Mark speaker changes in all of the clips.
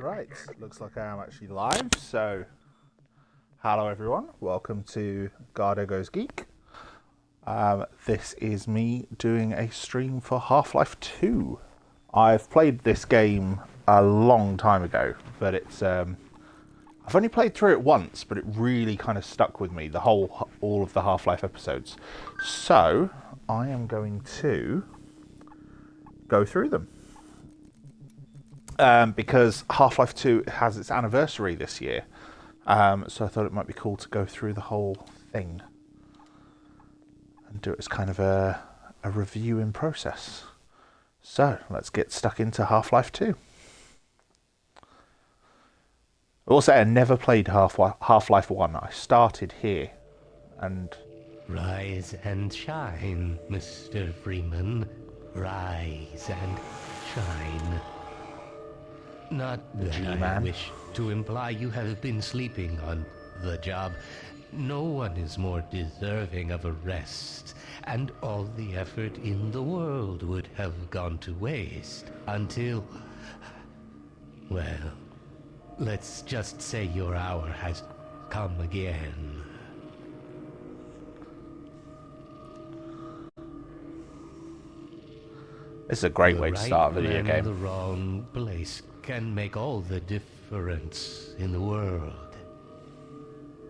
Speaker 1: Right, looks like I am actually live, so hello everyone, welcome to Garhdo Goes Geek. This is me doing a stream for Half-Life 2. I've played this game a long time ago, but it's I've only played through it once, but it really kind of stuck with me, all of the Half-Life episodes. So, I am going to go through them. Because Half-Life 2 has its anniversary this year, so I thought it might be cool to go through the whole thing and do it as kind of a reviewing process. So let's get stuck into Half-Life 2. Also, I never played Half-Life 1. I started here, and
Speaker 2: rise and shine, Mr. Freeman. Rise and shine. Not that I wish to imply you have been sleeping on the job. No one is more deserving of a rest, and all the effort in the world would have gone to waste until... well, let's just say your hour has come again.
Speaker 1: this is a great way to start a video game.
Speaker 2: The wrong place can make all the difference in the world.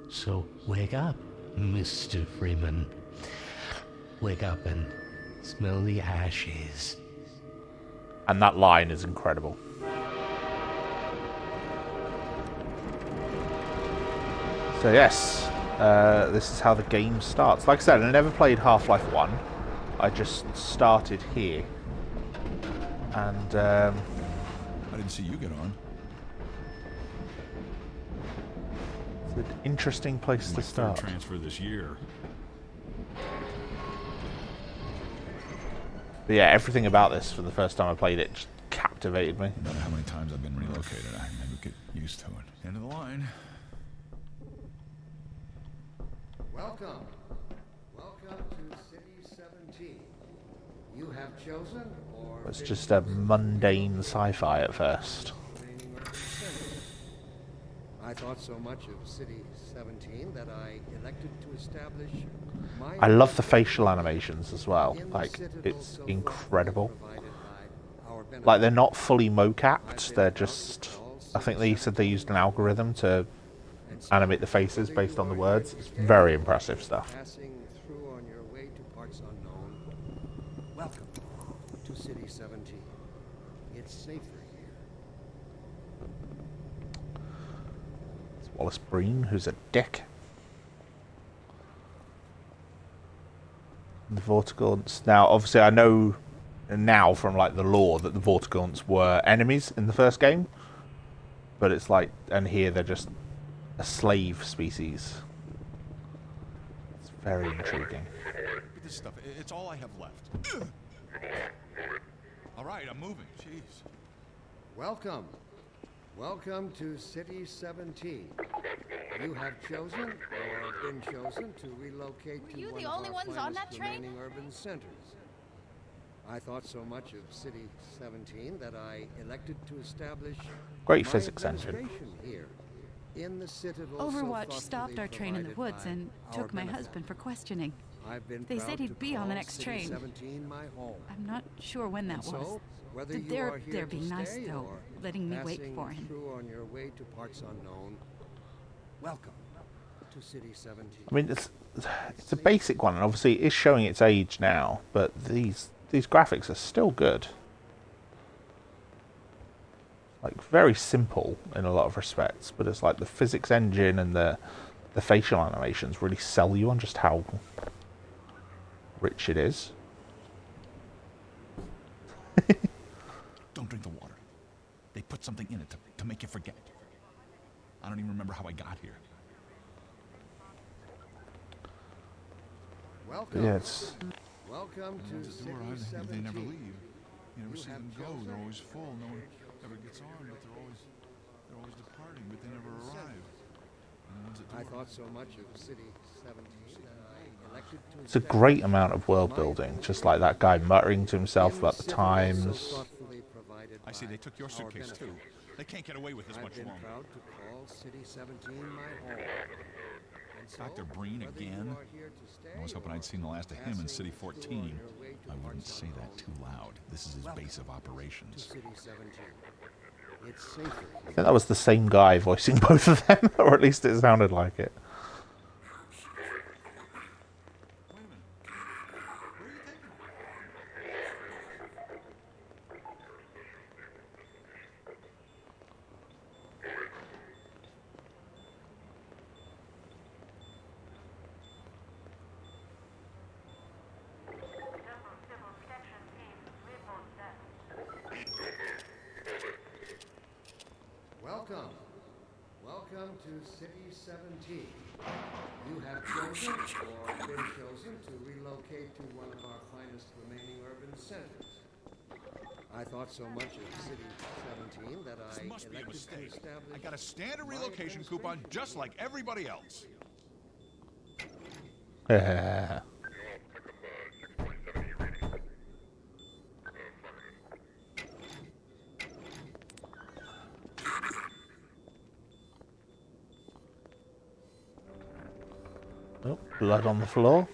Speaker 2: So wake up, Mr. Freeman. Wake up and smell the ashes.
Speaker 1: And that line is incredible. So yes, this is how the game starts. Like I said, I never played Half-Life 1. I just started here. And
Speaker 3: I didn't see you get on.
Speaker 1: it's an interesting place to start.
Speaker 3: Transfer this year.
Speaker 1: But yeah, everything about this for the first time I played it just captivated me.
Speaker 3: No matter how many times I've been relocated, I never get used to it. End of the line.
Speaker 4: Welcome. Welcome to City 17. You have chosen or...
Speaker 1: It's just a mundane sci-fi at first.
Speaker 4: I thought so much of City 17 that I elected to establish my...
Speaker 1: I love the facial animations as well. Like, it's incredible. Like, they're not fully mocapped, they're just... I think they said they used an algorithm to animate the faces based on the words. It's very impressive stuff.
Speaker 4: Passing through on your way to parts unknown. Welcome to City 17. It's safer here.
Speaker 1: It's Wallace Breen, who's a dick. The Vortigaunts. Now, obviously, I know now from like the lore that the Vortigaunts were enemies in the first game, but it's like, and here they're just a slave species. It's very intriguing.
Speaker 3: Look at this stuff. It's all I have left. All right, I'm moving. Jeez.
Speaker 4: Welcome. Welcome to City 17. You have chosen or been chosen to relocate to one of our finest remaining urban centers. I thought so much of City 17 that I elected to establish
Speaker 1: Great
Speaker 4: my
Speaker 1: physics engine.
Speaker 4: administration here in the citadel.
Speaker 5: Overwatch stopped our train in the woods and took my husband for questioning. They said he'd be on the next train.
Speaker 4: 17 my home.
Speaker 5: I'm not sure when that was.
Speaker 4: Whether you
Speaker 5: They're
Speaker 4: are here
Speaker 5: being
Speaker 4: to
Speaker 5: nice,
Speaker 4: stay
Speaker 5: though,
Speaker 4: or
Speaker 5: letting me wait
Speaker 4: passing
Speaker 5: for him.
Speaker 4: through on your way to parts unknown, welcome to City 17.
Speaker 1: I mean, it's a basic one, and obviously it is showing its age now, but these graphics are still good. Like, very simple in a lot of respects, but it's like the physics engine and the facial animations really sell you on just how rich it is.
Speaker 3: Don't drink the water. They put something in it to make you forget. I don't even remember how I got here.
Speaker 4: Welcome.
Speaker 1: Yeah, it's
Speaker 4: Welcome to City
Speaker 3: They never
Speaker 4: 17.
Speaker 3: leave. You never see
Speaker 4: have
Speaker 3: them go.
Speaker 4: chosen
Speaker 3: They're always full. No one ever gets on, but they're always departing, but they never arrive. And the ones that do
Speaker 4: I
Speaker 3: arrive,
Speaker 4: thought so much of City 17 that I elected to
Speaker 1: It's a great amount of world building, just like that guy muttering to himself about the times.
Speaker 4: provided
Speaker 3: I see they took your
Speaker 4: our
Speaker 3: suitcase
Speaker 4: benefit.
Speaker 3: too. They can't get away with this
Speaker 4: I've
Speaker 3: much
Speaker 4: been
Speaker 3: longer.
Speaker 4: proud to call City 17 my home. And so,
Speaker 3: Dr. Breen
Speaker 4: whether
Speaker 3: again?
Speaker 4: you are here to stay
Speaker 3: I was hoping
Speaker 4: or
Speaker 3: I'd seen the last of him in City
Speaker 4: passing through
Speaker 3: 14.
Speaker 4: on your way to
Speaker 3: I wouldn't
Speaker 4: parts
Speaker 3: say that
Speaker 4: unknown,
Speaker 3: too loud. This is his base of
Speaker 4: to
Speaker 3: operations.
Speaker 4: City 17. It's safer
Speaker 1: I think that was the same guy voicing both of them, or at least it sounded like it.
Speaker 4: Welcome. Welcome to City 17. You have chosen or been chosen to relocate to one of our finest remaining urban centers. I thought so much of City 17 that I
Speaker 3: This must be a
Speaker 4: elected to
Speaker 3: mistake.
Speaker 4: establish
Speaker 3: I got a standard
Speaker 4: my
Speaker 3: relocation coupon
Speaker 4: administration
Speaker 3: just like everybody else.
Speaker 1: Oh, blood on the floor.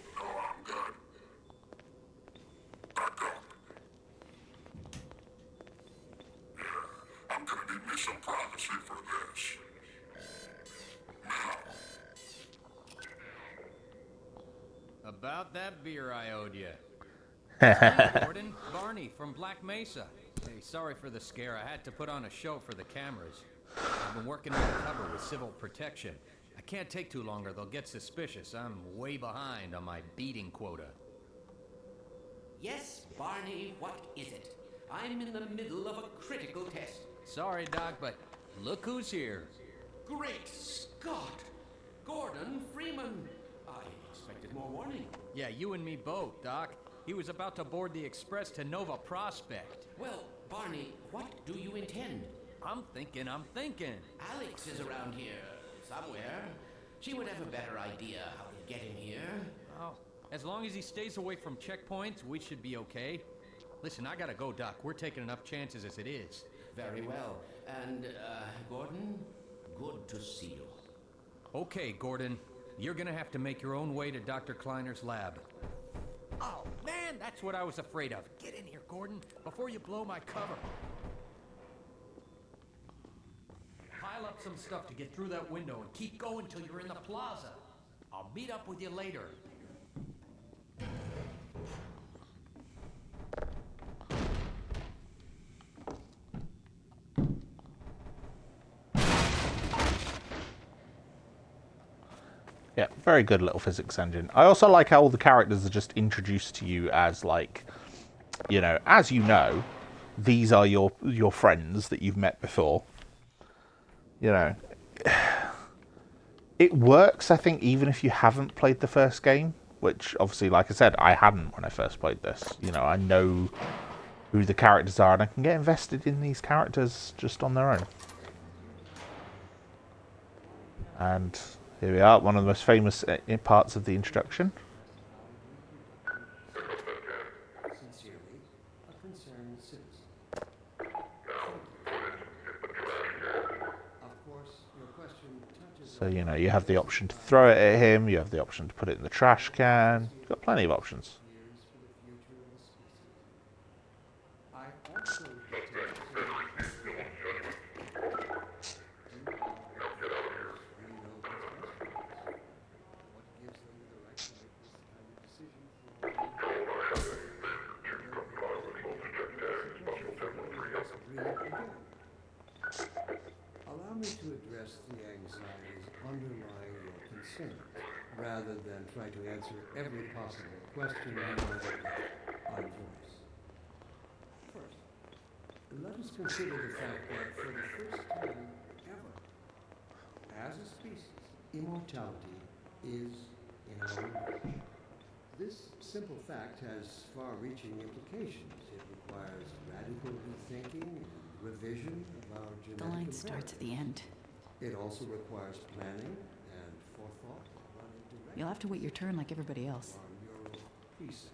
Speaker 6: I'm gonna need me some privacy for this.
Speaker 7: About that beer I owed you. Hey, Gordon, Barney from Black Mesa. Hey, sorry for the scare. I had to put on a show for the cameras. I've been working undercover with civil protection. I can't take too long or they'll get suspicious. I'm way behind on my beating quota.
Speaker 8: Yes, Barney, what is it? I'm in the middle of a critical test.
Speaker 7: Sorry, Doc, but look who's here.
Speaker 8: Great Scott! Gordon Freeman! I expected more warning.
Speaker 7: Yeah, you and me both, Doc. He was about to board the express to Nova Prospect.
Speaker 8: Well, Barney, what do you intend?
Speaker 7: I'm thinking.
Speaker 8: Alyx is around here, somewhere. She would have a better idea how to get him here.
Speaker 7: Oh, as long as he stays away from checkpoints, we should be okay. Listen, I gotta go, Doc. We're taking enough chances as it is.
Speaker 8: Very well. And, Gordon, good to see you.
Speaker 7: Okay, Gordon. You're gonna have to make your own way to Dr. Kleiner's lab. Oh, man, that's what I was afraid of. Get in here, Gordon, before you blow my cover. Pile up some stuff to get through that window and keep going till you're in the plaza. I'll meet up with you later.
Speaker 1: Yeah, very good little physics engine. I also like how all the characters are just introduced to you as, like, you know, as you know, these are your friends that you've met before. You know, it works, I think, even if you haven't played the first game, which obviously, like I said, I hadn't when I first played this. You know, I know who the characters are and I can get invested in these characters just on their own. And here we are, one of the most famous parts of the introduction.
Speaker 4: Sincerely, a concerned citizen. Of course, your question touches
Speaker 1: So, you know, you have the option to throw it at him, you have the option to put it in the trash can. You've got plenty of options.
Speaker 4: years for the future of the species. I also detect what gives them the right to make this kind of decision Allow me to address the anxieties underlying your concerns, rather than try to answer every possible question you might on voice. First, let us consider the fact that for the first time ever, as a species, immortality is in our reach. This simple fact has far-reaching implications. It requires radical rethinking and revision of our genetic
Speaker 5: The line starts at the end.
Speaker 4: It also requires planning and forethought running directly
Speaker 5: You'll have to wait your turn like everybody else.
Speaker 4: on neural precepts.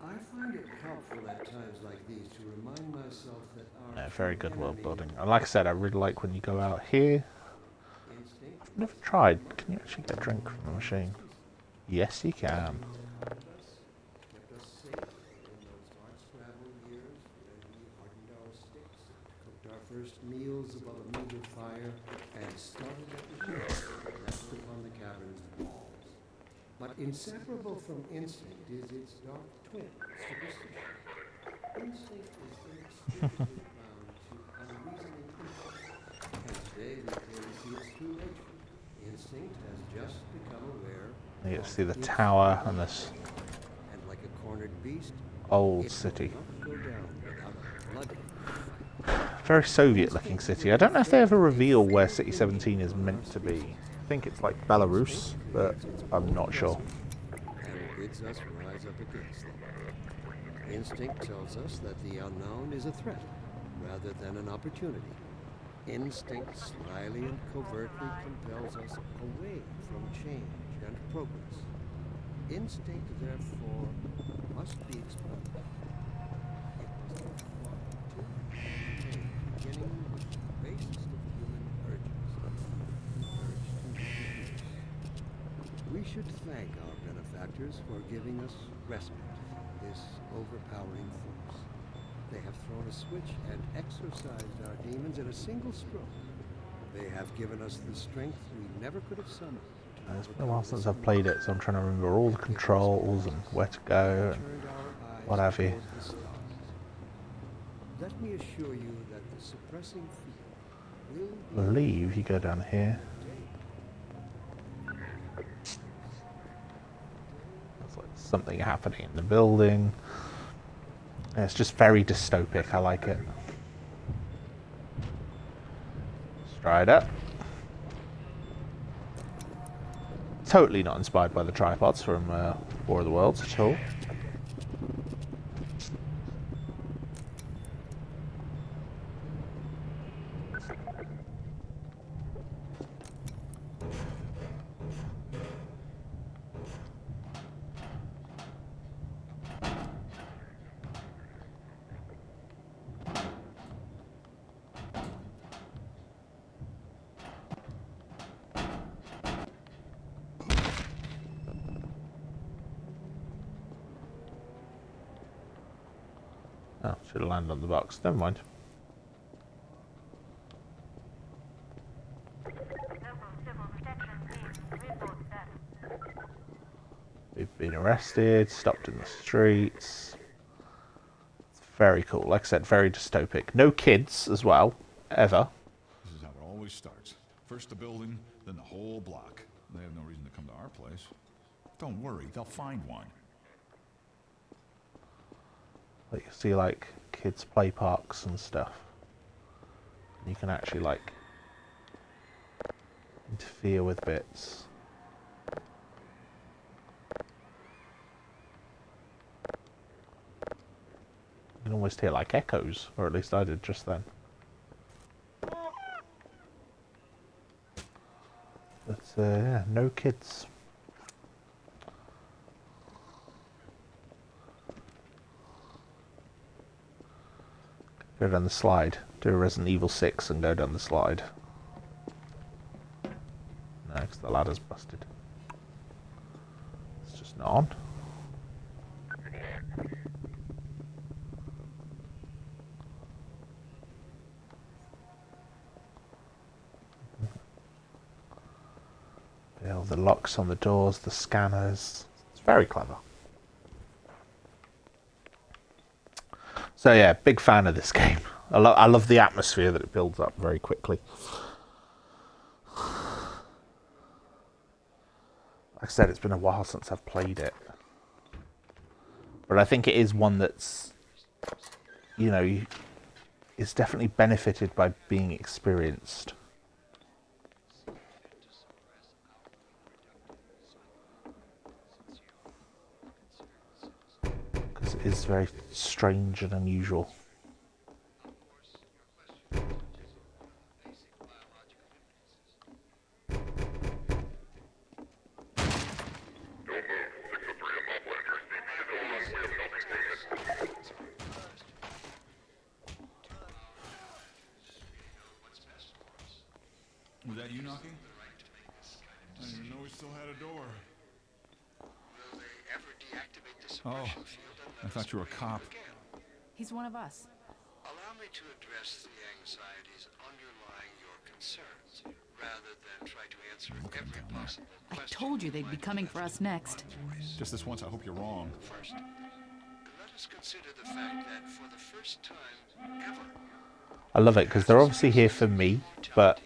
Speaker 4: I find it helpful at times like these to remind myself that our
Speaker 1: Yeah, very good world building. And like I said, I really like when you go out here. I've never tried. Can you actually get a drink from the machine? Yes, you can.
Speaker 4: kept us safe in those hard-scrabble years when we hardened our sticks, cooked our first meals above a meager fire, and started at the hills left upon the cavern's walls. But inseparable from instinct is its dark twin, superstition. Instinct is inextricably bound to unreasoning impulse, and today we clearly see its true nature. Instinct has just become aware.
Speaker 1: You get to see the tower and this
Speaker 4: And like a cornered beast,
Speaker 1: old
Speaker 4: it
Speaker 1: city.
Speaker 4: will not go down without a bloody fight.
Speaker 1: Very Soviet-looking city. I don't know if they ever reveal where City 17 is meant to be. I think it's like Belarus, but I'm not sure.
Speaker 4: And bids us rise up against them. Instinct tells us that the unknown is a threat rather than an opportunity. Instinct slyly and covertly compels us away from change and progress. Instinct, therefore, must be explored. It must be fought to change, beginning with the basest of human urges, the urge to reproduce. We should thank our benefactors for giving us respite from this overpowering force. They have thrown a switch and exorcised our demons in a single stroke. They have given us the strength we never could have summoned.
Speaker 1: It's been a while since I've played it, so I'm trying to remember all the controls and where to go and what have you.
Speaker 4: Let me assure you that the suppressing field
Speaker 1: I
Speaker 4: will
Speaker 1: believe you go down here. There's like something happening in the building. And it's just very dystopic. I like it. Stride up. Totally not inspired by the tripods from War of the Worlds at all. Oh, should have landed on the box. Never mind. We've been arrested, stopped in the streets. It's very cool. Like I said, very dystopic. No kids as well, ever.
Speaker 3: This is how it always starts. First the building, then the whole block. They have no reason to come to our place. Don't worry, they'll find one.
Speaker 1: Like you see like kids play parks and stuff. You can actually like interfere with bits. You can almost hear like echoes, or at least I did just then. But yeah, no kids. Go down the slide. Do a Resident Evil 6 and go down the slide. No, because the ladder's busted. It's just not on. Yeah, all the locks on the doors, the scanners. It's very clever. So yeah, big fan of this game. I love the atmosphere that it builds up very quickly. Like I said, it's been a while since I've played it. But I think it is one that's, you know, is definitely benefited by being experienced. Because it is very strange and unusual.
Speaker 3: Was that you knocking? I didn't even know we still had a door.
Speaker 4: Will they ever deactivate the
Speaker 3: Oh,
Speaker 4: suppression field and
Speaker 3: I
Speaker 4: let
Speaker 3: thought
Speaker 4: us
Speaker 3: you were a
Speaker 4: break
Speaker 3: cop.
Speaker 4: through again?
Speaker 5: He's one of us.
Speaker 4: Allow me to address the anxieties underlying your concerns, rather than try to answer every possible
Speaker 5: I
Speaker 4: question.
Speaker 5: told you they'd be coming for us next.
Speaker 3: Just this once, I hope you're wrong.
Speaker 4: First, let us consider the fact that for the first time ever,
Speaker 1: I love it because they're obviously here for me, but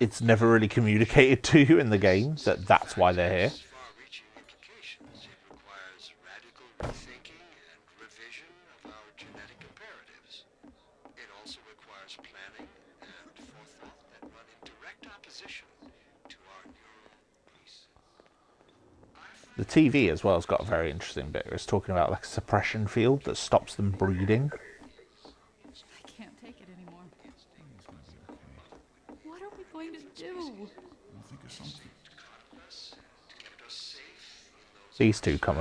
Speaker 1: it's never really communicated to you in the game that that's why they're here.
Speaker 4: far-reaching implications. It requires radical rethinking and revision of our genetic imperatives. It also requires planning and forethought that run in direct opposition to our neural peace.
Speaker 1: The TV as well has got a very interesting bit. It's talking about like a suppression field that stops them breeding.
Speaker 5: I can't take it anymore. What are we going to do?
Speaker 3: I'll think of something.
Speaker 1: These two come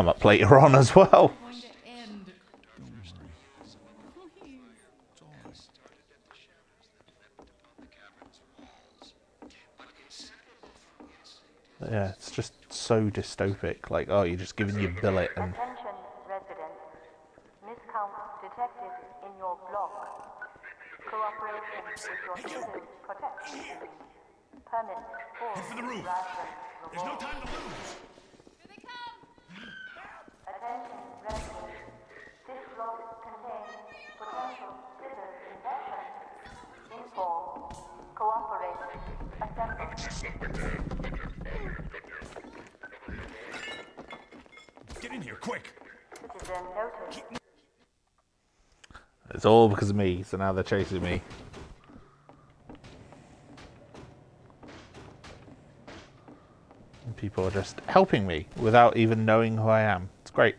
Speaker 1: up later on as well.
Speaker 5: Going to end.
Speaker 3: Don't worry.
Speaker 5: Please.
Speaker 3: It's all right.
Speaker 1: Yeah, it's just so dystopic. Like, oh, you're just giving your billet and
Speaker 9: Attention, residents. Miscounts detected in your block. Cooperation with your civil protection team. Permit
Speaker 3: For the
Speaker 9: full
Speaker 3: roof.
Speaker 9: ration
Speaker 3: There's no
Speaker 9: reward.
Speaker 3: time to lose.
Speaker 5: Here they come!
Speaker 9: Attention, residents. This block contains potential scissor infection. Inform. Cooperate. Assemble.
Speaker 3: Get in here, quick.
Speaker 9: Citizen notice.
Speaker 1: it's all because of me. So now they're chasing me. And people are just helping me without even knowing who I am. It's great.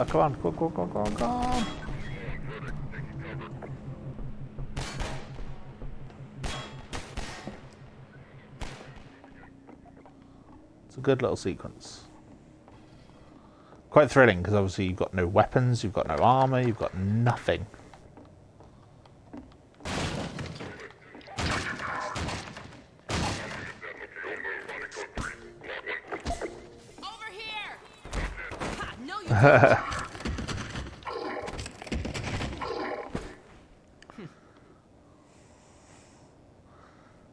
Speaker 1: Come on, go on. It's a good little sequence. Quite thrilling because obviously you've got no weapons, you've got no armor, you've got nothing.
Speaker 5: Over here! Ha, no, you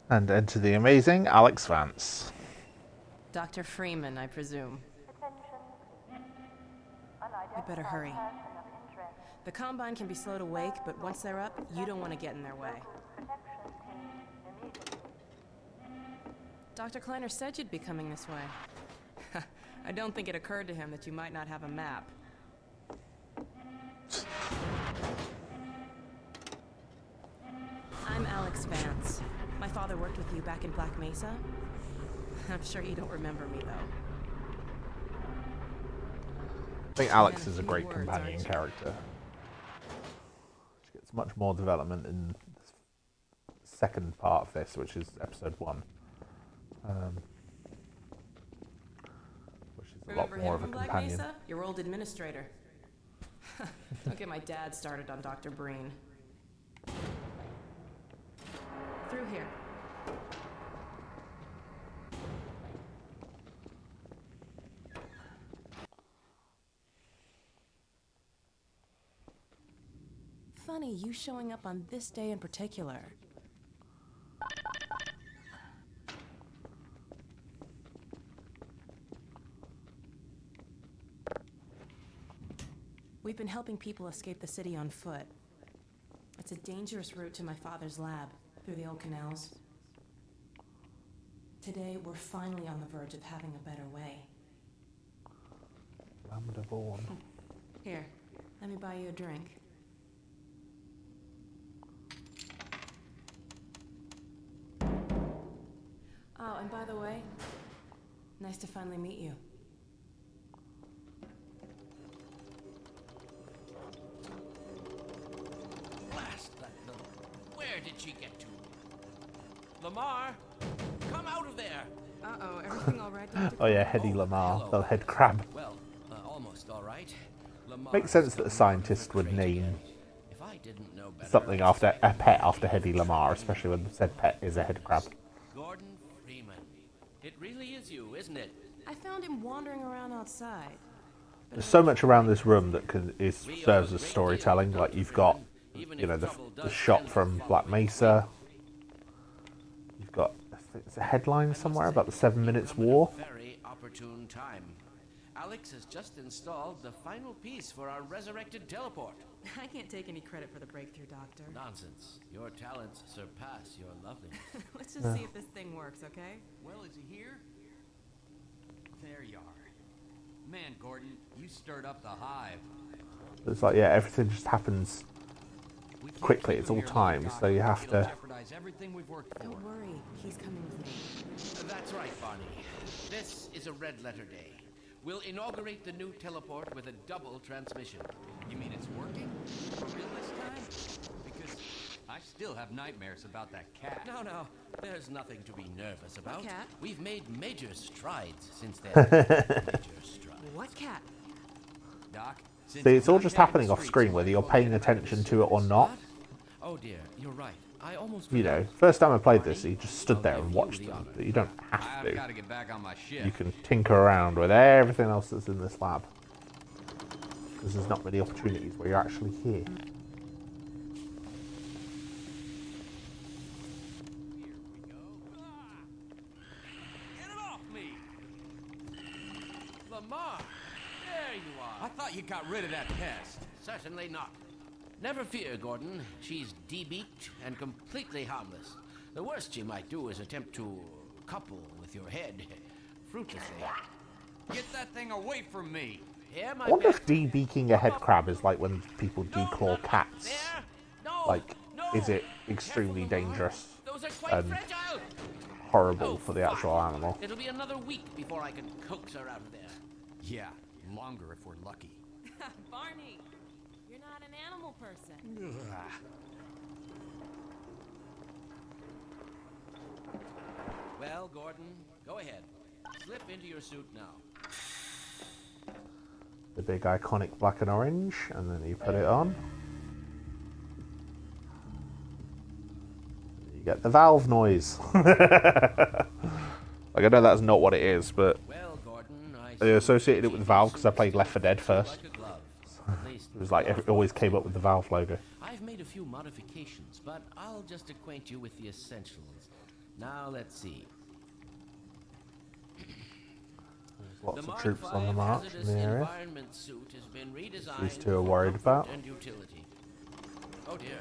Speaker 1: And enter the amazing Alyx Vance.
Speaker 10: Dr. Freeman, I presume. We better hurry. The Combine can be slow to wake, but once they're up, you don't want to get in their way. Dr. Kleiner said you'd be coming this way. I don't think it occurred to him that you might not have a map. I'm Alyx Vance. My father worked with you back in Black Mesa. I'm sure you don't remember me, though.
Speaker 1: I think Alyx is a great companion character. She gets much more development in the second part of this, which is episode 1. Which is a lot
Speaker 10: Remember
Speaker 1: more
Speaker 10: him
Speaker 1: of a
Speaker 10: from Black
Speaker 1: companion.
Speaker 10: Mesa? Your old administrator. Don't get my dad started on Dr. Breen. Through here. Funny, you showing up on this day in particular. We've been helping people escape the city on foot. It's a dangerous route to my father's lab. through the old canals. Today, we're finally on the verge of having a better way.
Speaker 1: Lambda Vaughan.
Speaker 10: Here, let me buy you a drink. Oh, and by the way, nice to finally meet you.
Speaker 8: Blast that little... Where did she get to? Lamar, come out of there!
Speaker 10: Uh-oh, everything all right, Dr.
Speaker 1: Oh yeah, Hedy Lamar, the head crab.
Speaker 8: Well, almost all right. Lamar
Speaker 1: Makes sense that a scientist would name
Speaker 8: if I didn't know better,
Speaker 1: something after a pet after Hedy Lamar, especially when the said pet is a head crab.
Speaker 8: Gordon Freeman. It really is you, isn't it?
Speaker 10: I found him wandering around outside.
Speaker 1: There's so much around this room that serves as storytelling. Like you've got, you know, the shot from Black Mesa. You've got it's a headline somewhere about the 7 Minutes War.
Speaker 8: Very opportune time. Alyx has just installed the final piece for our resurrected teleport.
Speaker 10: I can't take any credit for the breakthrough, Doctor.
Speaker 8: Nonsense. Your talents surpass your loveliness.
Speaker 10: Let's just see if this thing works, okay?
Speaker 7: Well, is he here? There you are. Man, Gordon, you stirred up the hive.
Speaker 1: It's like, yeah, everything just happens quickly. It's all timed, so you have to...
Speaker 7: Jeopardize everything we've worked for.
Speaker 10: Don't worry, he's coming with me.
Speaker 8: That's right, Barney. This is a red letter day. We'll inaugurate the new teleport with a double transmission.
Speaker 7: You mean it's working? For real this time? Because I still have nightmares about that cat.
Speaker 8: No, there's nothing to be nervous about.
Speaker 10: What cat?
Speaker 8: We've made major strides since then.
Speaker 10: What cat?
Speaker 7: Doc,
Speaker 1: See, it's all just happening off screen, whether you're paying attention to it or not.
Speaker 8: Oh dear, you're right. I almost
Speaker 1: You know, first time I played this, you just stood there and watched them, but you don't have
Speaker 7: I've
Speaker 1: to.
Speaker 7: got to get back on my ship.
Speaker 1: You can tinker around with everything else that's in this lab. Because there's not many opportunities where you're actually here.
Speaker 7: Here we go. Get it off me!
Speaker 8: Lamar, there you are.
Speaker 7: I thought you got rid of that pest.
Speaker 8: Certainly not. Never fear, Gordon. She's debeaked and completely harmless. The worst she might do is attempt to couple with your head. Fruitlessly.
Speaker 7: Get that thing away from me!
Speaker 8: Here, my
Speaker 1: I wonder
Speaker 8: pet.
Speaker 1: if debeaking a head crab is like when people declaw cats.
Speaker 8: There. No.
Speaker 1: Like,
Speaker 8: no.
Speaker 1: is it extremely dangerous
Speaker 8: Those are quite
Speaker 1: and
Speaker 8: fragile.
Speaker 1: horrible for the actual animal?
Speaker 8: It'll be another week before I can coax her out of there.
Speaker 7: Yeah, longer if we're lucky.
Speaker 10: Barney, you're not an animal person.
Speaker 8: Well, Gordon, go ahead. Slip into your suit now.
Speaker 1: The big iconic black and orange, and then you put it on. You get the valve noise. Like, I know that's not what it is, but
Speaker 8: Well, Gordon,
Speaker 1: I associated it with Valve because I played Left 4 Dead first.
Speaker 8: like a glove. At least
Speaker 1: It was like, it always came up with the Valve logo.
Speaker 8: I've made a few modifications, but I'll just acquaint you with the essentials. Now, let's see.
Speaker 1: Lots
Speaker 8: The
Speaker 1: of
Speaker 8: Mark
Speaker 1: troops on the
Speaker 8: V
Speaker 1: march in
Speaker 8: hazardous
Speaker 1: the area.
Speaker 8: environment suit has been redesigned
Speaker 1: These two are
Speaker 8: for
Speaker 1: worried
Speaker 8: comfort
Speaker 1: about.
Speaker 8: and utility. Oh dear.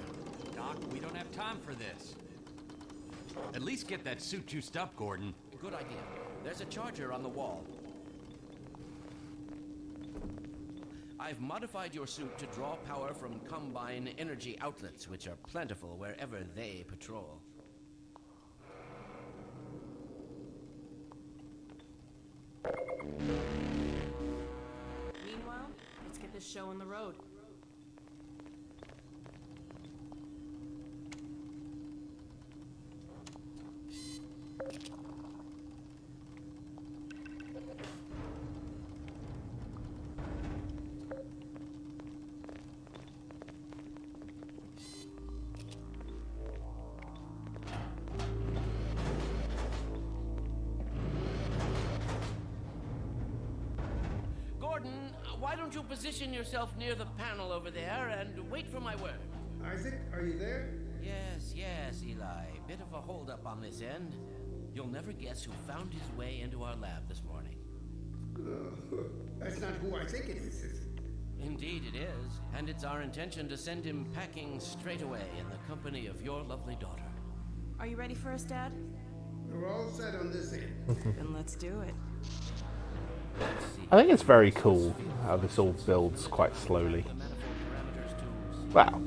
Speaker 7: Doc, we don't have time for this. At least get that suit juiced up, Gordon.
Speaker 8: Good idea. There's a charger on the wall. I've modified your suit to draw power from Combine energy outlets, which are plentiful wherever they patrol.
Speaker 10: Meanwhile, let's get this show on the road.
Speaker 8: Gordon, why don't you position yourself near the panel over there and wait for my word?
Speaker 4: Isaac, are you there?
Speaker 8: Yes, Eli. Bit of a holdup on this end. You'll never guess who found his way into our lab this morning.
Speaker 4: That's not who I think it is.
Speaker 8: Indeed it is, and it's our intention to send him packing straight away in the company of your lovely daughter.
Speaker 10: Are you ready for us, Dad?
Speaker 4: We're all set on this end.
Speaker 10: Then let's do it.
Speaker 1: I think it's very cool how this all builds quite slowly. Wow.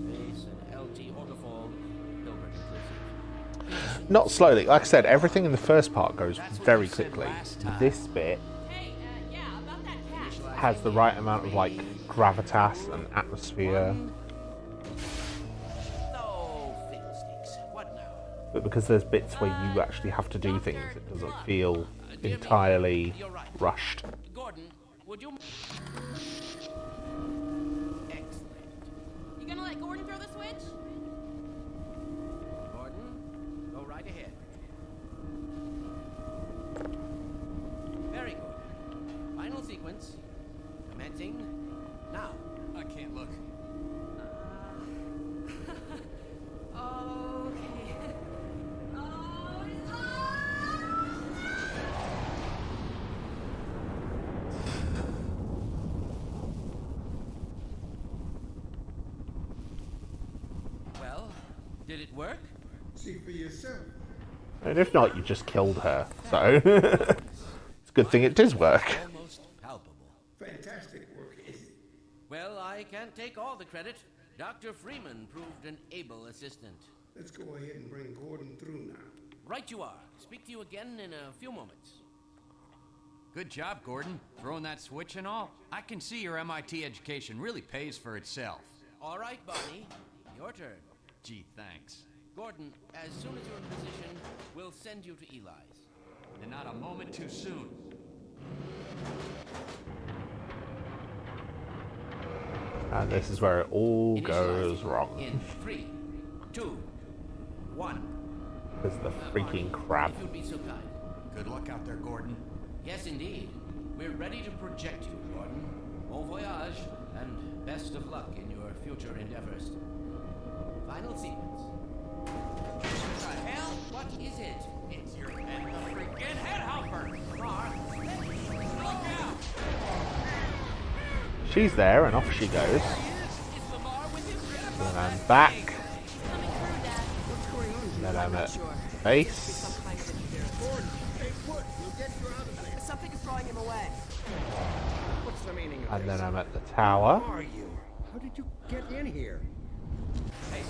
Speaker 1: Not slowly. Like I said, everything in the first part goes very quickly. This bit has the right amount of like gravitas and atmosphere. But because there's bits where you actually have to do things, it doesn't feel entirely rushed.
Speaker 8: Gordon, would you... Excellent.
Speaker 10: You gonna let Gordon throw the switch?
Speaker 8: Gordon, go right ahead. Very good. Final sequence. Commencing now.
Speaker 7: I can't look.
Speaker 10: Okay.
Speaker 8: Well, did it work?
Speaker 4: See for yourself.
Speaker 1: And if not, you just killed her. So it's a good thing it did work.
Speaker 8: Almost palpable.
Speaker 4: Fantastic work, isn't it?
Speaker 8: Well, I can't take all the credit. Dr. Freeman proved an able assistant.
Speaker 4: Let's go ahead and bring Gordon through now.
Speaker 8: Right you are. Speak to you again in a few moments.
Speaker 7: Good job, Gordon. Throwing that switch and all. I can see your MIT education really pays for itself.
Speaker 8: All right, Barney. Your turn.
Speaker 7: Gee, thanks.
Speaker 8: Gordon, as soon as you're in position, we'll send you to Eli's.
Speaker 7: And not a moment too soon.
Speaker 1: And this is where it all goes wrong.
Speaker 8: In 3, 2, 1.
Speaker 1: There's the freaking crab.
Speaker 8: If you'd be so kind.
Speaker 7: Good luck out there, Gordon.
Speaker 8: Yes, indeed. We're ready to project you, Gordon. Bon voyage, and best of luck in your future endeavors. Final sequence. What the hell? What is it?
Speaker 7: It's your head, the freaking head hopper. Look out!
Speaker 1: She's there, and off she goes. Then I'm back. Then I'm at base.
Speaker 10: Something is drawing him away.
Speaker 4: What's the meaning of
Speaker 1: And
Speaker 4: this?
Speaker 1: then I'm at the tower.
Speaker 4: Who are you? How did you get in here?
Speaker 8: Hey,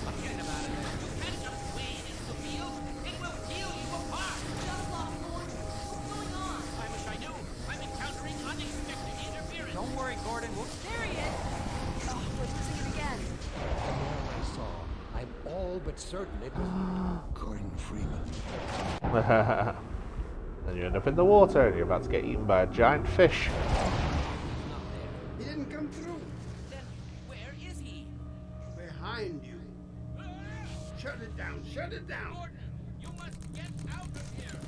Speaker 8: I'm getting him out of there. You can't just wade into the field. It will tear you apart.
Speaker 10: Just lost Gordon. What's going on?
Speaker 8: I wish I knew. I'm encountering unexpected interference.
Speaker 7: Don't worry, Gordon.
Speaker 10: There he is. Oh, we're losing it again.
Speaker 4: I saw. I'm all but certain it was Gordon Freeman.
Speaker 1: Then you end up in the water, and you're about to get eaten by a giant fish.
Speaker 4: He didn't come through.
Speaker 8: Then where is he?
Speaker 4: Behind you. Shut it down. Shut it down.
Speaker 8: Gordon, you must get out of here.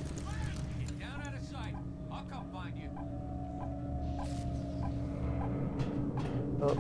Speaker 7: Get down out of sight. I'll come find you.
Speaker 1: Oh.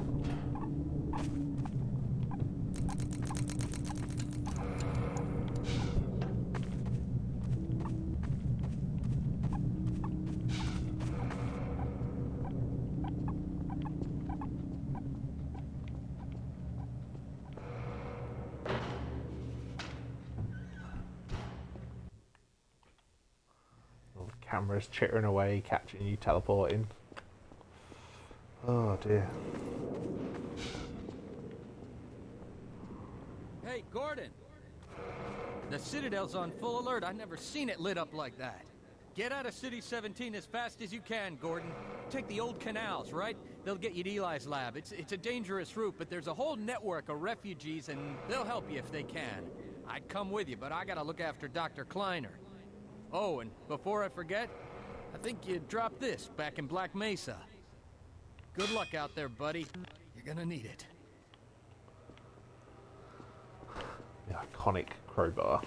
Speaker 1: Camera's chittering away, catching you teleporting. Oh dear.
Speaker 7: Hey, Gordon! The Citadel's on full alert. I've never seen it lit up like that. Get out of City 17 as fast as you can, Gordon. Take the old canals, right? They'll get you to Eli's lab. It's a dangerous route, but there's a whole network of refugees, and they'll help you if they can. I'd come with you, but I gotta look after Dr. Kleiner. Oh, and before I forget, I think you dropped this back in Black Mesa. Good luck out there, buddy. You're gonna need it.
Speaker 1: The iconic crowbar.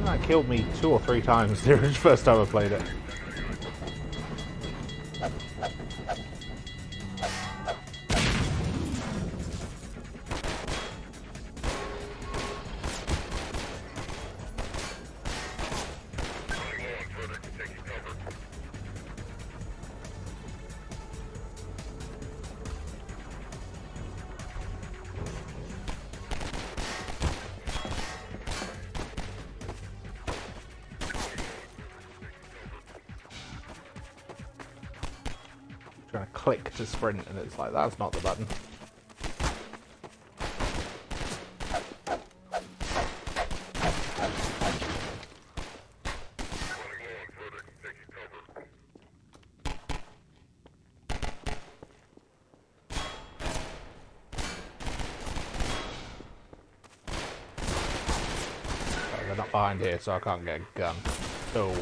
Speaker 1: That killed me 2 or 3 times the first time I played it. Trying to click to sprint, and it's like, that's not the button. Oh, they're not behind here, so I can't get a gun. Oh.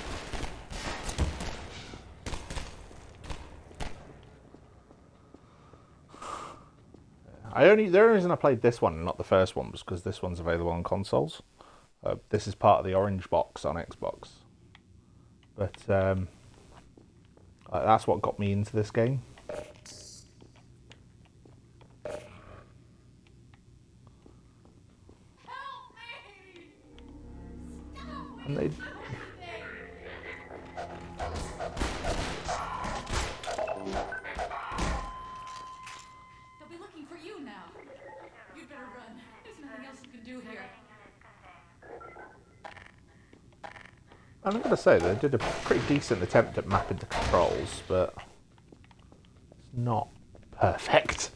Speaker 1: The only reason I played this one and not the first one was because this one's available on consoles. This is part of the orange box on Xbox. But that's what got me into this game. And they... I'm going to say they did a pretty decent attempt at mapping the controls, but it's not perfect.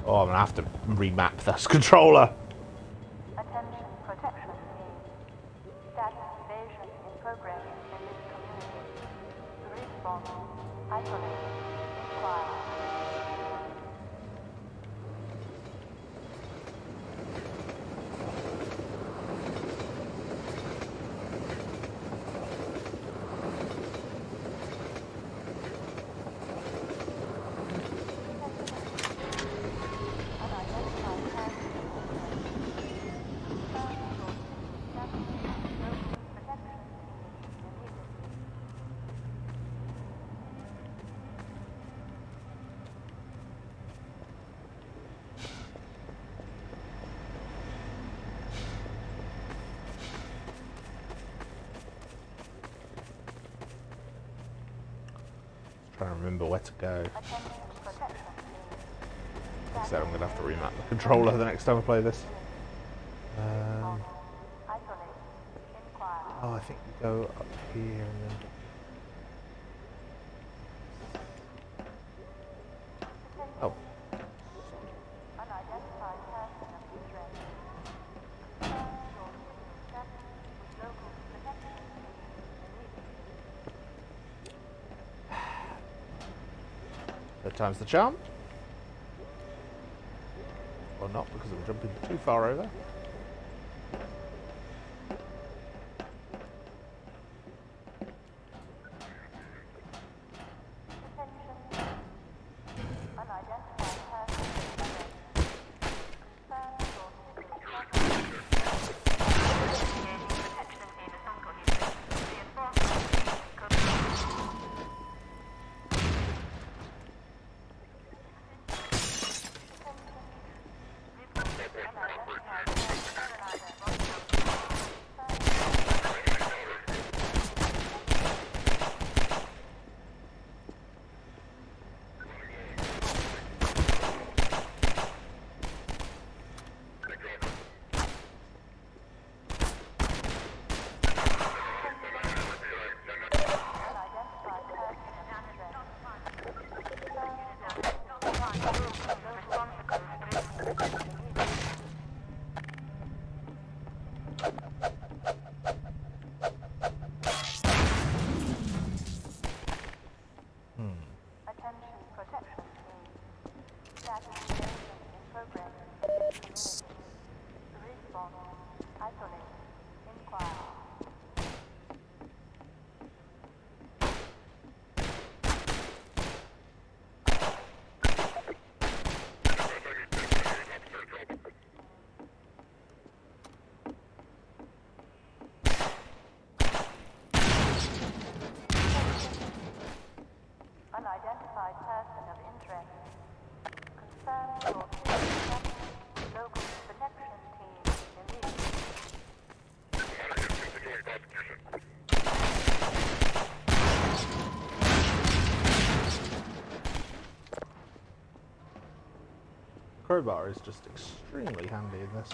Speaker 1: Oh, I'm going to have to remap this controller.
Speaker 9: Attention protection team. Status evasion in progress in this community. Response. Isolate. Inquire.
Speaker 1: Trying to remember where to go. Like I said, I'm going to have to remap the controller the next time I play this. Oh, I think you go up here and then... Oh. Third time's the charm. Or not, because I'm jumping too far over. crowbar is just extremely handy in this.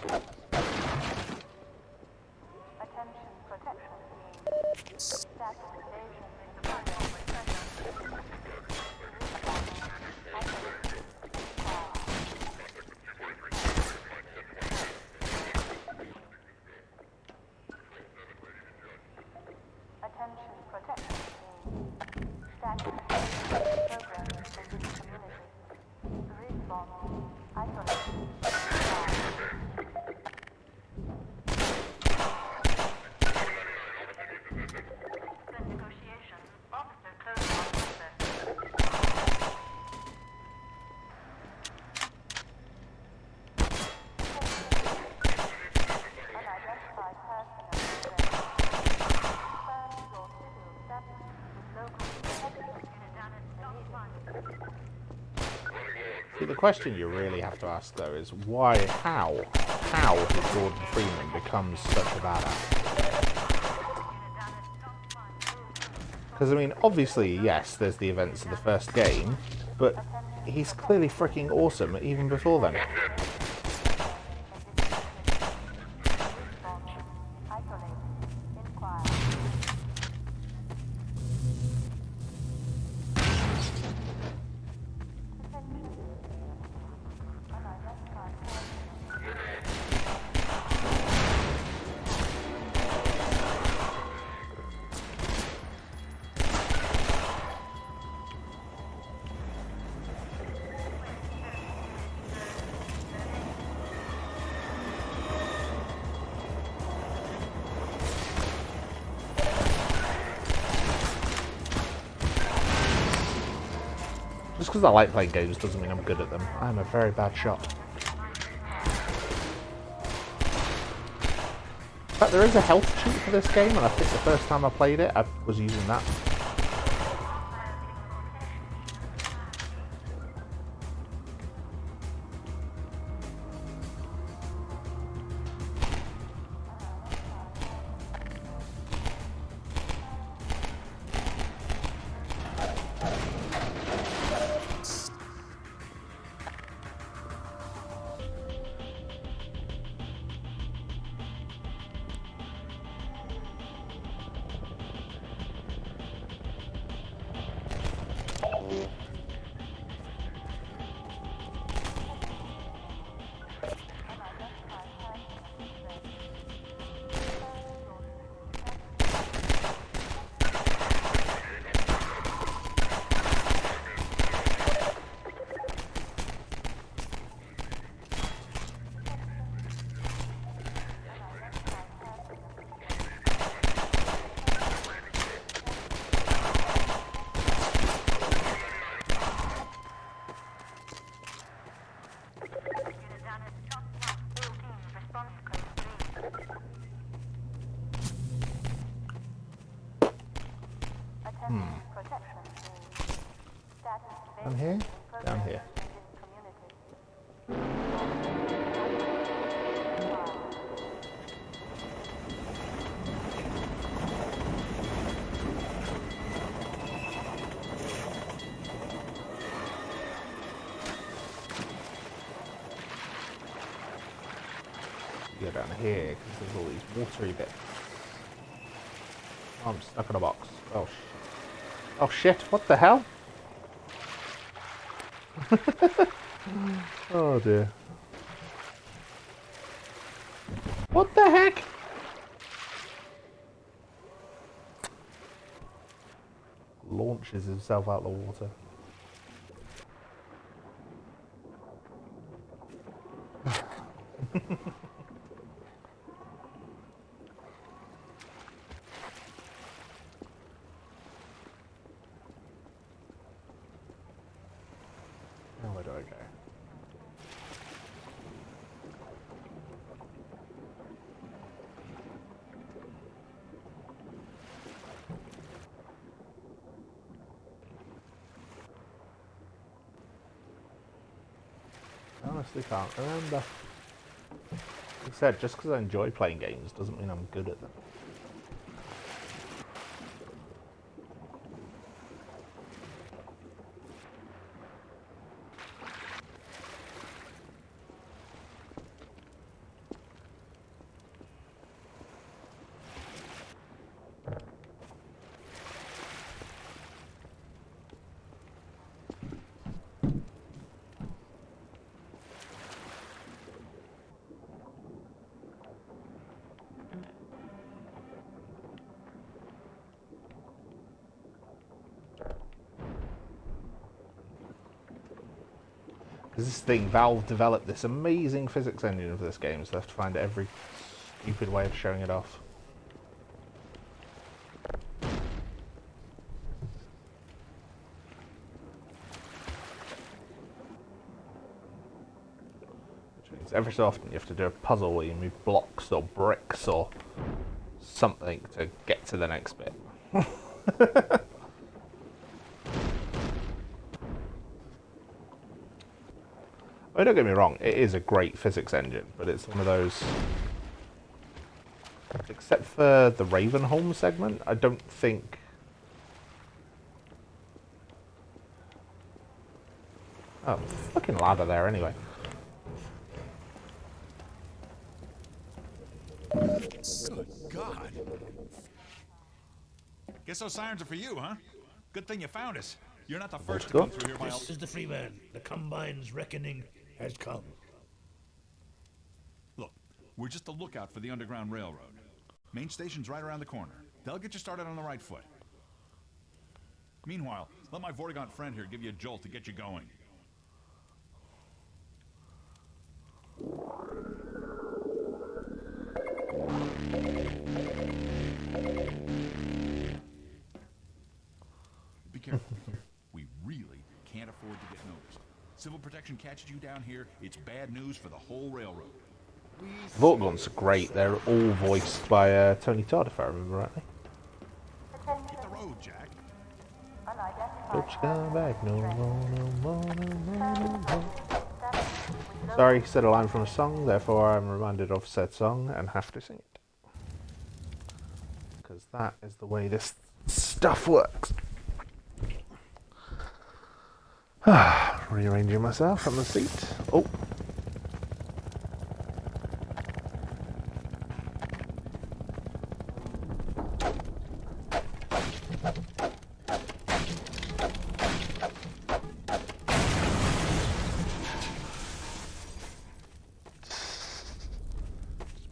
Speaker 9: Attention protection team. Status evasion in progress. Attention protection team. Status evasion in progress in this community. Respawn. Isolation. Negotiations. Officer closing on process. Unidentified personnel. Confirm your civil status with local protection unit down at Stop 1.
Speaker 1: See, the question you really have to ask though is why, how did Gordon Freeman become such a badass? Because I mean, obviously, yes, there's the events of the first game, but he's clearly freaking awesome even before then. Just because I like playing games doesn't mean I'm good at them. I'm a very bad shot. In fact, there is a health cheat for this game, and I think the first time I played it, I was using that. Down here? Down here. Go down here because there's all these watery bits. Oh, I'm stuck in a box. Oh, oh shit! What the hell? Oh dear. What the heck? Launches himself out of the water. Now where do I go? I honestly can't remember. Like I said, just because I enjoy playing games doesn't mean I'm good at them. This thing, Valve developed this amazing physics engine for this game, so they have to find every stupid way of showing it off. Which means every so often you have to do a puzzle where you move blocks or bricks or something to get to the next bit. I mean, don't get me wrong, it is a great physics engine, but it's one of those... Except for the Ravenholm segment, I don't think... Oh, fucking ladder there anyway.
Speaker 3: Good God. Guess those sirens are for you, huh? Good thing you found us. You're not the first to come through here,
Speaker 11: This is the Freeman. The Combine's reckoning has come.
Speaker 3: Look, we're just a lookout for the Underground Railroad. Main station's right around the corner. They'll get you started on the right foot. Meanwhile, let my Vortigaunt friend here give you a jolt to get you going. Be careful. We really can't afford to get noticed. Civil protection catches you down here, it's bad news for the whole railroad.
Speaker 1: Vortigaunts are great. They're all voiced by Tony Todd, if I remember rightly.
Speaker 3: Hit the road, Jack.
Speaker 1: Don't you come back no more, no more, no more, no more. Sorry, said a line from a song, therefore I'm reminded of said song and have to sing it. Because that is the way this stuff works. Rearranging myself on the seat. Oh.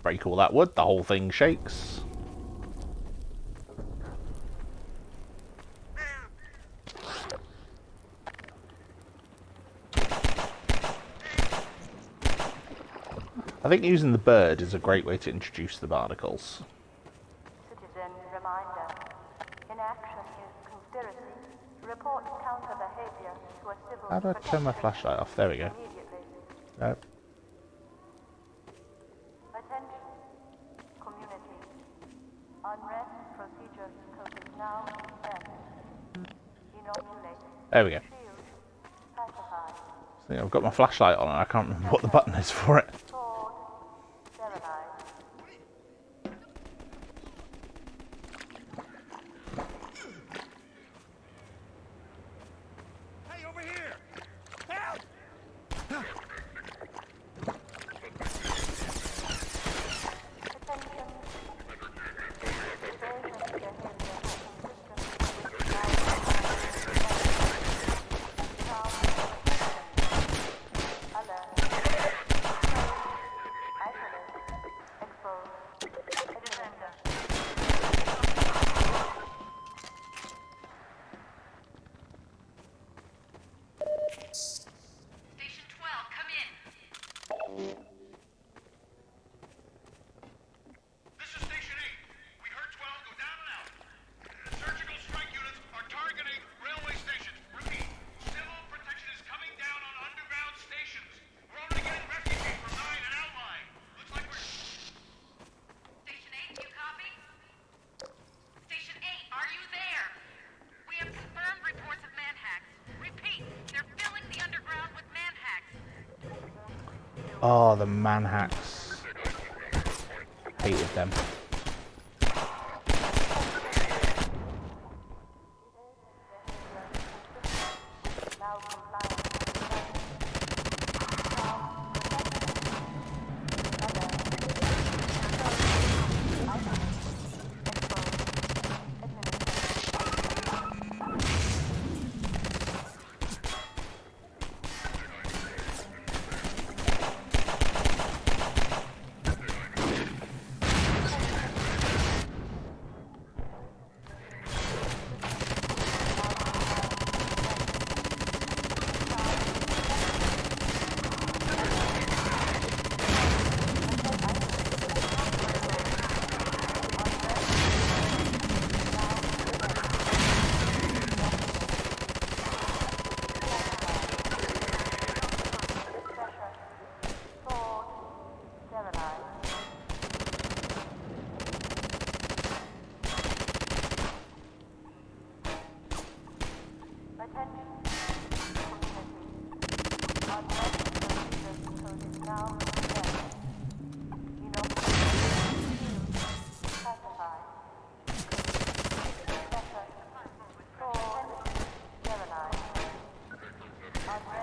Speaker 1: Break all that wood, the whole thing shakes. I think using the bird is a great way to introduce the barnacles.
Speaker 9: Citizen reminder. Inaction is conspiracy. Report counter behavior to a civil
Speaker 1: How do I turn my flashlight off? There we go. No.
Speaker 9: Attention, community. Unrest procedure code is now in effect. Inoculate.
Speaker 1: There we go.
Speaker 9: Shield. Pacify.
Speaker 1: See, I've got my flashlight on and I can't remember what the button is for it.
Speaker 9: Sword. Sterilize.
Speaker 3: Hey, over here! Help!
Speaker 9: Attention.
Speaker 5: Station 12, come in.
Speaker 6: This is Station 8. We heard 12 go down and out. Surgical strike units are targeting railway stations. Repeat, civil protection is coming down on underground stations. We're already getting refugees from 9 and outlying. Looks like we're...
Speaker 5: Station 8, you copy? Station 8, are you there? We have confirmed reports of manhacks. Repeat, they're filling the underground with manhacks.
Speaker 1: Oh, the manhacks. Hated them.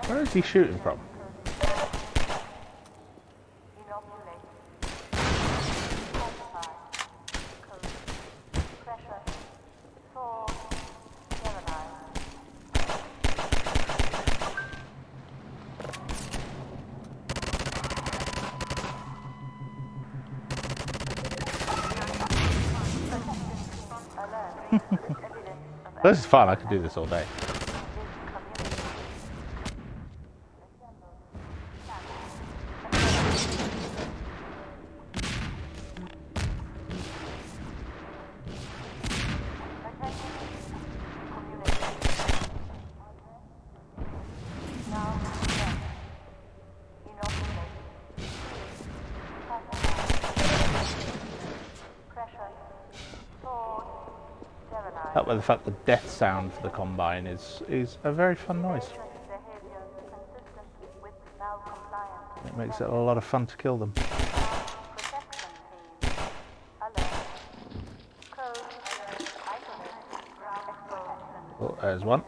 Speaker 1: Where is he shooting from? This is fun, I could do this all day. Help with the fact the death sound for the Combine is a very fun noise. It makes it a lot of fun to kill them. Oh, there's one.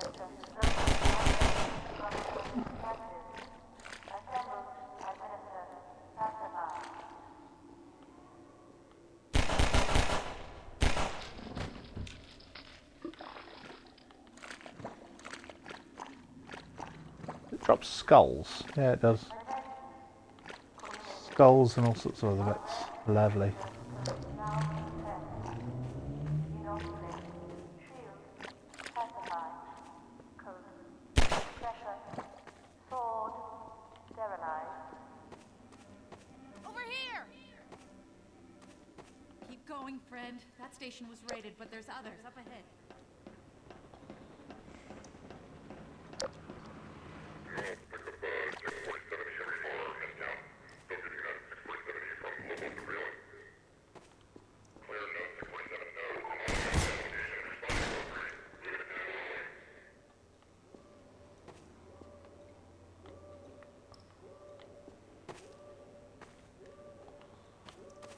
Speaker 1: Drops skulls. Yeah, it does. Skulls and all sorts of other bits. Lovely.
Speaker 5: Over here! Keep going, friend. That station was raided, but there's others up ahead.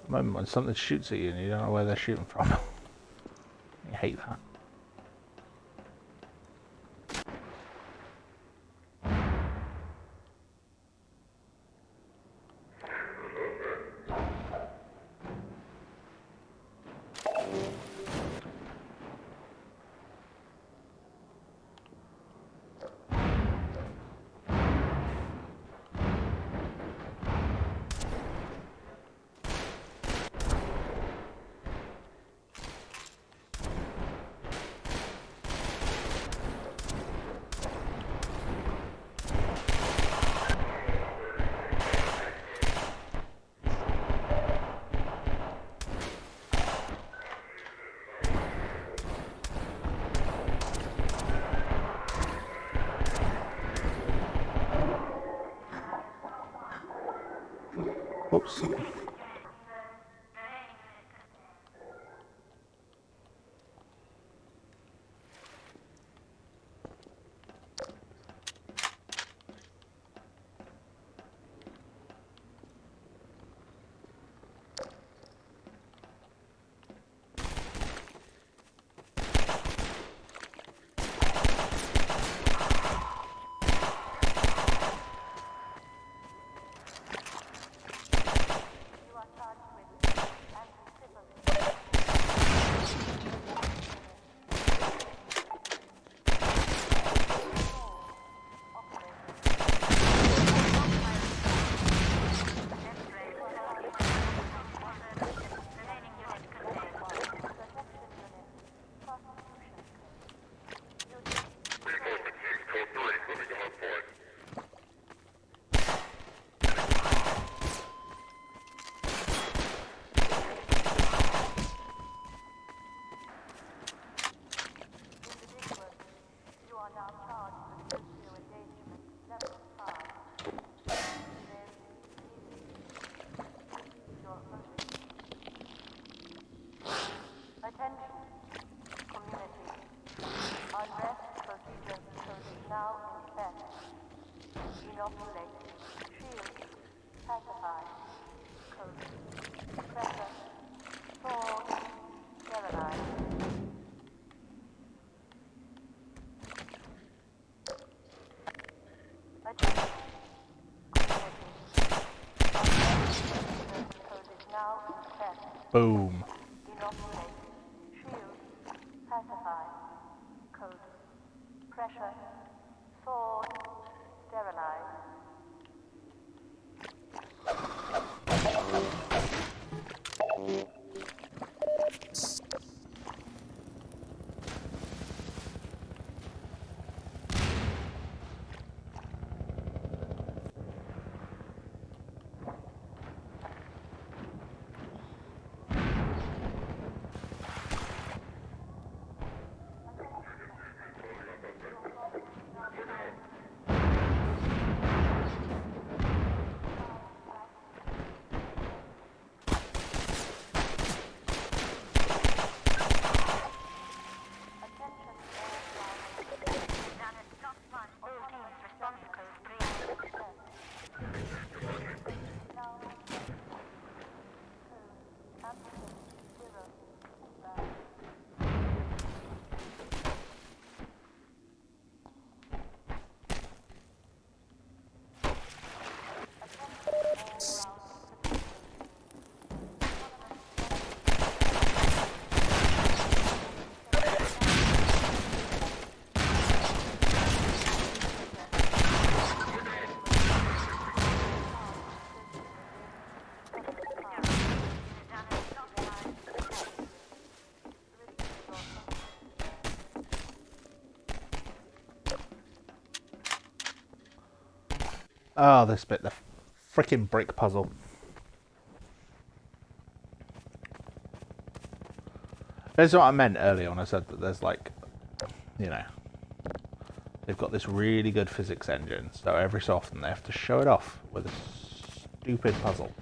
Speaker 1: Moment when something shoots at you and you don't know where they're shooting from. I hate that. Whoops. Boom.
Speaker 9: Inoculate. Shield. Pacify. Coat. Pressure. Sword. Sterilize.
Speaker 1: Oh, this bit, the freaking brick puzzle. That's what I meant earlier when I said that there's like, you know, they've got this really good physics engine, so every so often they have to show it off with a stupid puzzle.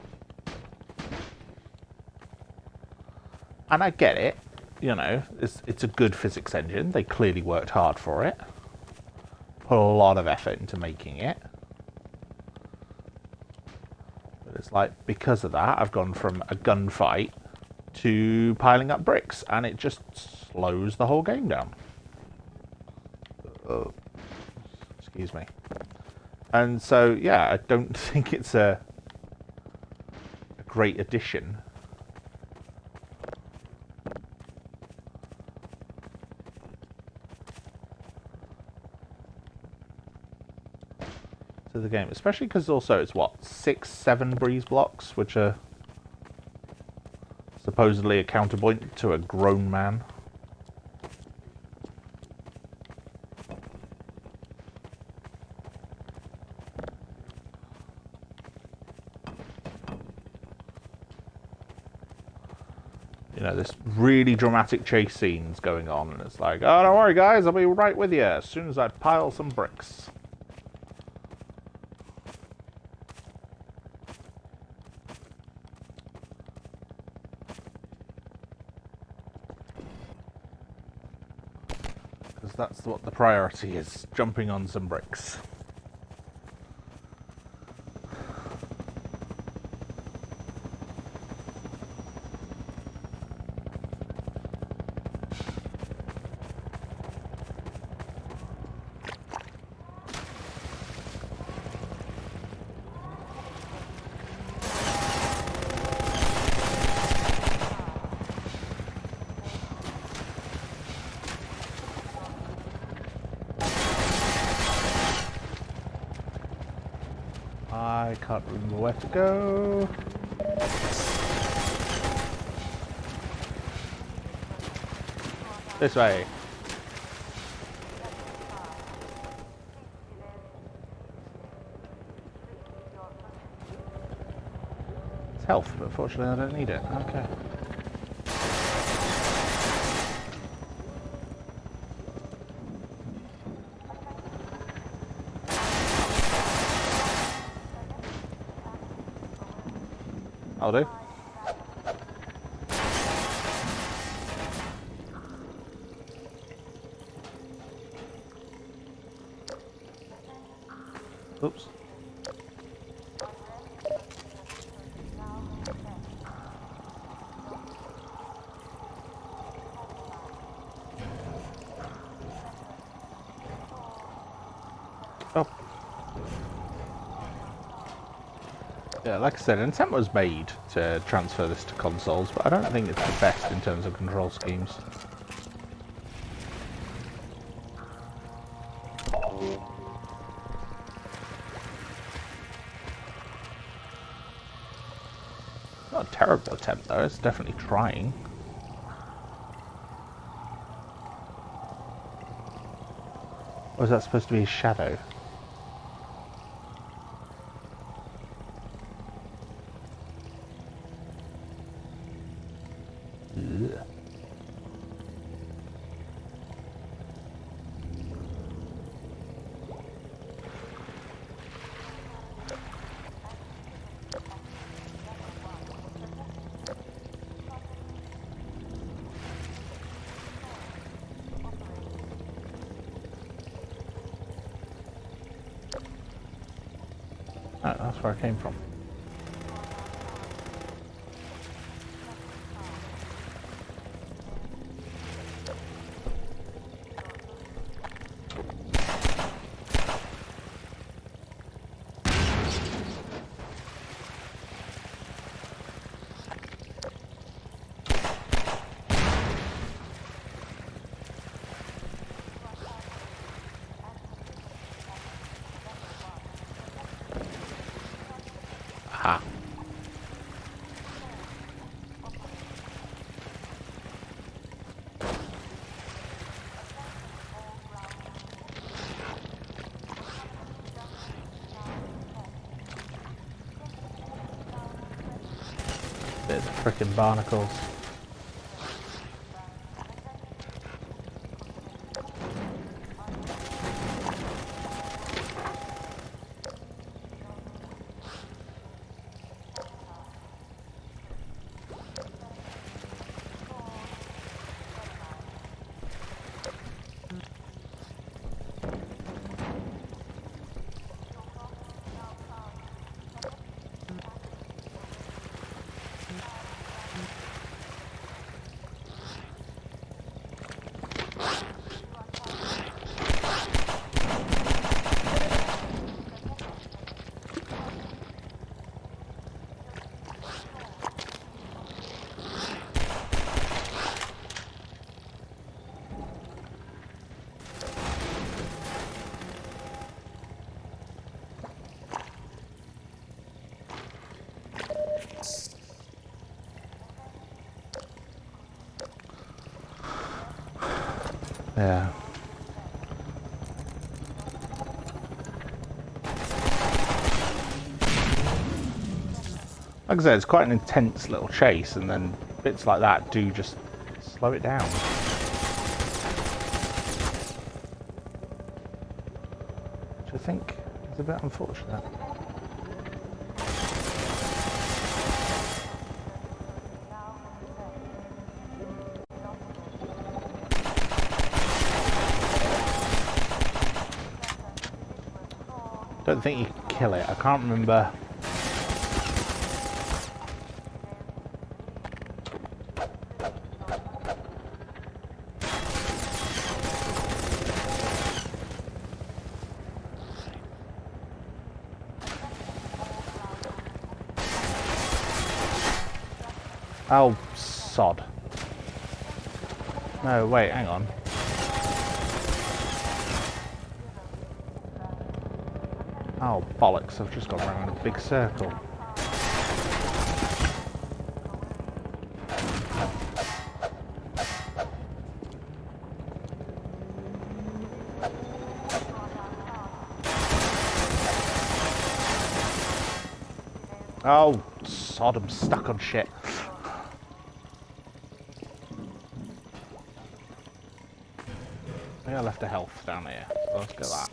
Speaker 1: And I get it, you know, it's a good physics engine. They clearly worked hard for it. Put a lot of effort into making it. But it's like, because of that, I've gone from a gunfight to piling up bricks, and it just slows the whole game down. Oh, excuse me. And so, yeah, I don't think it's a great addition. To the game, especially because also it's what, 6-7 breeze blocks, which are supposedly a counterpoint to a grown man. You know, this really dramatic chase scenes going on, and it's like, oh, don't worry guys, I'll be right with you as soon as I pile some bricks. Because that's what the priority is, jumping on some bricks. I can't remember where to go. This way. It's health, but fortunately I don't need it. Okay. I'll do. Oops. Oh. Yeah, like I said, an attempt was made to transfer this to consoles, but I don't think it's the best in terms of control schemes. Not a terrible attempt though, it's definitely trying. Or is that supposed to be a shadow? Ugh. Oh, that's where I came from. Aha. There's the frickin' barnacles. Yeah. Like I said, it's quite an intense little chase, and then bits like that do just slow it down. Which I think is a bit unfortunate. Don't think you can kill it. I can't remember. Oh, sod. No, wait, hang on. Oh, bollocks, I've just gone around in a big circle. Oh, sod, I'm stuck on shit. I think I left a health down here. Let's get that.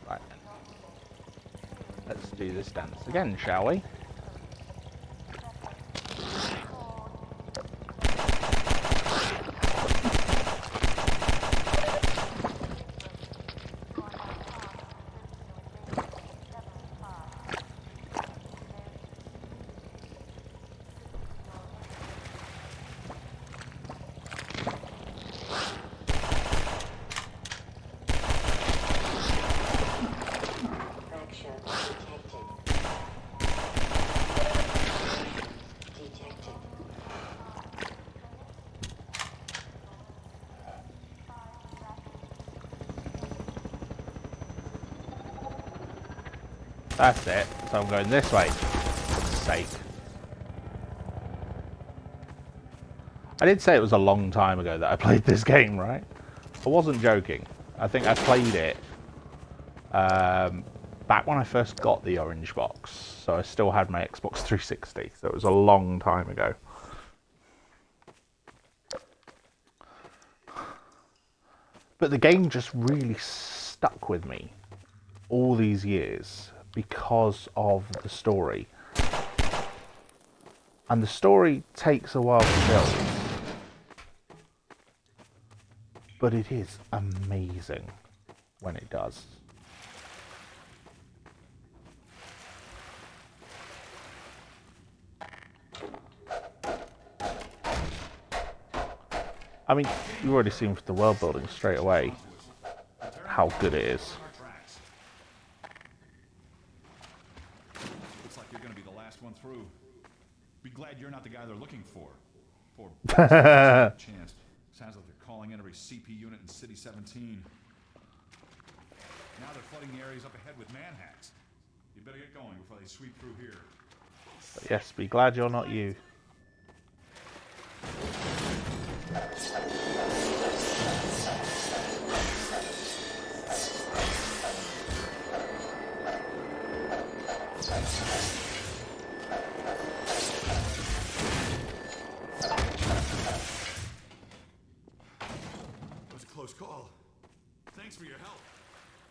Speaker 1: Right then. Let's do this dance again, shall we? That's it. So I'm going this way. For God's sake. I did say it was a long time ago that I played this game, right? I wasn't joking. I think I played it back when I first got the orange box. So I still had my Xbox 360. So it was a long time ago. But the game just really stuck with me all these years because of the story. And the story takes a while to build. But it is amazing when it does. I mean, you've already seen from the world building straight away how good it is.
Speaker 3: Looks like you're going to be the last one through. Be glad you're not the guy they're looking for. Chance. Sounds like they're calling in every CP unit in City 17. Now they're flooding the areas up ahead with manhacks. You better get going before they sweep through here.
Speaker 1: But yes, be glad you're not you.
Speaker 3: That was a close call. Thanks for your help.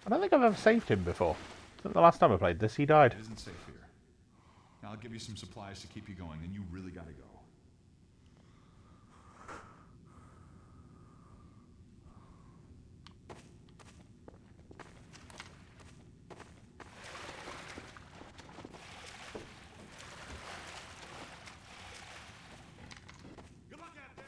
Speaker 1: I don't think I've ever saved him before. I think the last time I played this, he died.
Speaker 3: It isn't safe here. Now I'll give you some supplies to keep you going, and you really gotta go. Good luck out there.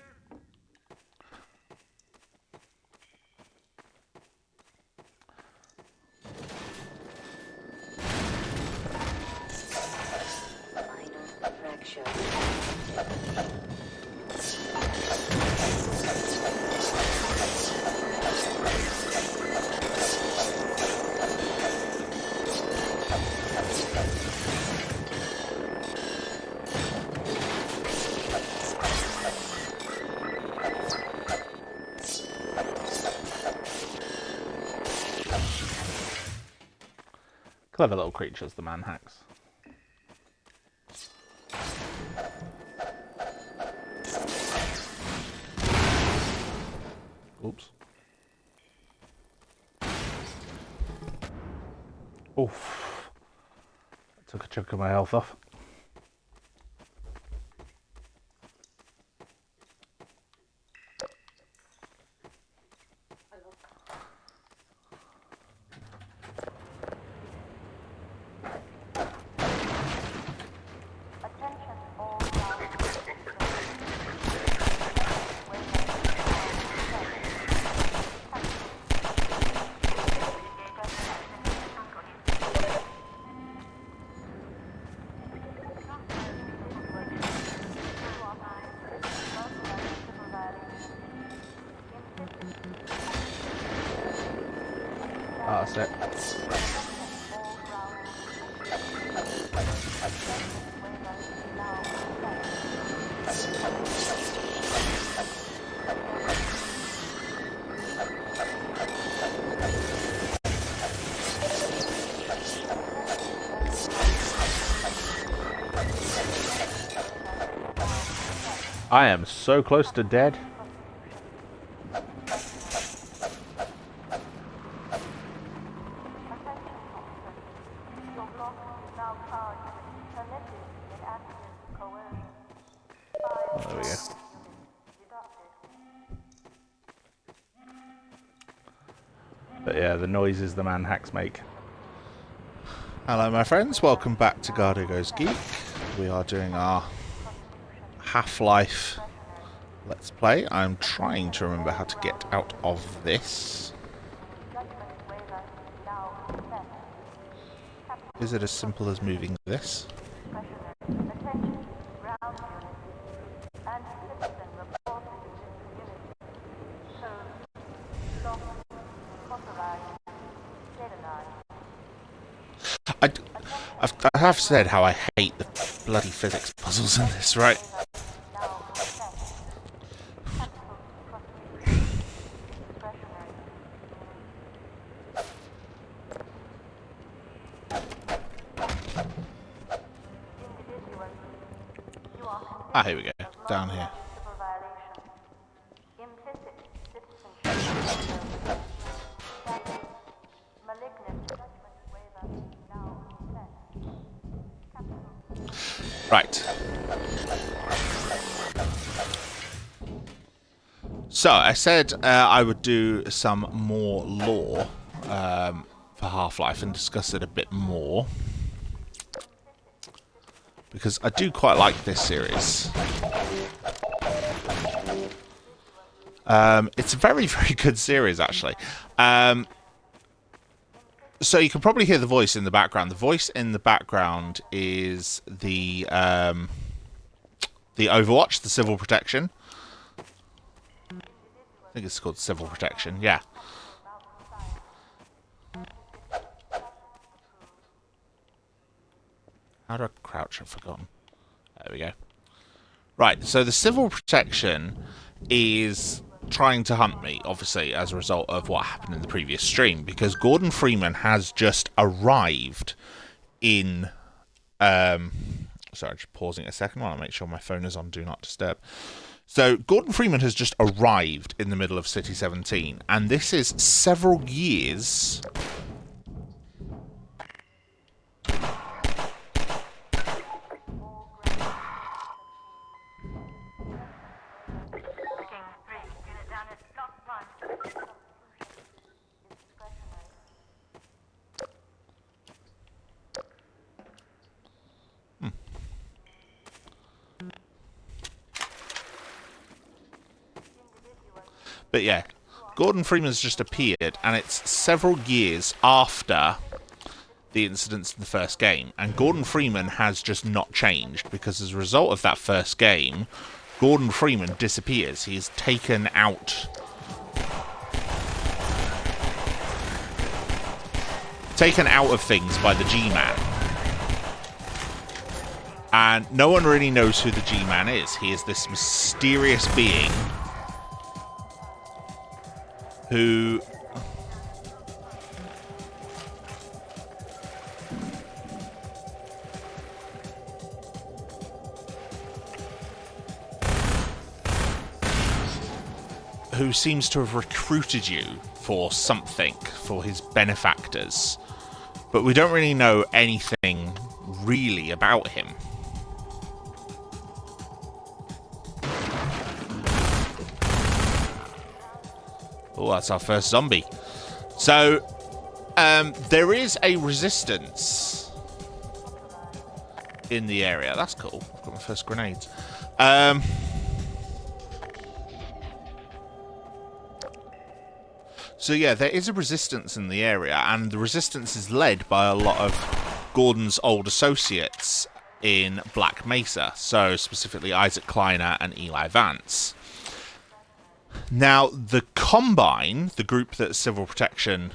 Speaker 1: Clever little creatures, the manhacks. Oops. Oof. Took a chunk of my health off. That's it. I am so close to dead. There we go. But yeah, the noises the manhacks make. Hello my friends, welcome back to Garhdo Goes Geek. We are doing our Half-Life Let's Play. I'm trying to remember how to get out of this. Is it as simple as moving this? I have said how I hate the bloody physics puzzles in this, right? Ah, here we go. Down here. Right. So, I said I would do some more lore for Half-Life and discuss it a bit more. Because I do quite like this series. It's a very, very good series, actually. So you can probably hear the voice in the background. The voice in the background is the Overwatch, the Civil Protection. I think it's called Civil Protection, yeah. How do I crouch? I've forgotten. There we go. Right, so the Civil Protection is trying to hunt me, obviously, as a result of what happened in the previous stream, because Gordon Freeman has just arrived in... sorry, just pausing a second while I make sure my phone is on Do Not Disturb. So, Gordon Freeman has just arrived in the middle of City 17, and this is several years... But yeah, Gordon Freeman's just appeared, and it's several years after the incidents in the first game. And Gordon Freeman has just not changed, because as a result of that first game, Gordon Freeman disappears. He is taken out. Taken out of things by the G-Man. And no one really knows who the G-Man is. He is this mysterious being who seems to have recruited you for something, for his benefactors. But we don't really know anything really about him. Oh, that's our first zombie. So, there is a resistance in the area. That's cool. I've got my first grenades. So yeah, there is a resistance in the area, and the resistance is led by a lot of Gordon's old associates in Black Mesa. So, specifically Issac Kleiner and Alyx Vance. Now, the Combine, the group that Civil Protection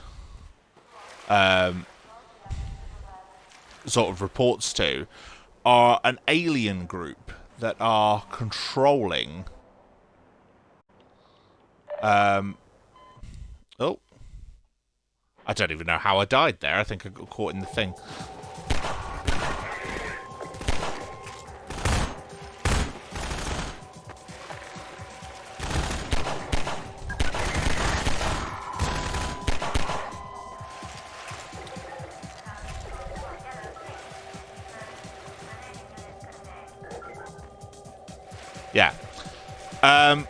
Speaker 1: sort of reports to, are an alien group that are controlling... oh. I don't even know how I died there. I think I got caught in the thing. Yeah. I'm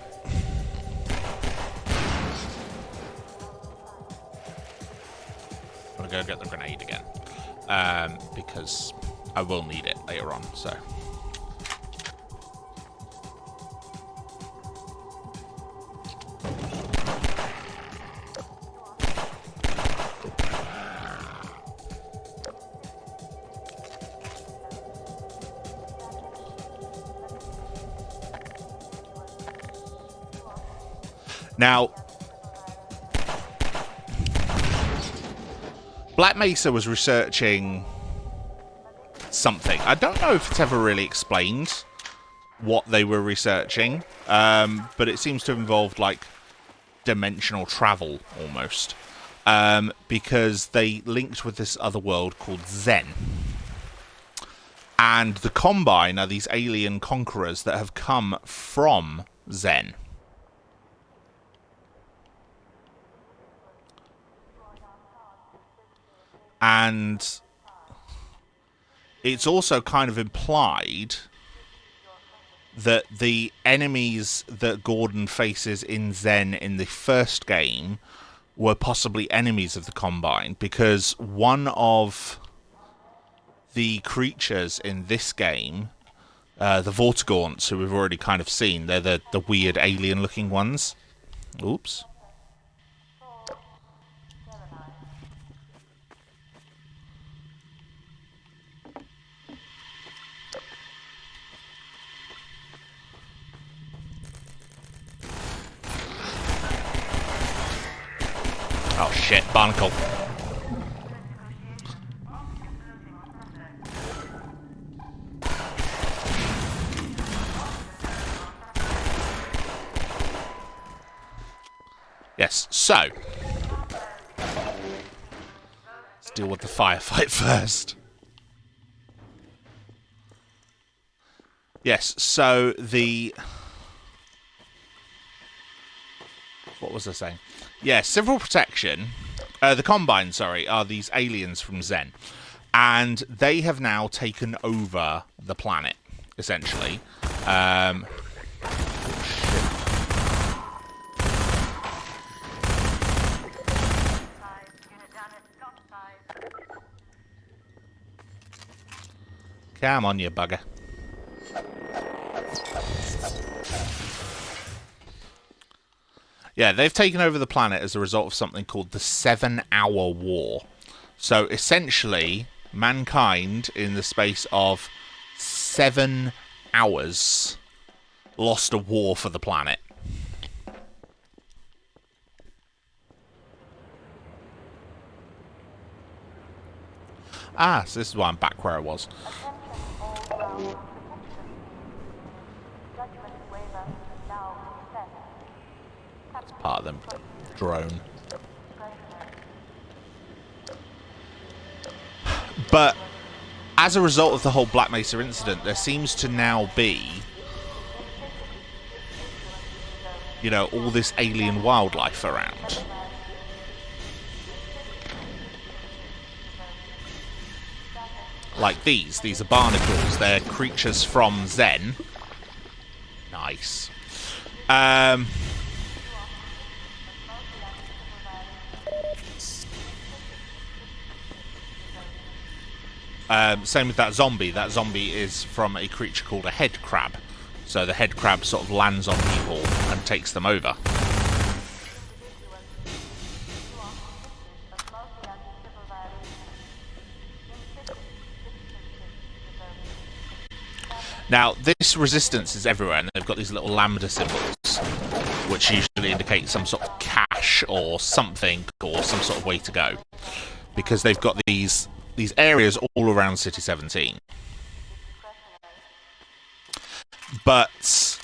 Speaker 1: gonna go get the grenade again. Because I will need it later on, so. Now, Black Mesa was researching something. I don't know if it's ever really explained what they were researching, but it seems to have involved, like, dimensional travel, almost. Because they linked with this other world called Zen. And the Combine are these alien conquerors that have come from Zen. And it's also kind of implied that the enemies that Gordon faces in Zen in the first game were possibly enemies of the Combine, because one of the creatures in this game, the Vortigaunts, who we've already kind of seen, they're the weird alien-looking ones. Oops. Oh shit, barnacle. Yes, so let's deal with the firefight first. Yes, so what was I saying? Yeah, civil protection, the Combine, sorry, are these aliens from Zen. And they have now taken over the planet, essentially. Come on, you bugger. Yeah, they've taken over the planet as a result of something called the 7-Hour War. So, essentially, mankind, in the space of 7 hours, lost a war for the planet. Ah, so this is why I'm back where I was. It's part of them drone. But as a result of the whole Black Mesa incident, there seems to now be, you know, all this alien wildlife around. Like these. These are barnacles. They're creatures from Zen. Nice. Same with that zombie. That zombie is from a creature called a head crab. So the head crab sort of lands on people and takes them over. Now, this resistance is everywhere, and they've got these little lambda symbols, which usually indicate some sort of cache or something, or some sort of way to go. Because they've got these areas all around City 17. But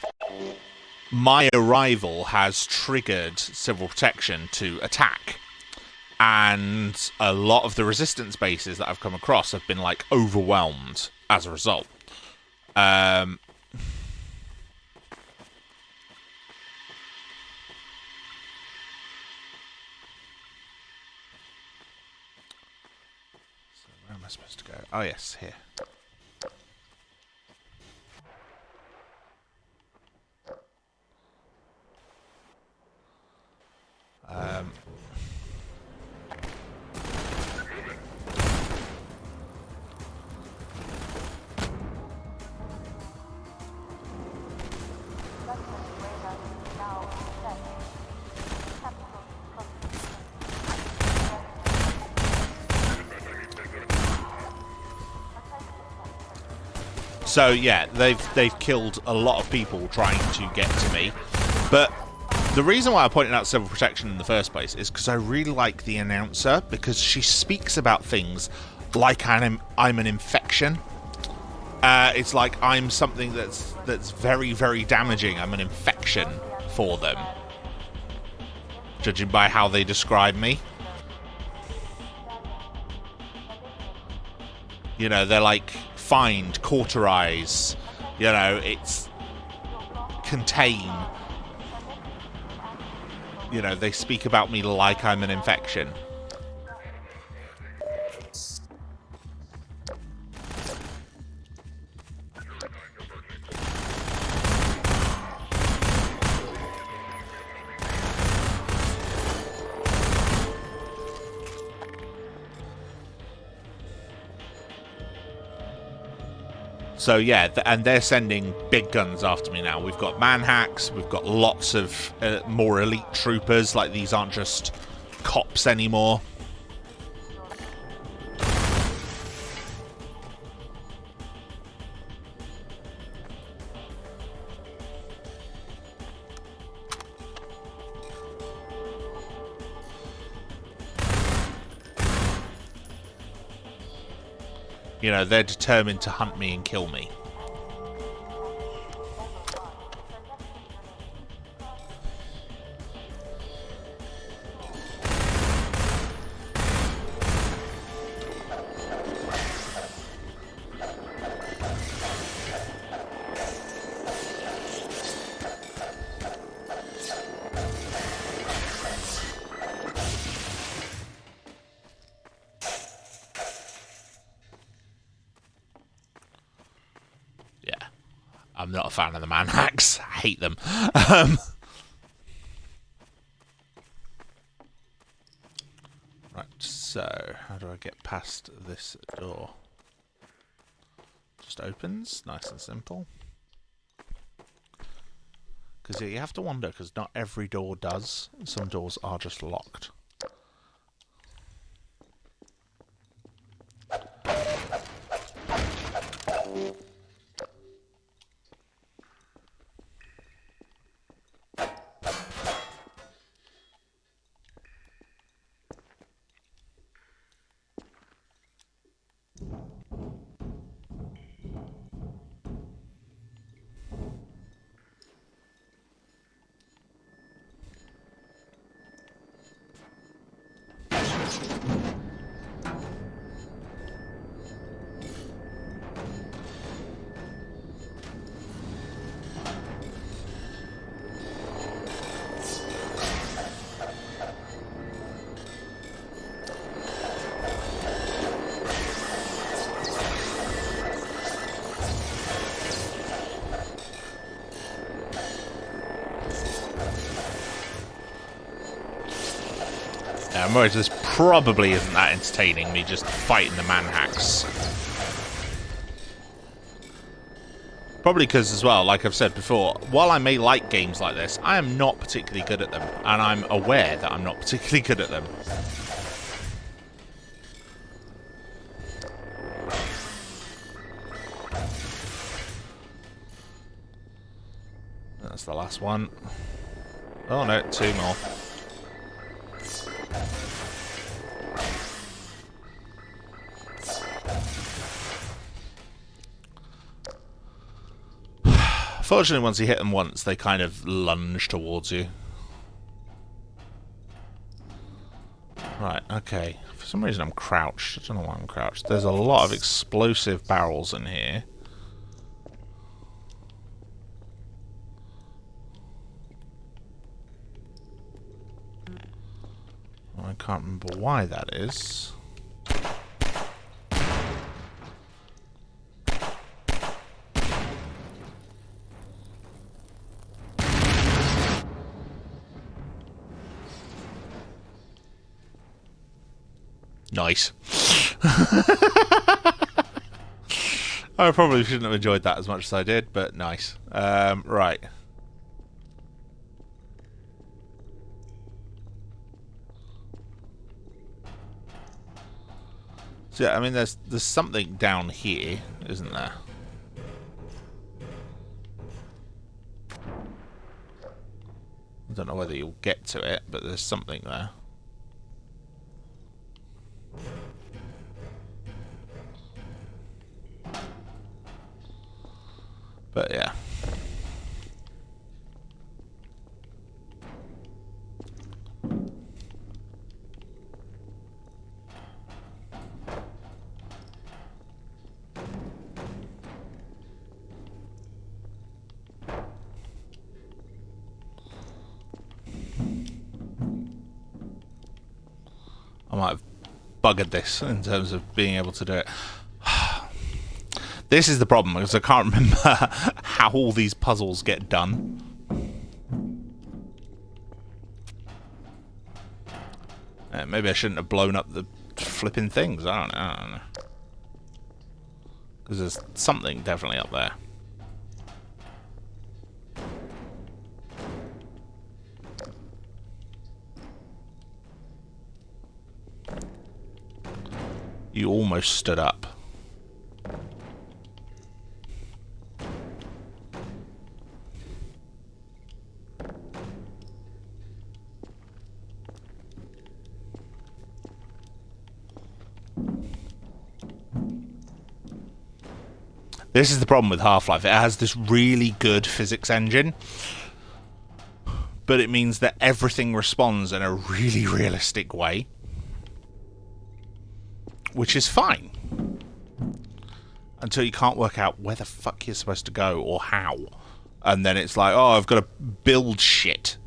Speaker 1: my arrival has triggered civil protection to attack. And a lot of the resistance bases that I've come across have been, like, overwhelmed as a result. So where am I supposed to go? Oh yes, here. So yeah, they've killed a lot of people trying to get to me, but the reason why I pointed out civil protection in the first place is because I really like the announcer, because she speaks about things like I'm an infection, it's like I'm something that's very, very damaging. I'm an infection for them, judging by how they describe me. You know, they're like find, cauterize. You know, it's contain. You know, they speak about me like I'm an infection. So yeah, and they're sending big guns after me now. We've got manhacks, we've got lots of more elite troopers, like these aren't just cops anymore. You know, they're determined to hunt me and kill me. I'm not a fan of the manhacks. I hate them. Right, so how do I get past this door? Just opens, nice and simple. Because you have to wonder, because not every door does. Some doors are just locked. I'm worried this probably isn't that entertaining, me just fighting the manhacks. Probably because, as well, like I've said before, while I may like games like this, I am not particularly good at them, and I'm aware that I'm not particularly good at them. That's the last one. Oh no, two more. Fortunately, once you hit them once, they kind of lunge towards you. Right, okay. For some reason I'm crouched. I don't know why I'm crouched. There's a lot of explosive barrels in here. I can't remember why that is. Nice. I probably shouldn't have enjoyed that as much as I did, but nice. Right. So yeah, I mean, there's something down here, isn't there? I don't know whether you'll get to it, but there's something there. But yeah. I might have buggered this in terms of being able to do it. This is the problem, because I can't remember how all these puzzles get done. Maybe I shouldn't have blown up the flipping things. I don't know. Because there's something definitely up there. You almost stood up. This is the problem with Half-Life. It has this really good physics engine, but it means that everything responds in a really realistic way, which is fine. Until you can't work out where the fuck you're supposed to go or how. And then it's like, oh, I've got to build shit.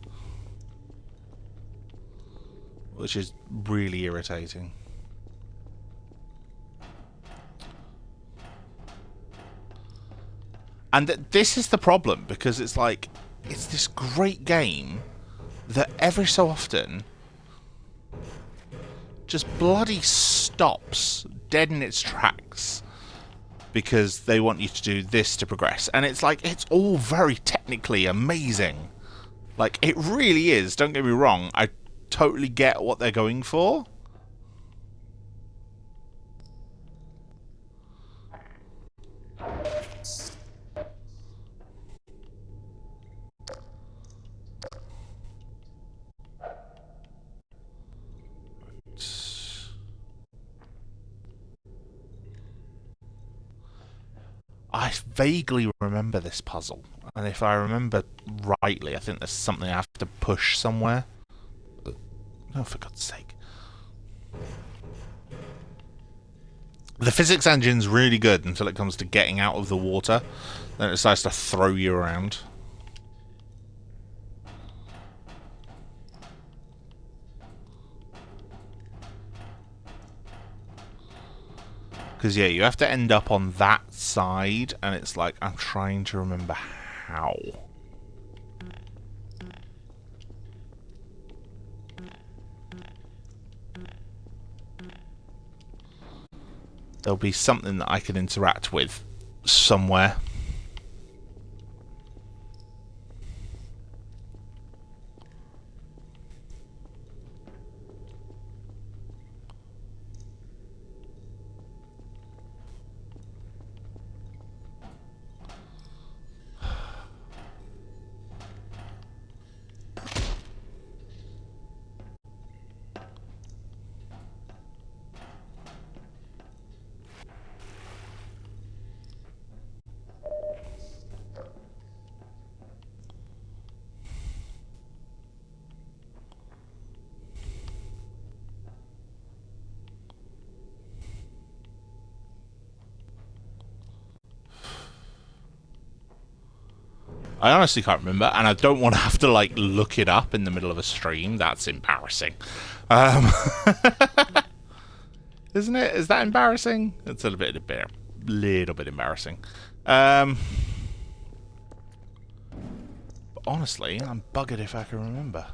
Speaker 1: Which is really irritating. And this is the problem, because it's like, it's this great game that every so often just bloody stops dead in its tracks because they want you to do this to progress. And it's like, it's all very technically amazing. Like, it really is, don't get me wrong. I totally get what they're going for. I vaguely remember this puzzle, and if I remember rightly, I think there's something I have to push somewhere. Oh, for God's sake. The physics engine's really good until it comes to getting out of the water. Then it decides to throw you around. Because, yeah, you have to end up on that side, and it's like, I'm trying to remember how. There'll be something that I can interact with somewhere. I honestly can't remember, and I don't want to have to, like, look it up in the middle of a stream. That's embarrassing. Isn't it? Is that embarrassing? It's a little bit embarrassing. But honestly, I'm buggered if I can remember.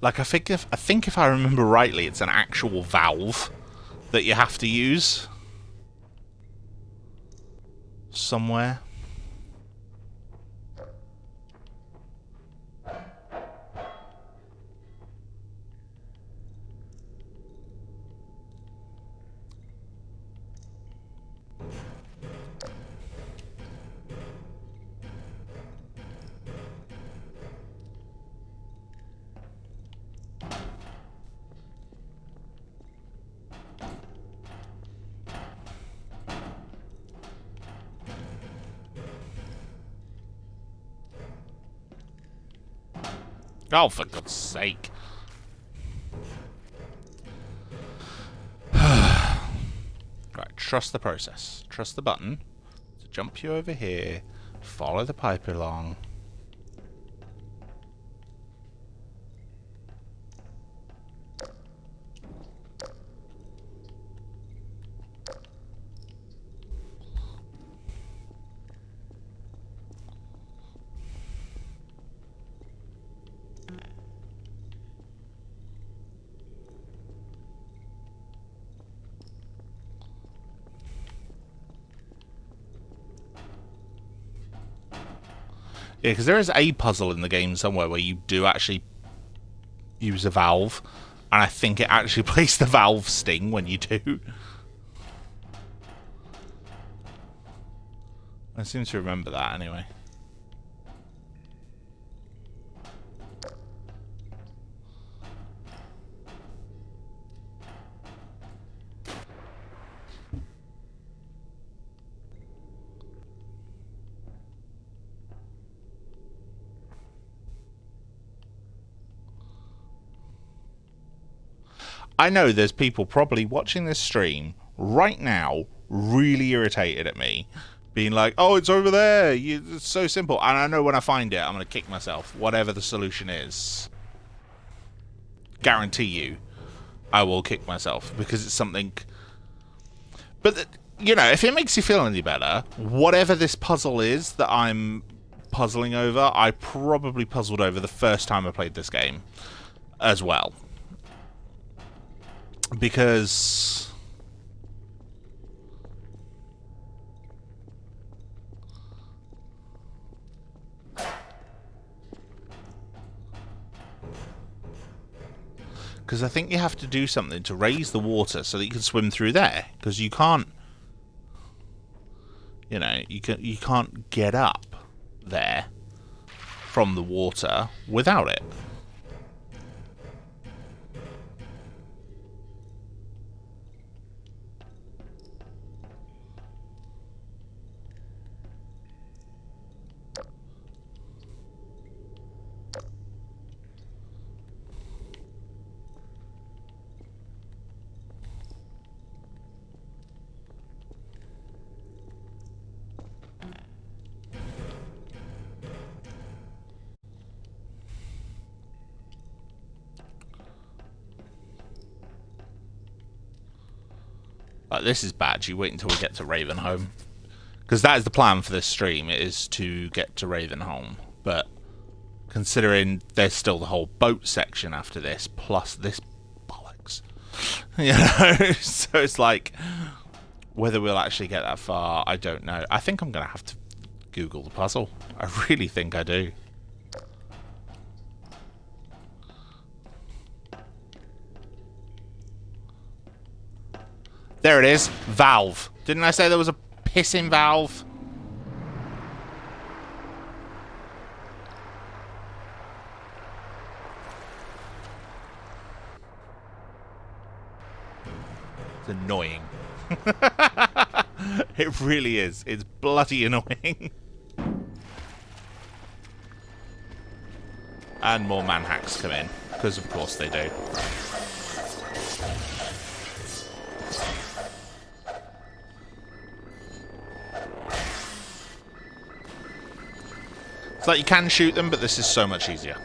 Speaker 1: Like, I think if I remember rightly, it's an actual valve that you have to use somewhere. Oh, for God's sake. Right, trust the process. Trust the button to jump you over here. Follow the pipe along. Yeah, because there is a puzzle in the game somewhere where you do actually use a valve, and I think it actually plays the valve sting when you do. I seem to remember that anyway. I know there's people probably watching this stream right now really irritated at me, being like, oh, it's over there, it's so simple. And I know when I find it, I'm going to kick myself, whatever the solution is. Guarantee you, I will kick myself, because it's something... But, you know, if it makes you feel any better, whatever this puzzle is that I'm puzzling over, I probably puzzled over the first time I played this game as well. Because I think you have to do something to raise the water so that you can swim through there, because you can't, you know, you can't get up there from the water without it. Like, this is bad. You wait until we get to Ravenholm, because that is the plan for this stream. It is to get to Ravenholm, but considering there's still the whole boat section after this, plus this bollocks, you know, so it's like whether we'll actually get that far, I don't know. I think I'm gonna have to Google the puzzle. I really think I do. There it is. Valve. Didn't I say there was a pissing valve? It's annoying. It really is. It's bloody annoying. And more manhacks come in, because of course they do. It's like you can shoot them, but this is so much easier.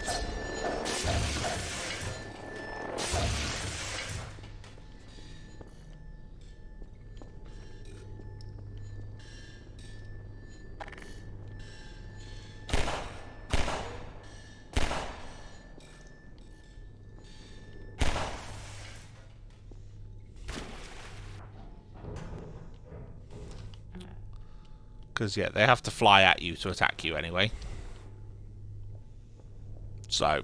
Speaker 1: Because, yeah, they have to fly at you to attack you anyway. So.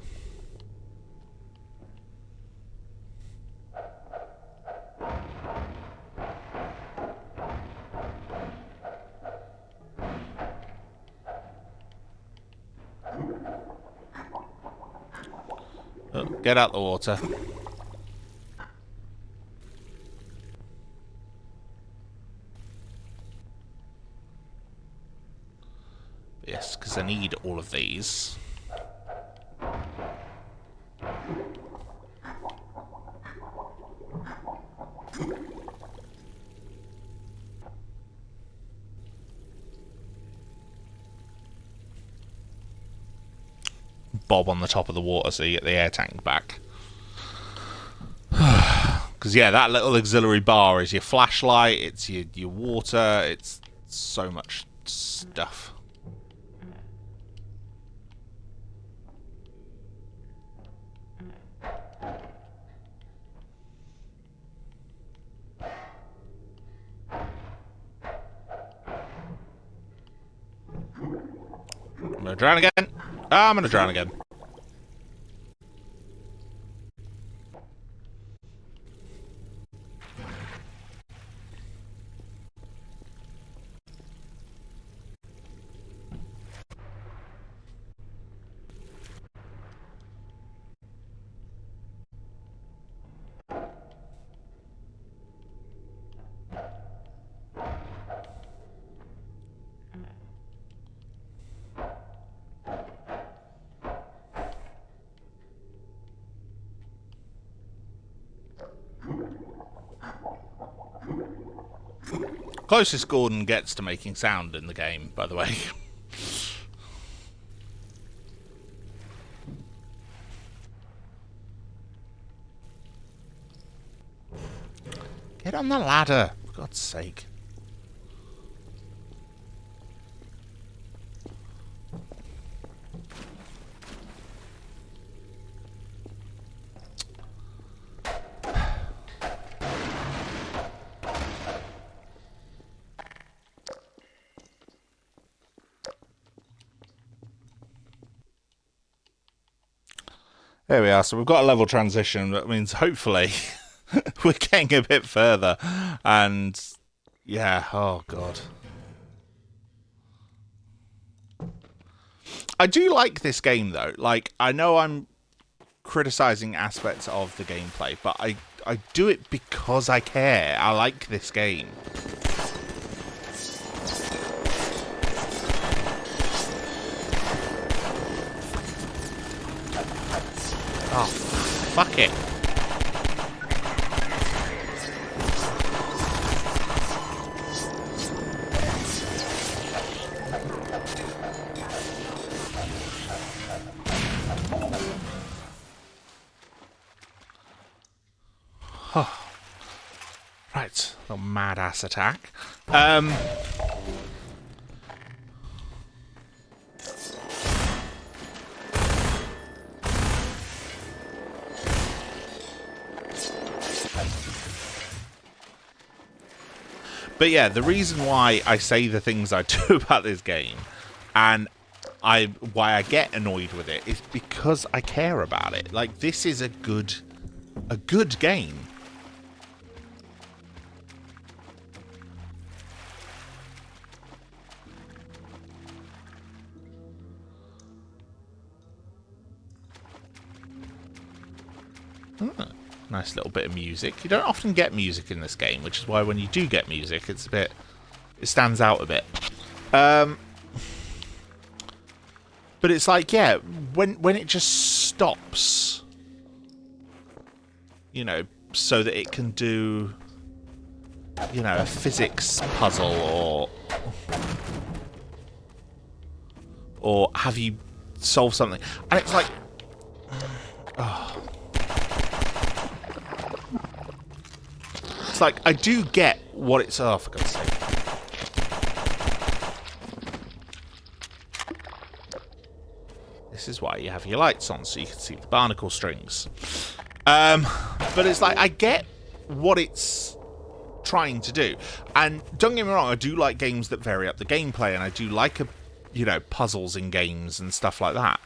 Speaker 1: Oh, get out the water. Yes, because I need all of these. bob on the top of the water so you get the air tank back. Because, yeah, that little auxiliary bar is your flashlight, it's your water, it's so much stuff. I'm gonna drown again. I'm gonna drown again. Closest Gordon gets to making sound in the game, by the way. Get on the ladder, for God's sake. There we are, so we've got a level transition. That means hopefully we're getting a bit further. And yeah, oh god. I do like this game though. Like, I know I'm criticizing aspects of the gameplay, but I do it because I care. I like this game. Oh, fuck it. Oh. Right, a mad ass attack. But yeah, the reason why I say the things I do about this game, and why I get annoyed with it, is because I care about it. Like, this is a good game. Nice little bit of music. You don't often get music in this game, which is why when you do get music, it stands out a bit. But it's like, yeah, when it just stops, you know, so that it can do, you know, a physics puzzle or have you solve something, and it's like, oh. It's like, I do get what it's... Oh, for God's sake. This is why you have your lights on, so you can see the barnacle strings. But it's like, I get what it's trying to do. And don't get me wrong, I do like games that vary up the gameplay, and I do like, you know, puzzles in games and stuff like that.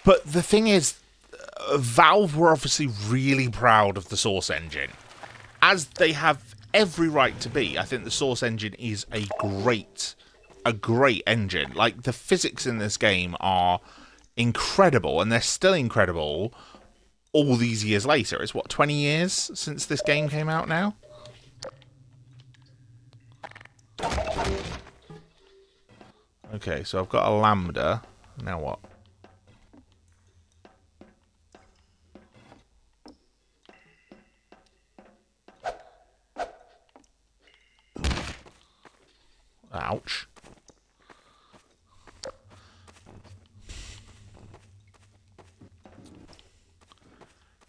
Speaker 1: But the thing is, Valve were obviously really proud of the Source engine, as they have every right to be. I think the Source engine is a great engine. Like, the physics in this game are incredible, and they're still incredible all these years later. It's what, 20 years since this game came out now? Okay, so I've got a lambda. Now what? Ouch.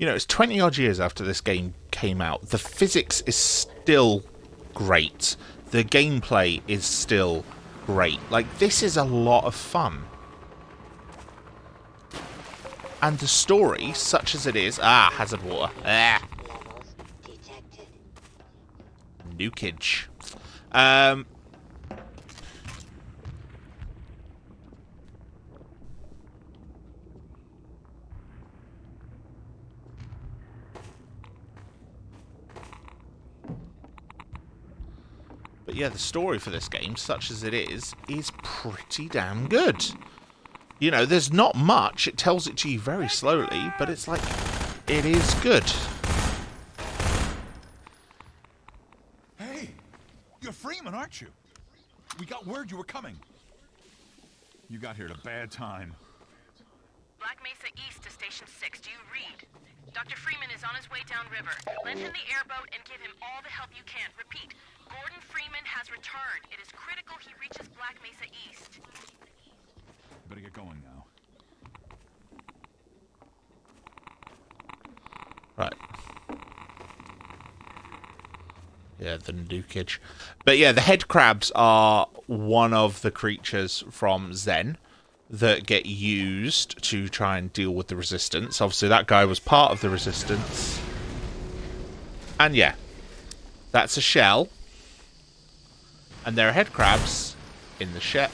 Speaker 1: You know, it's 20 odd years after this game came out. The physics is still great. The gameplay is still great. Like, this is a lot of fun. And the story, such as it is... hazard water. Nukage. But yeah, the story for this game, such as it is pretty damn good. You know, there's not much. It tells it to you very slowly, but it's like, it is good.
Speaker 3: Hey, you're Freeman, aren't you? We got word you were coming. You got here at a bad time.
Speaker 10: Black Mesa East to Station 6. Do you read? Dr. Freeman is on his way downriver. Lend him the airboat and give him all the help you can. Repeat, Gordon Freeman has returned. It is critical he reaches Black Mesa East.
Speaker 3: Better get going now.
Speaker 1: Right. Yeah, the nukage. But yeah, the head crabs are one of the creatures from Zen that get used to try and deal with the resistance. Obviously, that guy was part of the resistance. And yeah, that's a shell. And there are head crabs in the shell.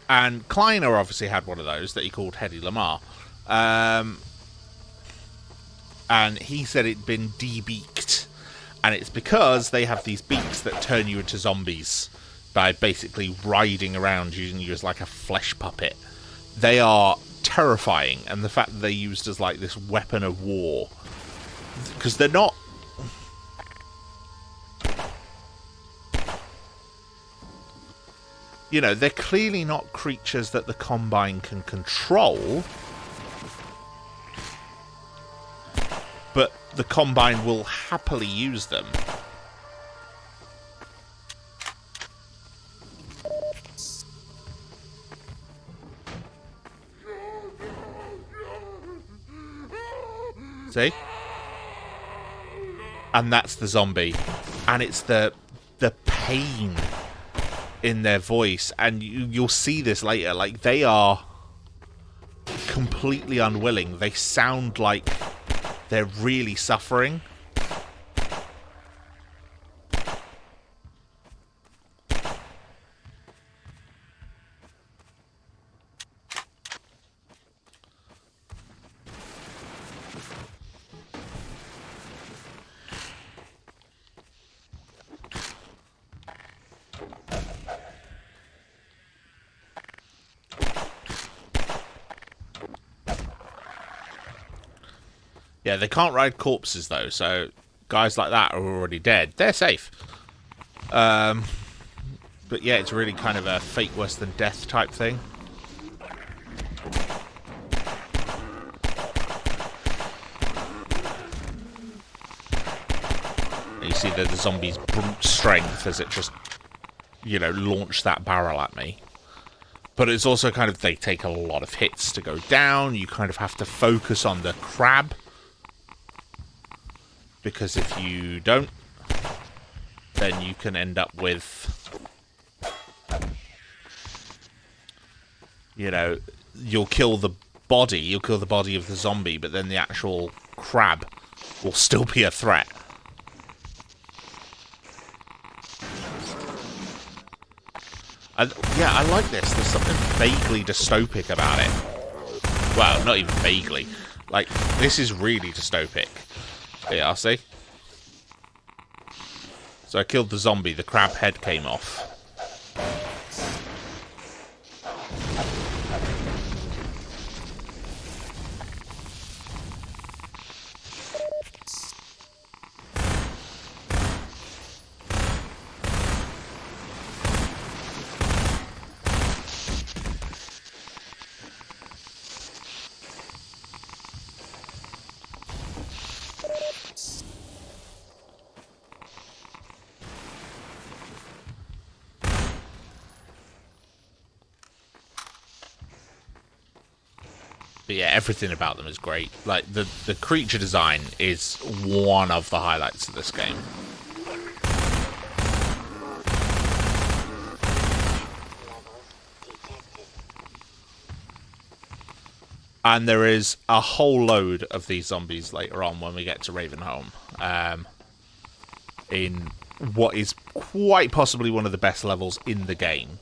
Speaker 1: And Kleiner obviously had one of those that he called Hedy Lamar. And he said it'd been de-beaked. And it's because they have these beaks that turn you into zombies by basically riding around using you as like a flesh puppet. They are terrifying, and the fact that they're used as like this weapon of war. Because they're not... You know, they're clearly not creatures that the Combine can control. But the Combine will happily use them. See? And that's the zombie. And it's the pain in their voice. And you'll see this later. Like, they are completely unwilling. They sound like they're really suffering. Yeah, they can't ride corpses, though, so guys like that are already dead. They're safe. But yeah, it's really kind of a fate worse than death type thing. And you see the zombie's brute strength as it just, you know, launched that barrel at me. But it's also kind of, they take a lot of hits to go down. You kind of have to focus on the crab. Because if you don't, then you can end up with, you know, you'll kill the body of the zombie, but then the actual crab will still be a threat. Yeah, I like this. There's something vaguely dystopic about it. Well, not even vaguely. Like, this is really dystopic. Yeah, I'll see. So I killed the zombie, the crab head came off. But yeah, everything about them is great. Like, the creature design is one of the highlights of this game. And there is a whole load of these zombies later on when we get to Ravenholm. In what is quite possibly one of the best levels in the game.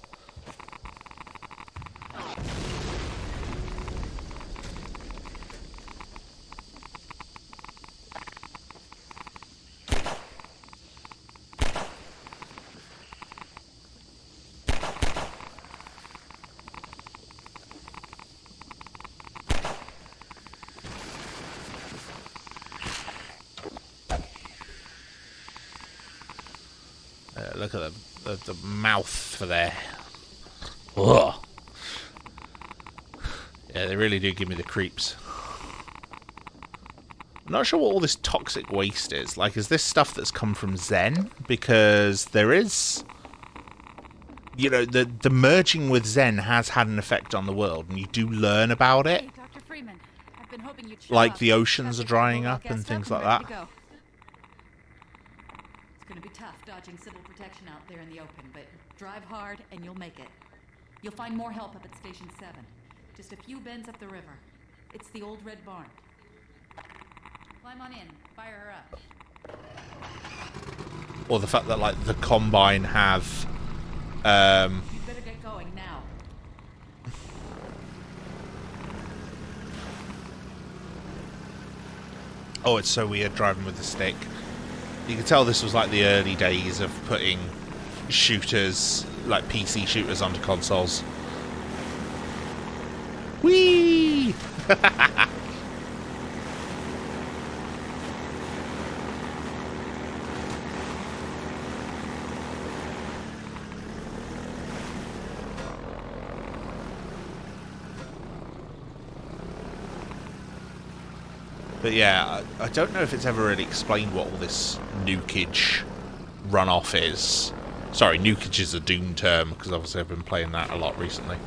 Speaker 1: Look at the mouth for their... Ugh. Yeah, they really do give me the creeps. I'm not sure what all this toxic waste is. Like, is this stuff that's come from Zen? Because there is... You know, the merging with Zen has had an effect on the world, and you do learn about it.
Speaker 5: Hey, Dr. Freeman, I've been hoping you'd show
Speaker 1: like
Speaker 5: up.
Speaker 1: the oceans are drying up and things like that.
Speaker 12: It's going to be tough dodging civil protection out there in the open, but drive hard and you'll make it. You'll find more help up at Station 7. Just a few bends up the river. It's the old red barn. Climb on in. Fire her up.
Speaker 1: Or the fact that, like, the Combine have...
Speaker 12: You better get going now.
Speaker 1: Oh, it's so weird driving with the stick. You can tell this was like the early days of putting shooters, like PC shooters, onto consoles. Whee! But yeah, I don't know if it's ever really explained what all this nukage runoff is. Sorry, nukage is a Doom term, because obviously I've been playing that a lot recently.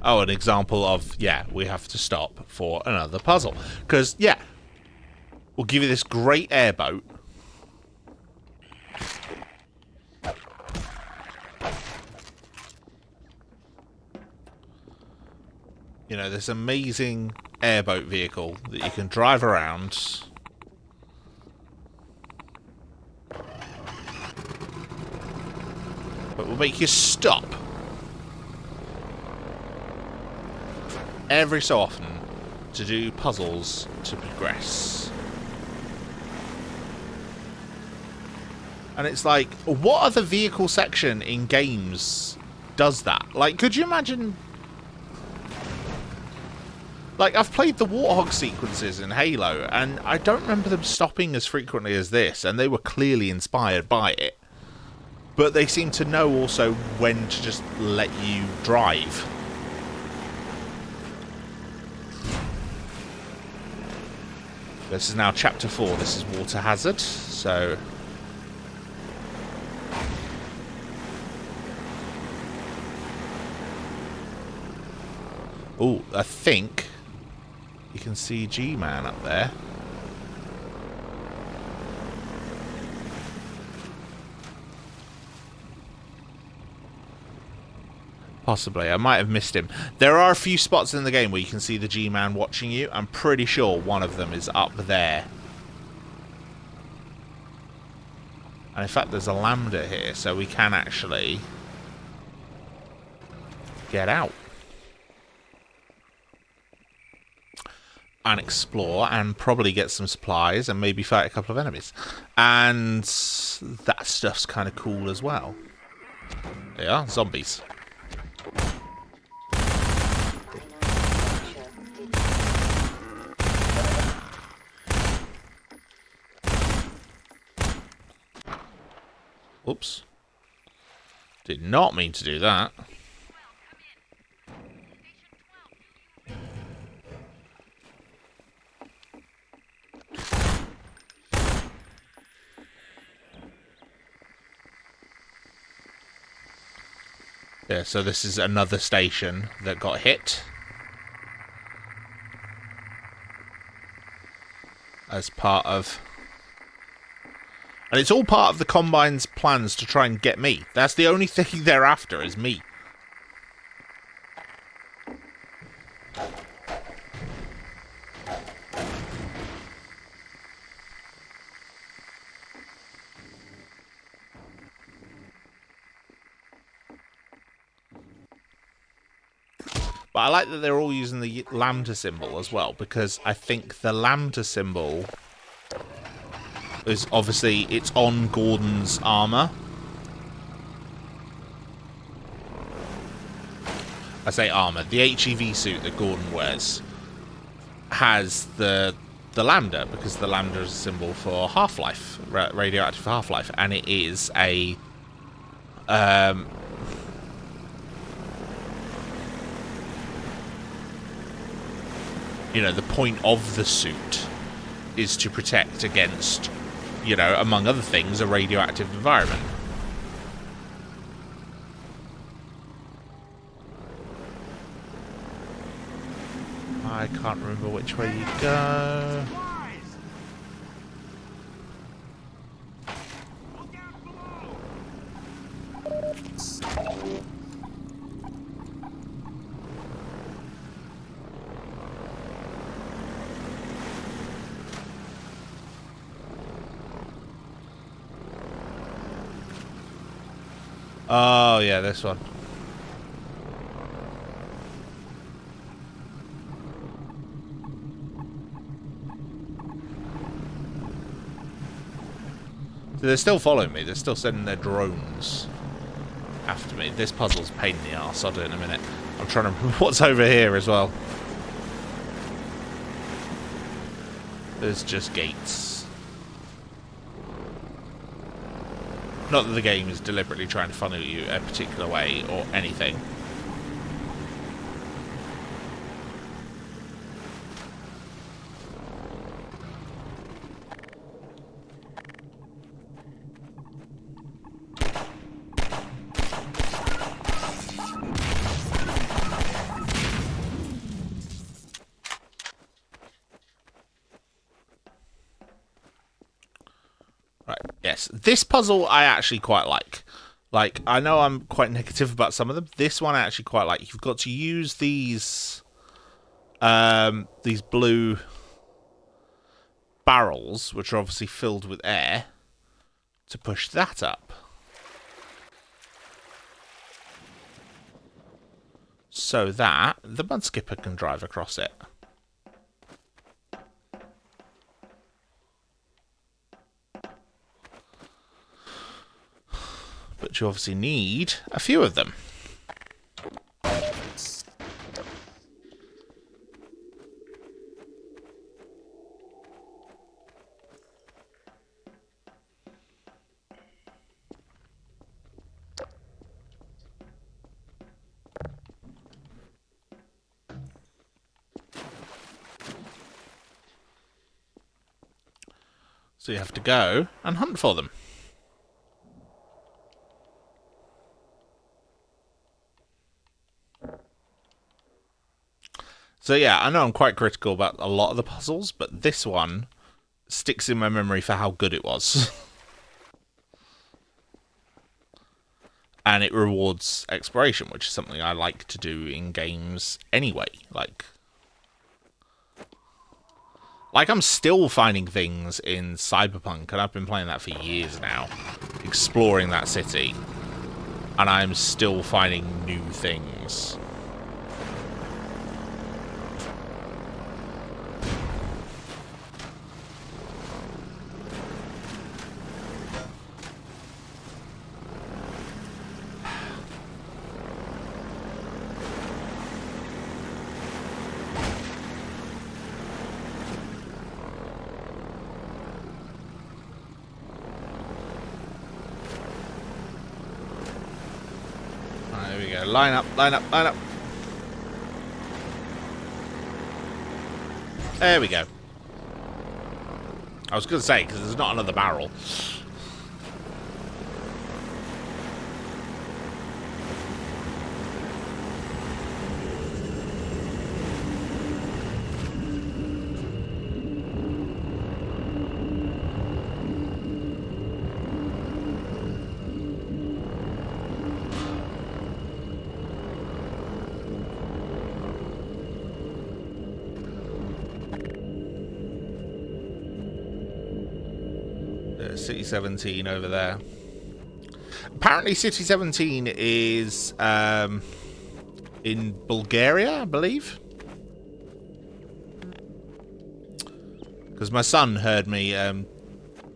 Speaker 1: Oh, an example of, yeah, we have to stop for another puzzle. Because, yeah, we'll give you this great airboat. You know, this amazing airboat vehicle that you can drive around. But will make you stop every so often to do puzzles to progress. And it's like, what other vehicle section in games does that? Like, could you imagine... Like, I've played the Warthog sequences in Halo, and I don't remember them stopping as frequently as this, and they were clearly inspired by it. But they seem to know also when to just let you drive. This is now chapter 4. This is water hazard, so... Oh, I think you can see G-Man up there. Possibly. I might have missed him. There are a few spots in the game where you can see the G-Man watching you. I'm pretty sure one of them is up there. And in fact, there's a lambda here, so we can actually get out and explore and probably get some supplies and maybe fight a couple of enemies. And that stuff's kind of cool as well. They are zombies. Oops. Did not mean to do that. Yeah, so this is another station that got hit. As part of... And it's all part of the Combine's plans to try and get me. That's the only thing they're after, is me. But I like that they're all using the lambda symbol as well, because I think the lambda symbol is obviously, it's on Gordon's armor. I say armor. The HEV suit that Gordon wears has the lambda, because the lambda is a symbol for half-life, radioactive half-life, and it is a you know, the point of the suit is to protect against, you know, among other things, a radioactive environment. I can't remember which way you go. Oh, yeah, this one. So they're still following me. They're still sending their drones after me. This puzzle's a pain in the arse. I'll do it in a minute. I'm trying to remember what's over here as well. There's just gates. Not that the game is deliberately trying to funnel you a particular way or anything. Yes, this puzzle I actually quite like. Like, I know I'm quite negative about some of them. This one I actually quite like. You've got to use these blue barrels, which are obviously filled with air, to push that up. So that the mud skipper can drive across it. But you obviously need a few of them. So you have to go and hunt for them. So yeah, I know I'm quite critical about a lot of the puzzles, but this one sticks in my memory for how good it was. And it rewards exploration, which is something I like to do in games anyway. Like I'm still finding things in Cyberpunk, and I've been playing that for years now, exploring that city, and I'm still finding new things. line up, line up, line up. There we go. I was going to say, because there's not another barrel. City 17 over there. Apparently City 17 is in Bulgaria, I believe. Because my son heard me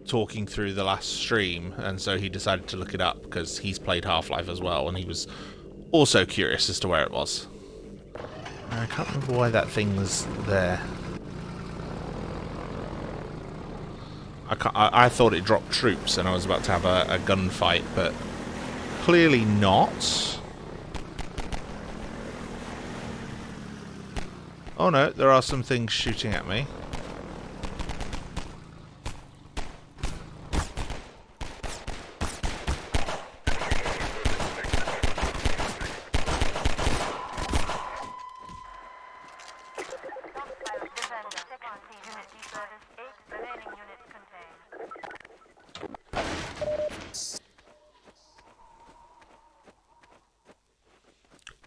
Speaker 1: talking through the last stream, and so he decided to look it up because he's played Half-Life as well, and he was also curious as to where it was. I can't remember why that thing was there. I thought it dropped troops and I was about to have a gunfight, but clearly not. Oh no, there are some things shooting at me.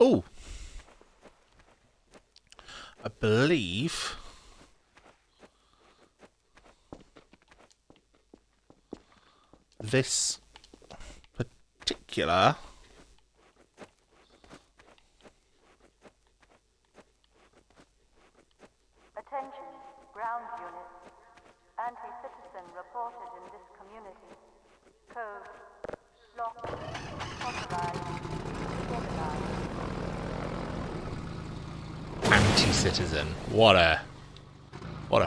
Speaker 1: Oh, I believe this particular
Speaker 9: Attention, ground unit. Anti-citizen reported in this community. Code. Locked. Authorized. Stabilized.
Speaker 1: Anti-citizen. What a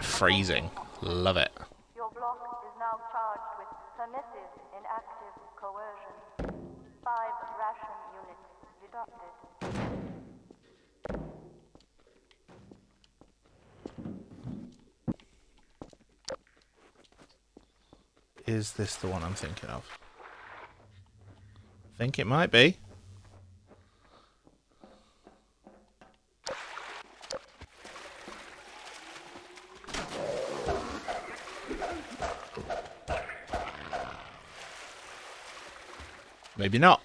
Speaker 1: phrasing. Love it.
Speaker 9: Your block is now charged with permissive inactive coercion. 5 ration units deducted.
Speaker 1: Is this the one I'm thinking of? I think it might be. Maybe not.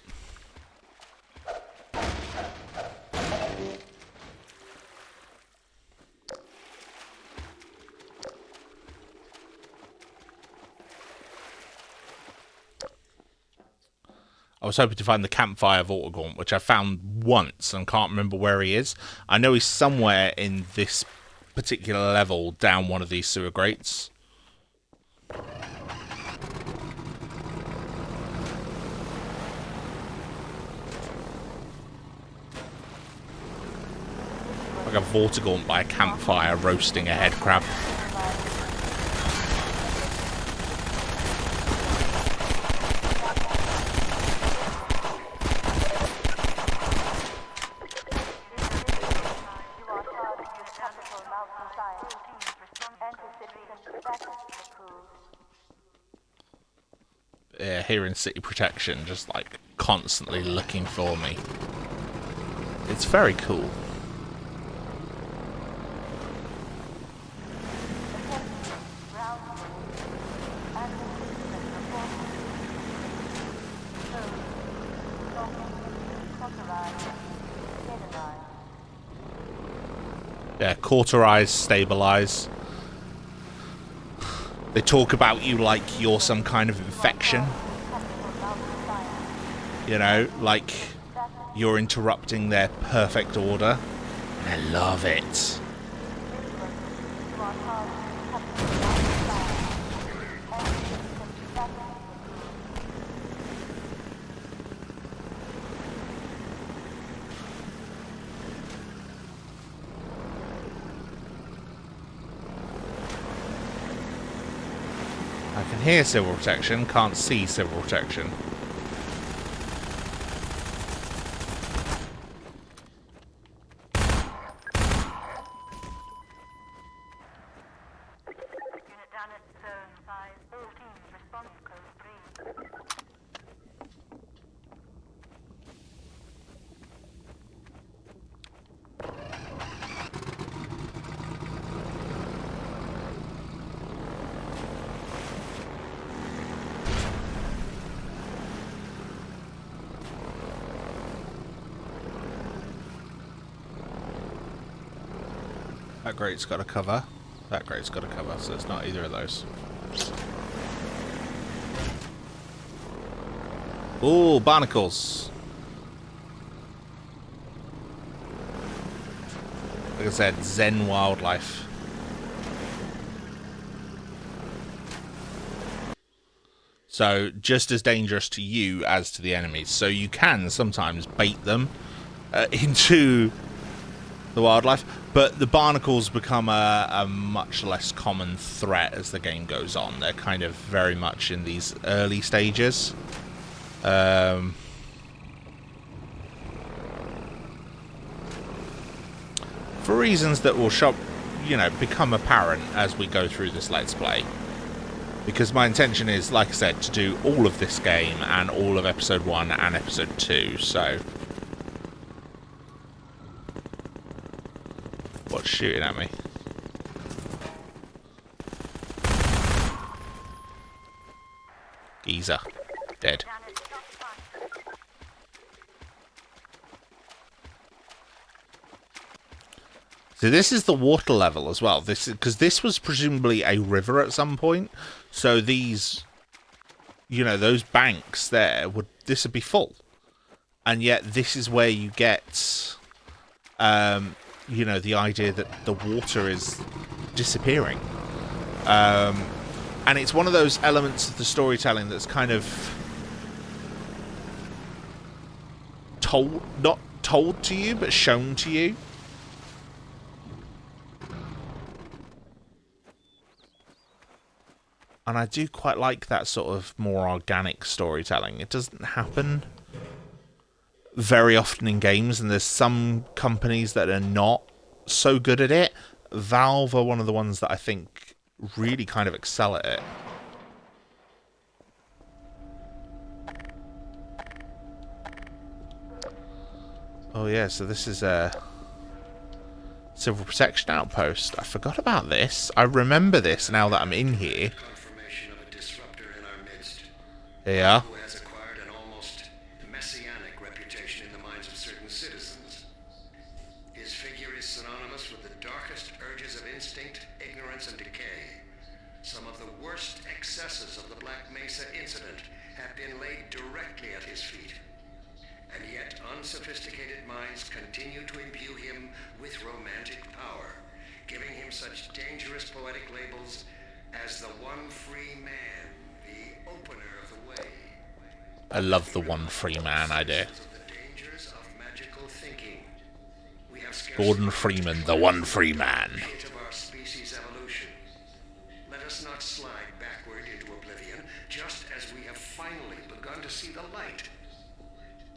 Speaker 1: I was hoping to find the campfire Vortigaunt, which I found once and can't remember where he is. I know he's somewhere in this particular level down one of these sewer grates. Like a Vortigaunt by a campfire roasting a head crab. Yeah, here in City Protection, just like constantly looking for me. It's very cool. Yeah, cauterize, stabilize. They talk about you like you're some kind of infection. You know, like you're interrupting their perfect order. I love it. I can hear civil protection, can't see civil protection. That grate's got a cover. That grate's got a cover, so it's not either of those. Ooh, barnacles. Like I said, Zen wildlife. So, just as dangerous to you as to the enemies. So you can sometimes bait them into the wildlife, but the barnacles become a much less common threat as the game goes on. They're kind of very much in these early stages. For reasons that will become apparent as we go through this Let's Play. Because my intention is, like I said, to do all of this game and all of Episode 1 and Episode 2, so... What's shooting at me? Geezer. Dead. So this is the water level as well. This is because this was presumably a river at some point. So these, those banks there this would be full, and yet this is where you get, the idea that the water is disappearing. And it's one of those elements of the storytelling that's kind of not told to you, but shown to you. And I do quite like that sort of more organic storytelling. It doesn't happen very often in games, and there's some companies that are not so good at it. Valve are one of the ones that I think really kind of excel at it. Oh yeah, so this is a civil protection outpost. I forgot about this. I remember this now that I'm in here. Yeah.
Speaker 4: Who has acquired an almost messianic reputation in the minds of certain citizens. His figure is synonymous with the darkest urges of instinct, ignorance, and decay. Some of the worst excesses of the Black Mesa incident have been laid directly at his feet. And yet unsophisticated minds continue to imbue him with romantic power, giving him such dangerous poetic labels as the One Free Man, the opener of the way.
Speaker 1: I love the One Free Man idea. Gordon Freeman, the One Free Man.
Speaker 4: Let us not slide backward into oblivion, just as we have finally begun to see the light.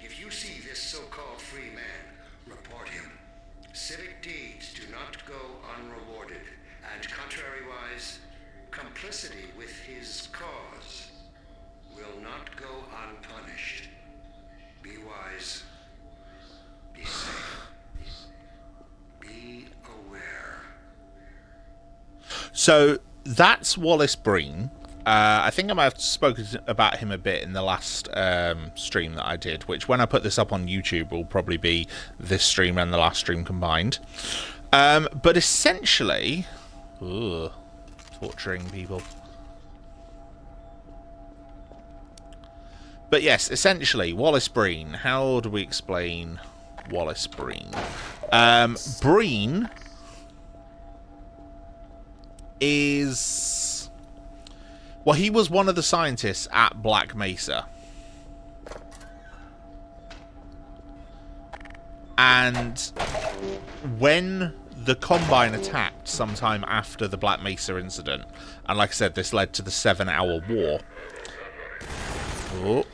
Speaker 4: If you see this so-called free man, report him. Civic deeds do not go unrewarded, and contrariwise, complicity with his cause will not go unpunished. Be wise. Be safe. Be aware.
Speaker 1: So that's Wallace Breen. I think I might have spoken about him a bit in the last stream that I did, which when I put this up on YouTube will probably be this stream and the last stream combined. But essentially... Ugh, torturing people. But yes, essentially, Wallace Breen. How do we explain Wallace Breen? Breen is... Well, he was one of the scientists at Black Mesa. And when the Combine attacked sometime after the Black Mesa incident, and like I said, this led to the 7-hour war. Oh.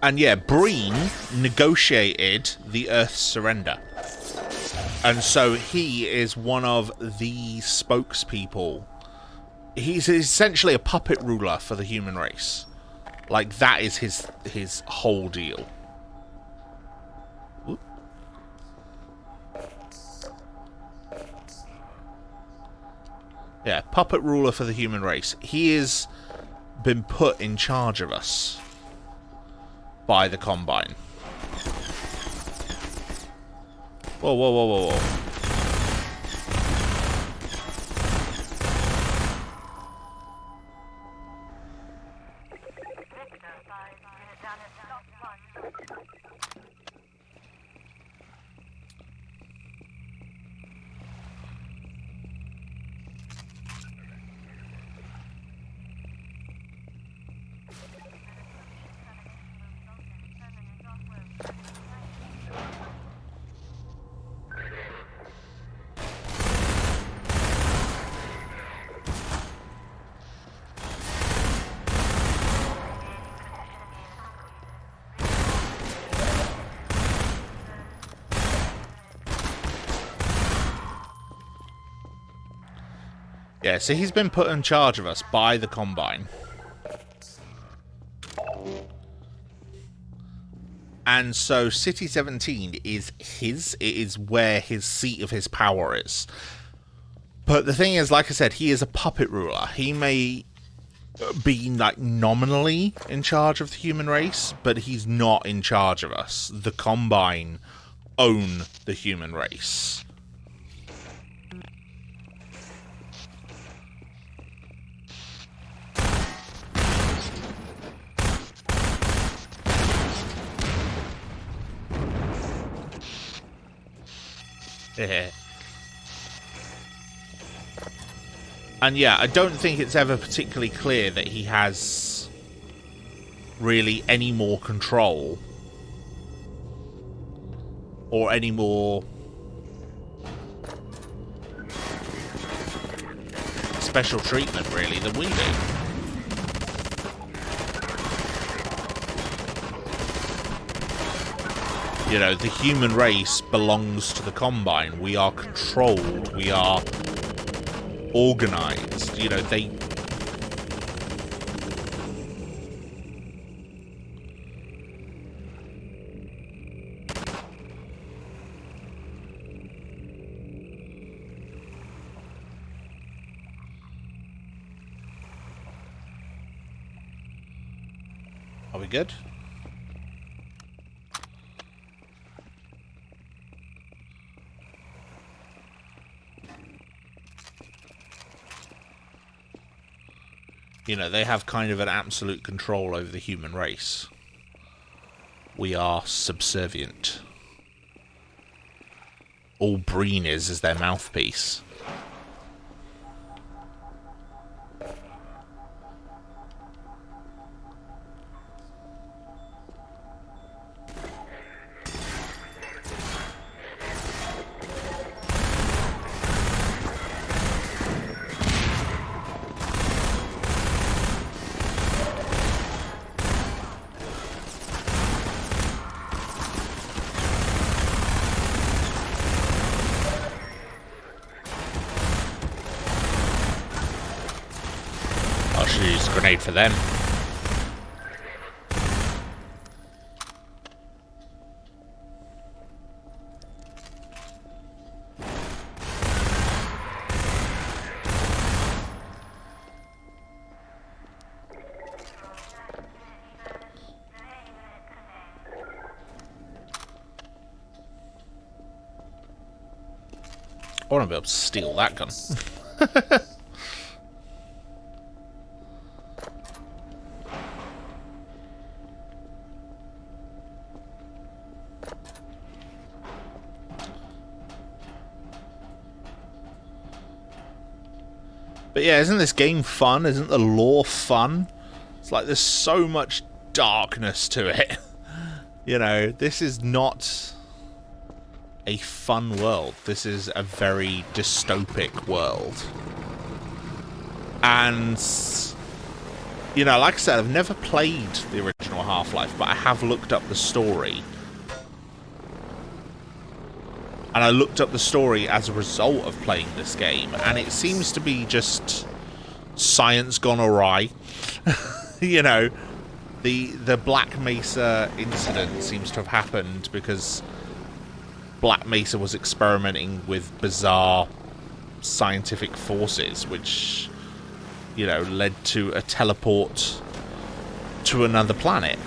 Speaker 1: And yeah, Breen negotiated the Earth's surrender. And so he is one of the spokespeople. He's essentially a puppet ruler for the human race. Like, that is his whole deal. Oop. Yeah, puppet ruler for the human race. He has been put in charge of us by the Combine. Whoa, whoa, whoa, whoa, whoa. Yeah, so he's been put in charge of us by the Combine. And so City 17 is his. It is where his seat of his power is. But the thing is, like I said, he is a puppet ruler. He may be, like, nominally in charge of the human race, but he's not in charge of us. The Combine own the human race. Yeah. And yeah, I don't think it's ever particularly clear that he has really any more control or any more special treatment really than we do. You know, the human race belongs to the Combine. We are controlled. We are organized. You know, they... Are we good? You know, they have kind of an absolute control over the human race. We are subservient. All Breen is their mouthpiece. Grenade for them. I want to be able to steal that gun. But yeah, isn't this game fun? Isn't the lore fun? It's like there's so much darkness to it. You know, this is not a fun world. This is a very dystopic world. And you know, like I said, I've never played the original Half-Life, but I have looked up the story. And I looked up the story as a result of playing this game, and it seems to be just science gone awry. You know, the Black Mesa incident seems to have happened because Black Mesa was experimenting with bizarre scientific forces, which, you know, led to a teleport to another planet.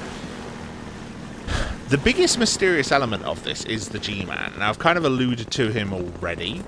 Speaker 1: The biggest mysterious element of this is the G-Man. Now, I've kind of alluded to him already.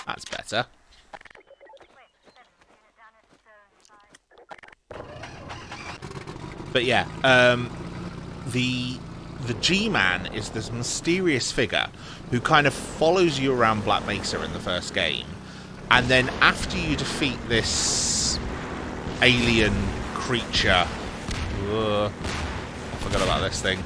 Speaker 1: That's better. But yeah, the G-Man is this mysterious figure who kind of follows you around Black Mesa in the first game, and then after you defeat this alien creature, I forgot about this thing.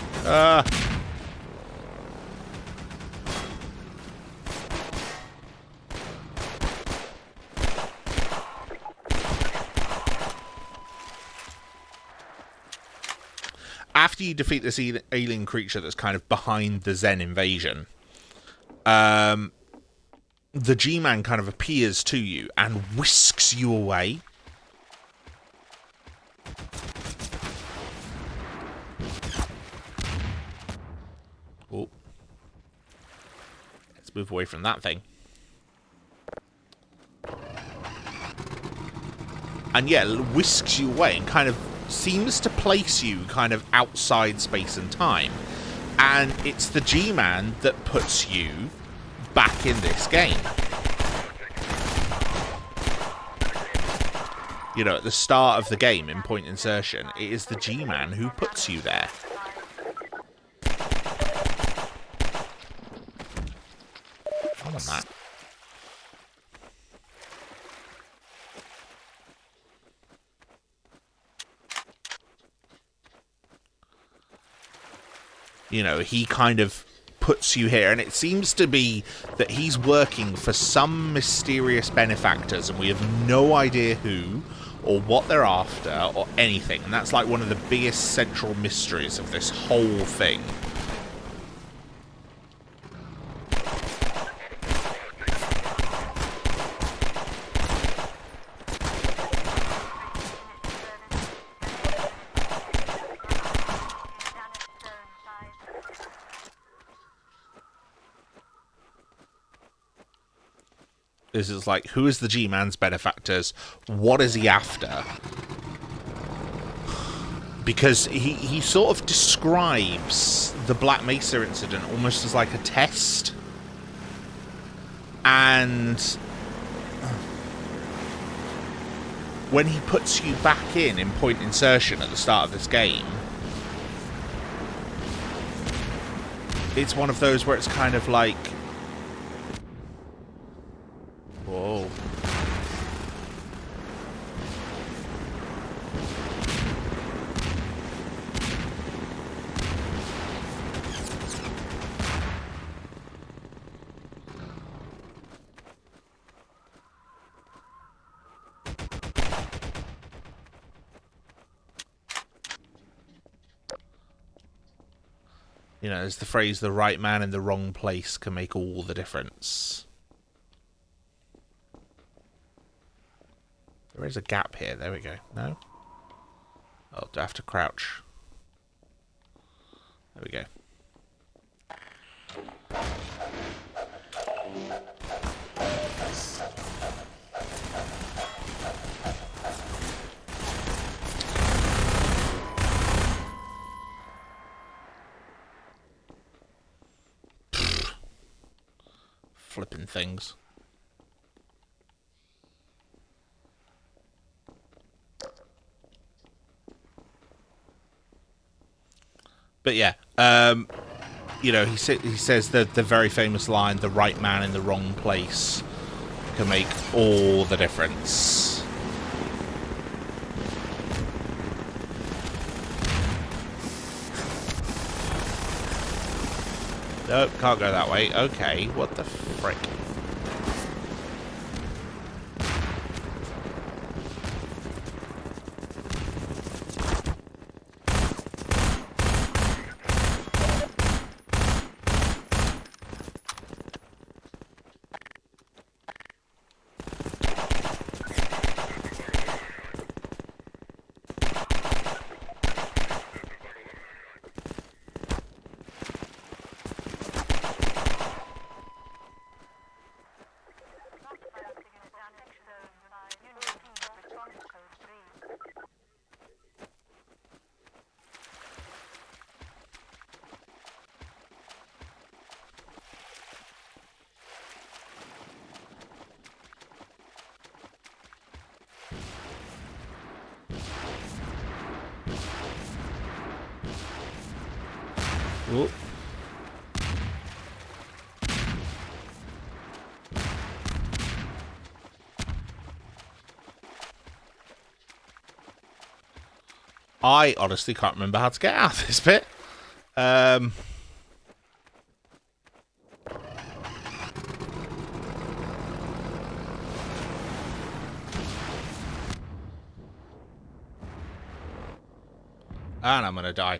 Speaker 1: After you defeat this alien creature that's kind of behind the Zen invasion, the G-Man kind of appears to you and whisks you away. Oh. Let's move away from that thing. And yeah, whisks you away and kind of seems to place you kind of outside space and time. And it's the G-Man that puts you back in this game. You know, at the start of the game, in point insertion, it is the G-Man who puts you there. I want that. You know, he kind of puts you here, and it seems to be that he's working for some mysterious benefactors, and we have no idea who or what they're after or anything. And that's like one of the biggest central mysteries of this whole thing. This is like, who is the G-Man's benefactors? What is he after? Because he sort of describes the Black Mesa incident almost as like a test. And when he puts you back in point insertion at the start of this game, it's one of those where it's kind of like, whoa. You know, there's the phrase, the right man in the wrong place can make all the difference. There is a gap here. There we go. No? Oh, do I have to crouch? There we go. Flipping things. But yeah, you know, he says the very famous line, "The right man in the wrong place can make all the difference." Nope, can't go that way. Okay, what the frick? Ooh. I honestly can't remember how to get out of this bit. And I'm gonna die.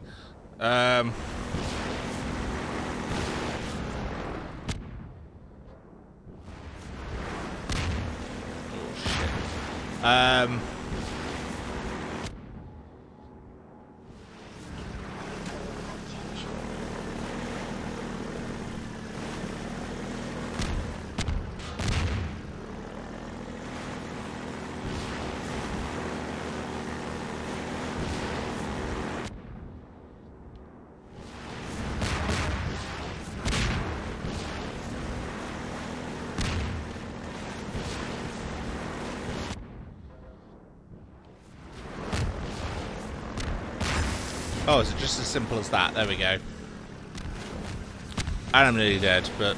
Speaker 1: Oh shit. Oh, is it just as simple as that? There we go. And I'm nearly dead, but...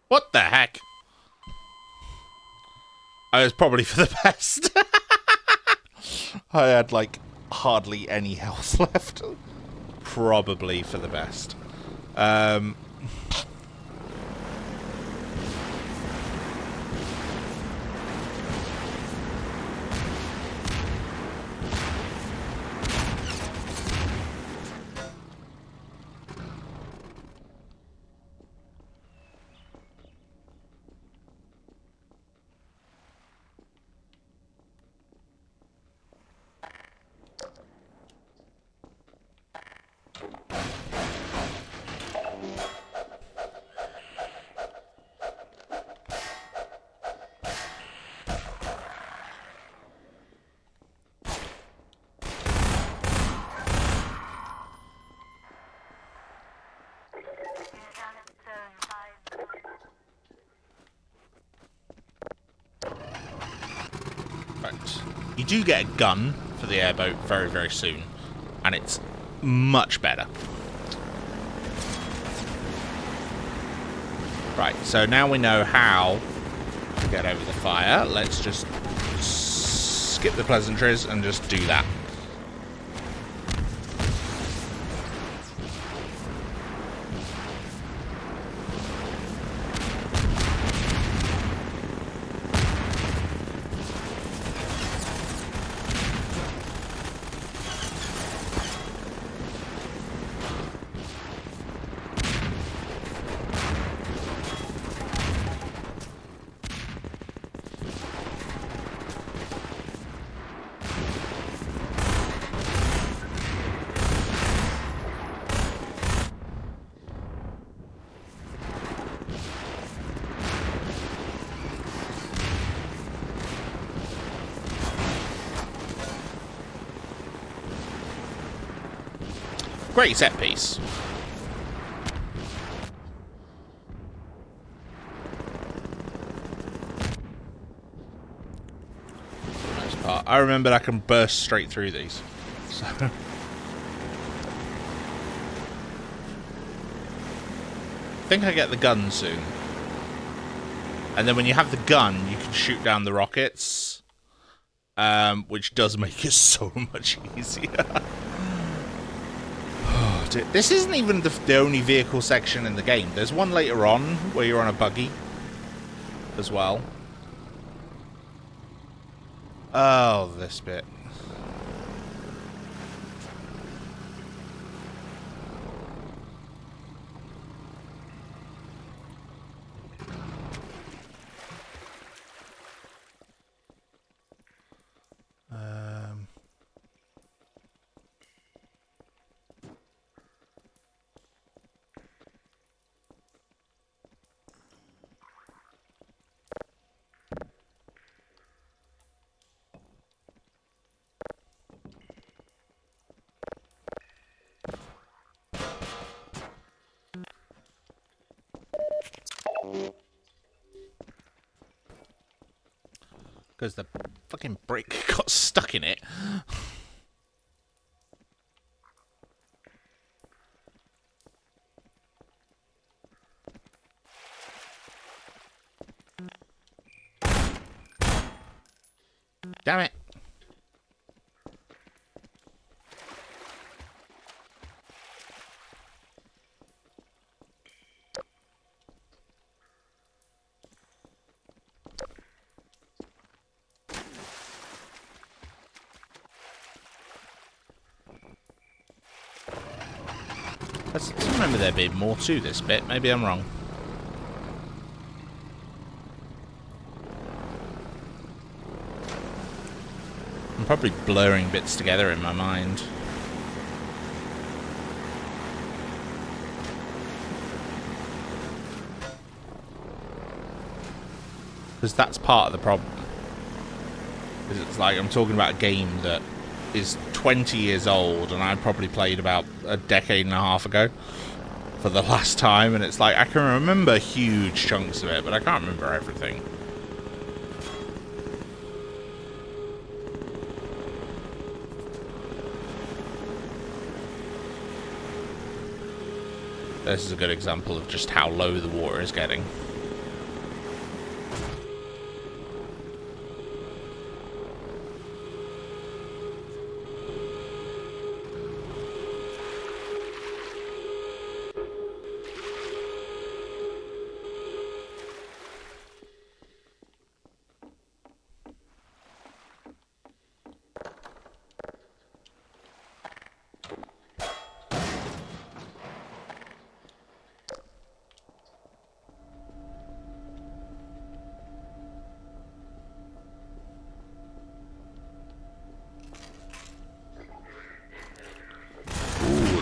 Speaker 1: What the heck? I was probably for the best. I had, like, hardly any health left. Probably for the best. You do get a gun for the airboat very, very soon, and it's much better. Right, so now we know how to get over the fire. Let's just skip the pleasantries and just do that. Great set piece. I remembered I can burst straight through these. So. I think I get the gun soon. And then when you have the gun, you can shoot down the rockets. Which does make it so much easier. Oh, dude. This isn't even the only vehicle section in the game. There's one later on where you're on a buggy as well. Oh, this bit. Because the fucking brick got stuck in it. Damn it. I remember there being more to this bit. Maybe I'm wrong. I'm probably blurring bits together in my mind. Because that's part of the problem. Because it's like I'm talking about a game that is 20 years old and I probably played about a decade and a half ago for the last time, and it's like I can remember huge chunks of it, but I can't remember everything. This is a good example of just how low the water is getting.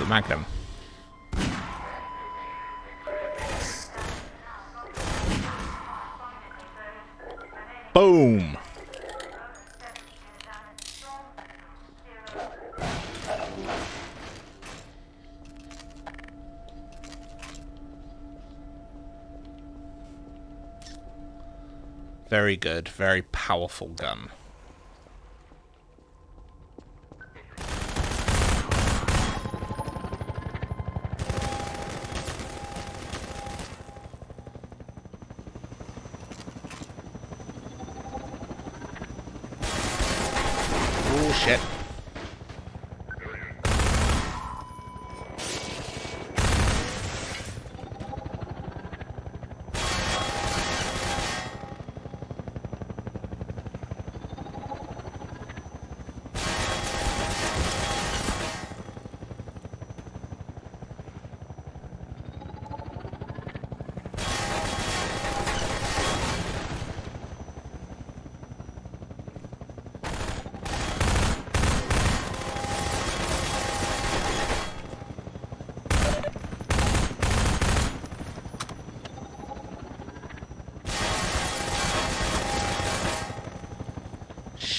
Speaker 1: Magnum. Boom. Very good, very powerful gun. Shit.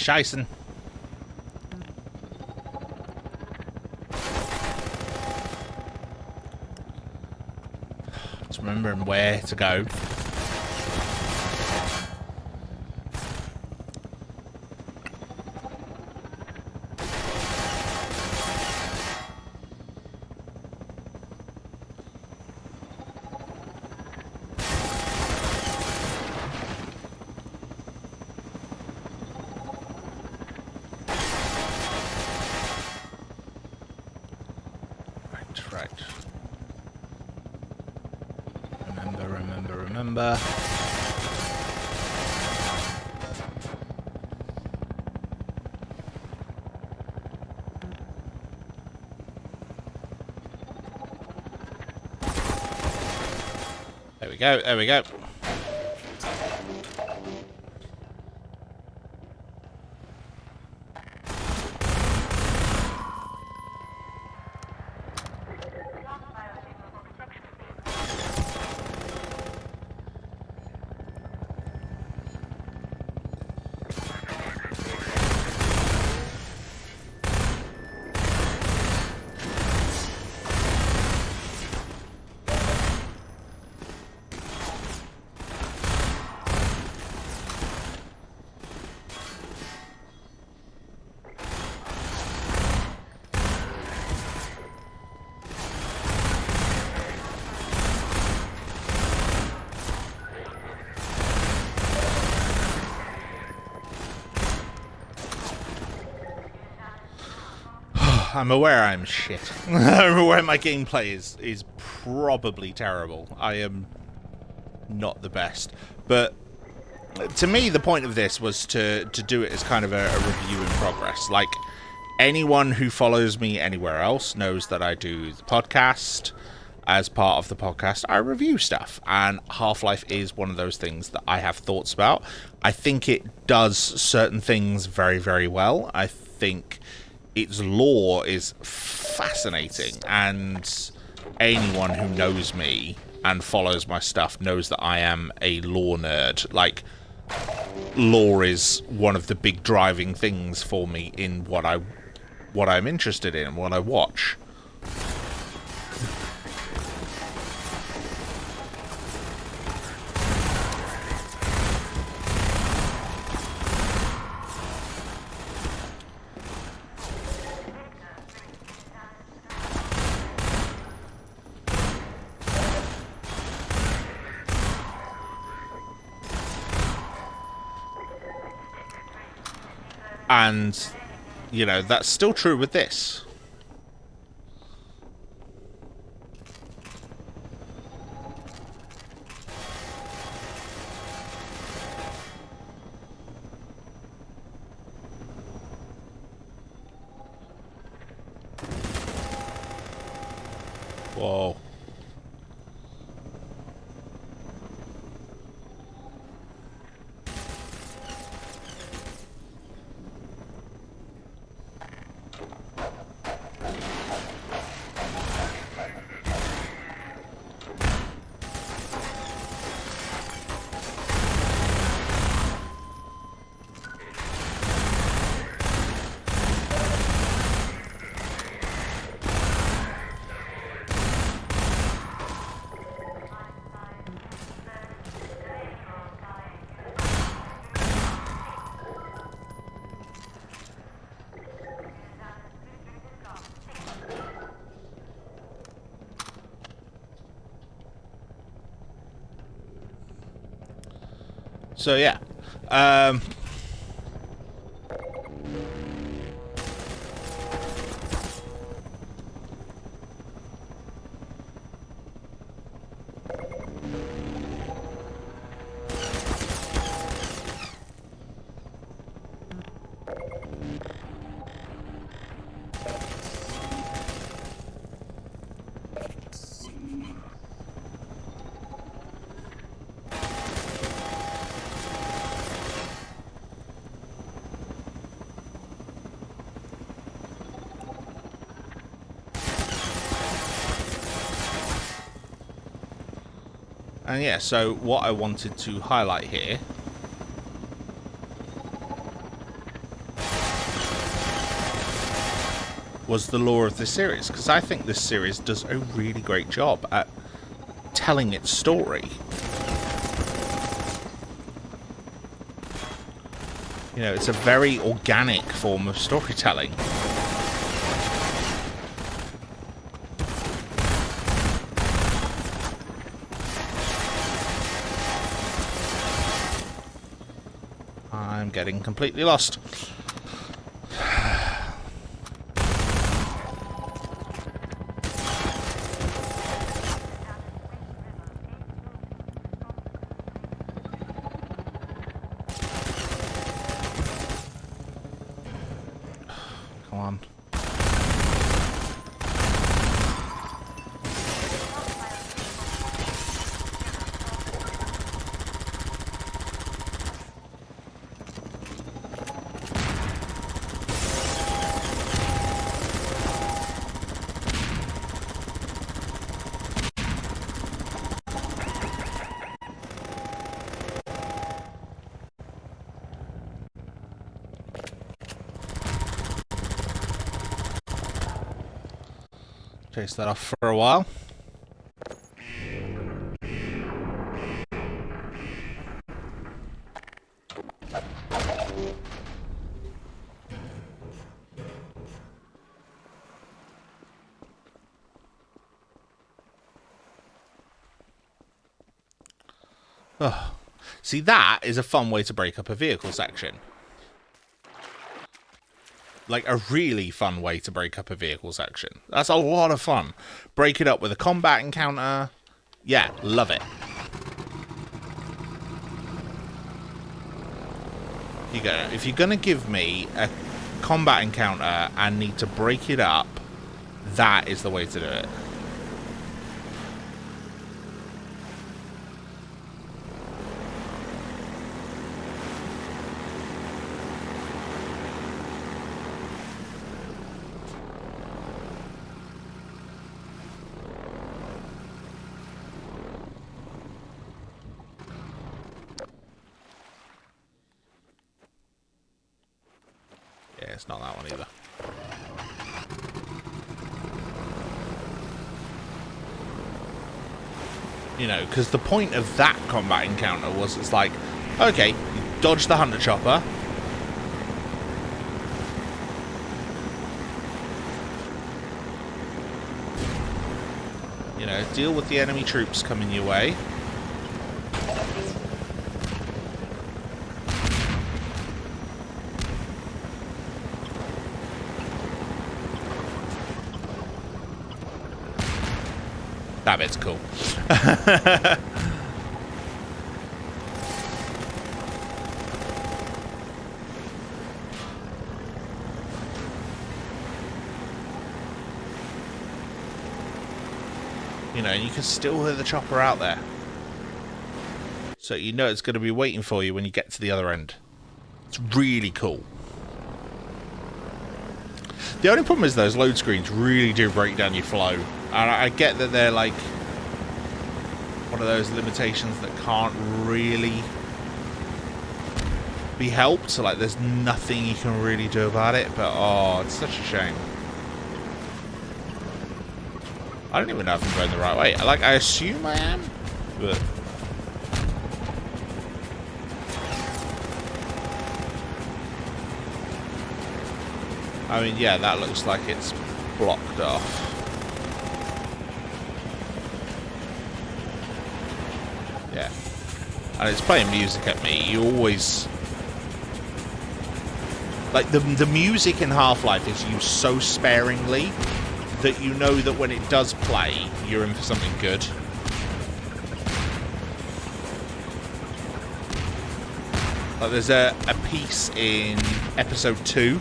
Speaker 1: Scheißen. Just remembering where to go. right. Remember. There we go. I'm aware I'm shit. I'm aware my gameplay is probably terrible. I am not the best. But to me, the point of this was to do it as kind of a review in progress. Like, anyone who follows me anywhere else knows that I do the podcast. As part of the podcast, I review stuff. And Half-Life is one of those things that I have thoughts about. I think it does certain things very, very well. I think its lore is fascinating, and anyone who knows me and follows my stuff knows that I am a lore nerd. Like, lore is one of the big driving things for me in what I'm interested in and what I watch. And, you know, that's still true with this. Whoa. So yeah, and yeah, so what I wanted to highlight here was the lore of this series, because I think this series does a really great job at telling its story. You know, it's a very organic form of storytelling. I'm getting completely lost. Chase that off for a while. Oh. See, that is a fun way to break up a vehicle section. Like, a really fun way to break up a vehicle section. That's a lot of fun. Break it up with a combat encounter. Yeah, love it. You go. If you're going to give me a combat encounter and need to break it up, that is the way to do it. Yeah, it's not that one either. You know, because the point of that combat encounter was, it's like, okay, you dodge the hunter chopper. You know, deal with the enemy troops coming your way. That bit's cool. You know, you can still hear the chopper out there. So you know it's going to be waiting for you when you get to the other end. It's really cool. The only problem is those load screens really do break down your flow. And I get that they're like one of those limitations that can't really be helped. So like there's nothing you can really do about it. But oh, it's such a shame. I don't even know if I'm going the right way. Like, I assume I am. But I mean, yeah, that looks like it's blocked off. Yeah. And it's playing music at me. You always... Like, the music in Half-Life is used so sparingly that you know that when it does play, you're in for something good. Like, there's a piece in episode 2,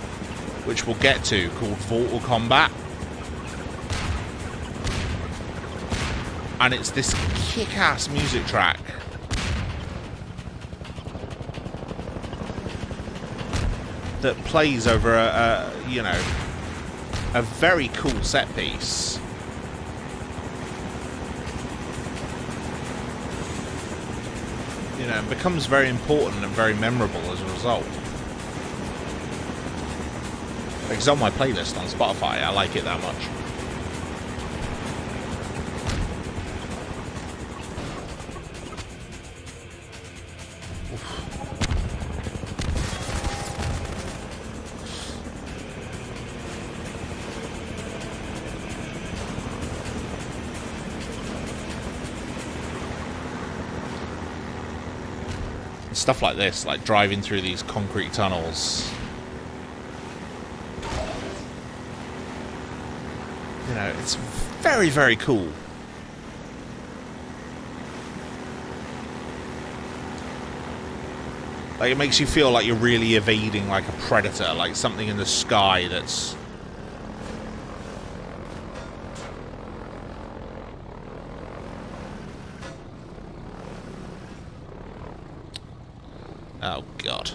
Speaker 1: which we'll get to, called Vortigaunts Combat. And it's this kick-ass music track. That plays over you know, a very cool set piece. You know, it becomes very important and very memorable as a result. It's on my playlist on Spotify. I like it that much. Stuff like this, like driving through these concrete tunnels. You know, it's very, very cool. Like, it makes you feel like you're really evading like a predator, like something in the sky that's... Oh, God.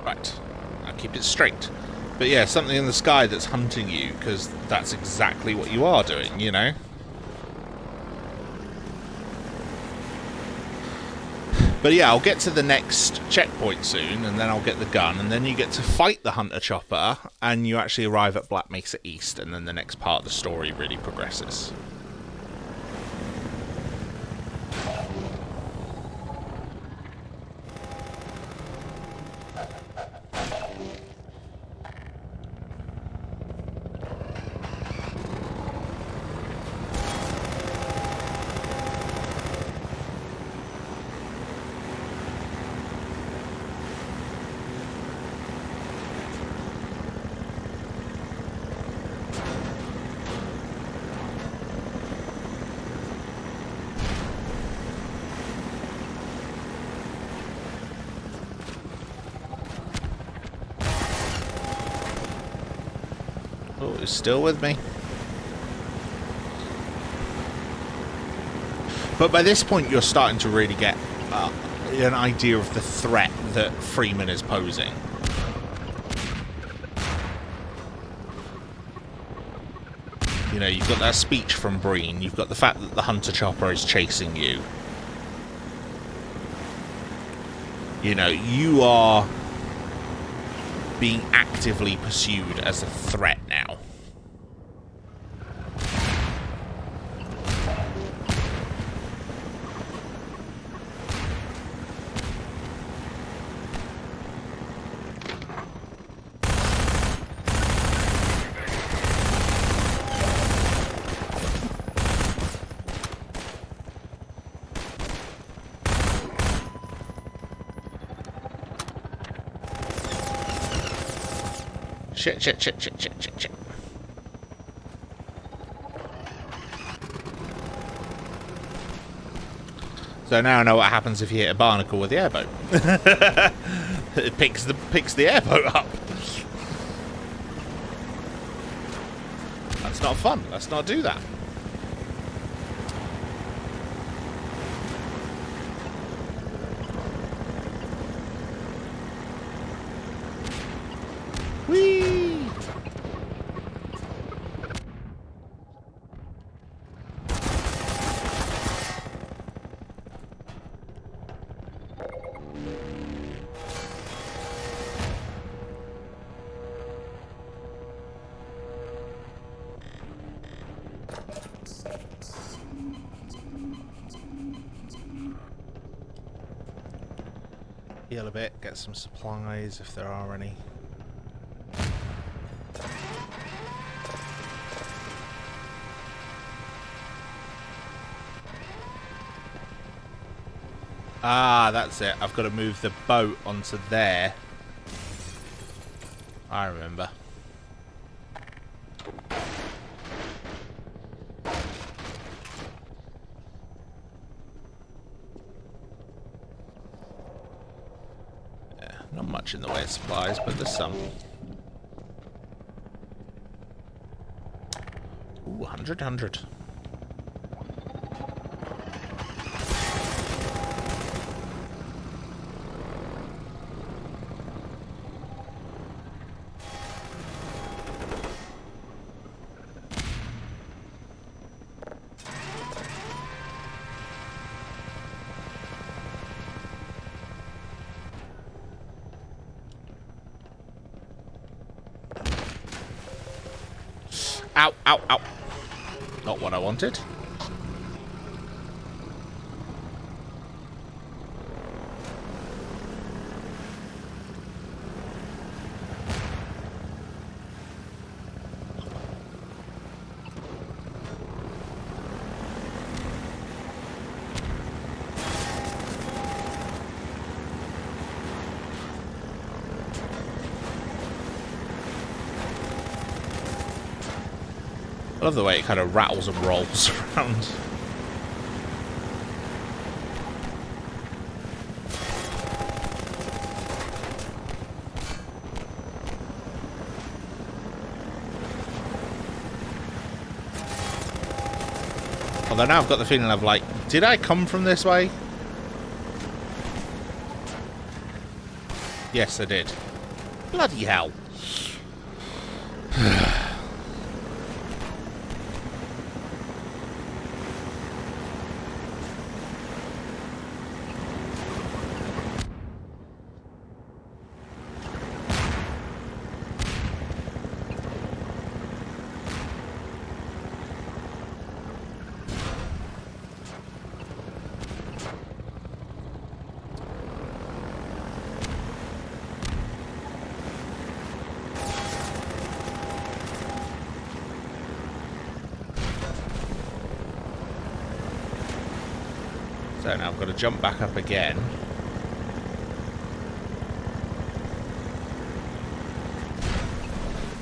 Speaker 1: Right. I'll keep it straight. But yeah, something in the sky that's hunting you, because that's exactly what you are doing, you know? But yeah, I'll get to the next checkpoint soon, and then I'll get the gun, and then you get to fight the Hunter Chopper, and you actually arrive at Black Mesa East, and then the next part of the story really progresses. Oh, it's still with me. But by this point, you're starting to really get an idea of the threat that Freeman is posing. You know, you've got that speech from Breen, you've got the fact that the Hunter Chopper is chasing you. You know, you are being actively pursued as a threat now. Shit. So now I know what happens if you hit a barnacle with the airboat. It picks the airboat up. That's not fun. Let's not do that. Whee! Heal a bit, get some supplies if there are any. Ah, that's it. I've got to move the boat onto there. I remember. Yeah, not much in the way of supplies, but there's some. Ooh, 100. Ow, ow, ow. Not what I wanted. I love the way it kind of rattles and rolls around. Although now I've got the feeling of like, did I come from this way? Yes, I did. Bloody hell. So now I've got to jump back up again.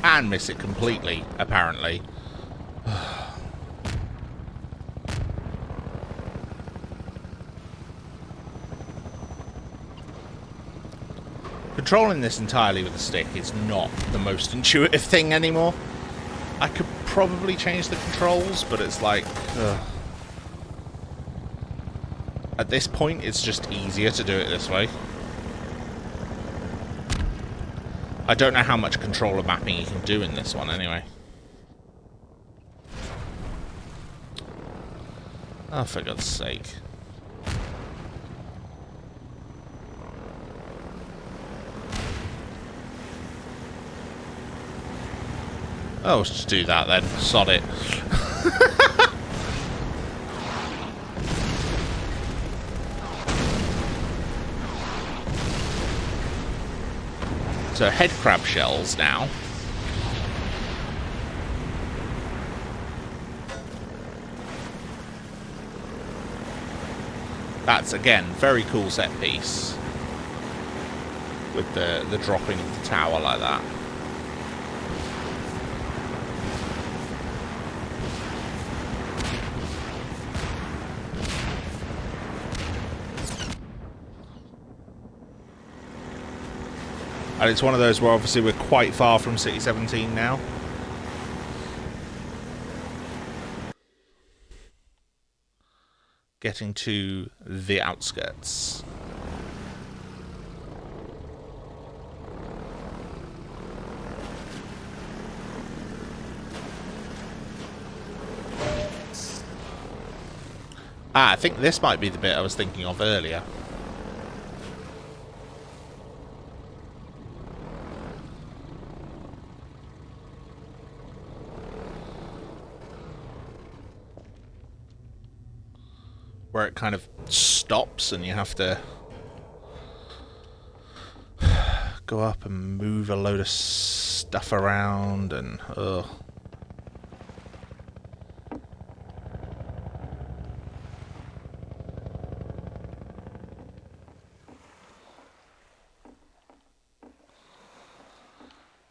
Speaker 1: And miss it completely, apparently. Controlling this entirely with a stick is not the most intuitive thing anymore. I could probably change the controls, but it's like... At this point, it's just easier to do it this way. I don't know how much controller mapping you can do in this one, anyway. Oh, for God's sake. Oh, let's just do that then. Sod it. So, head crab shells now. That's, again, very cool set piece. With the dropping of the tower like that. And it's one of those where obviously we're quite far from City 17 now. Getting to the outskirts. Ah, I think this might be the bit I was thinking of earlier. Where it kind of stops and you have to go up and move a load of stuff around and ugh.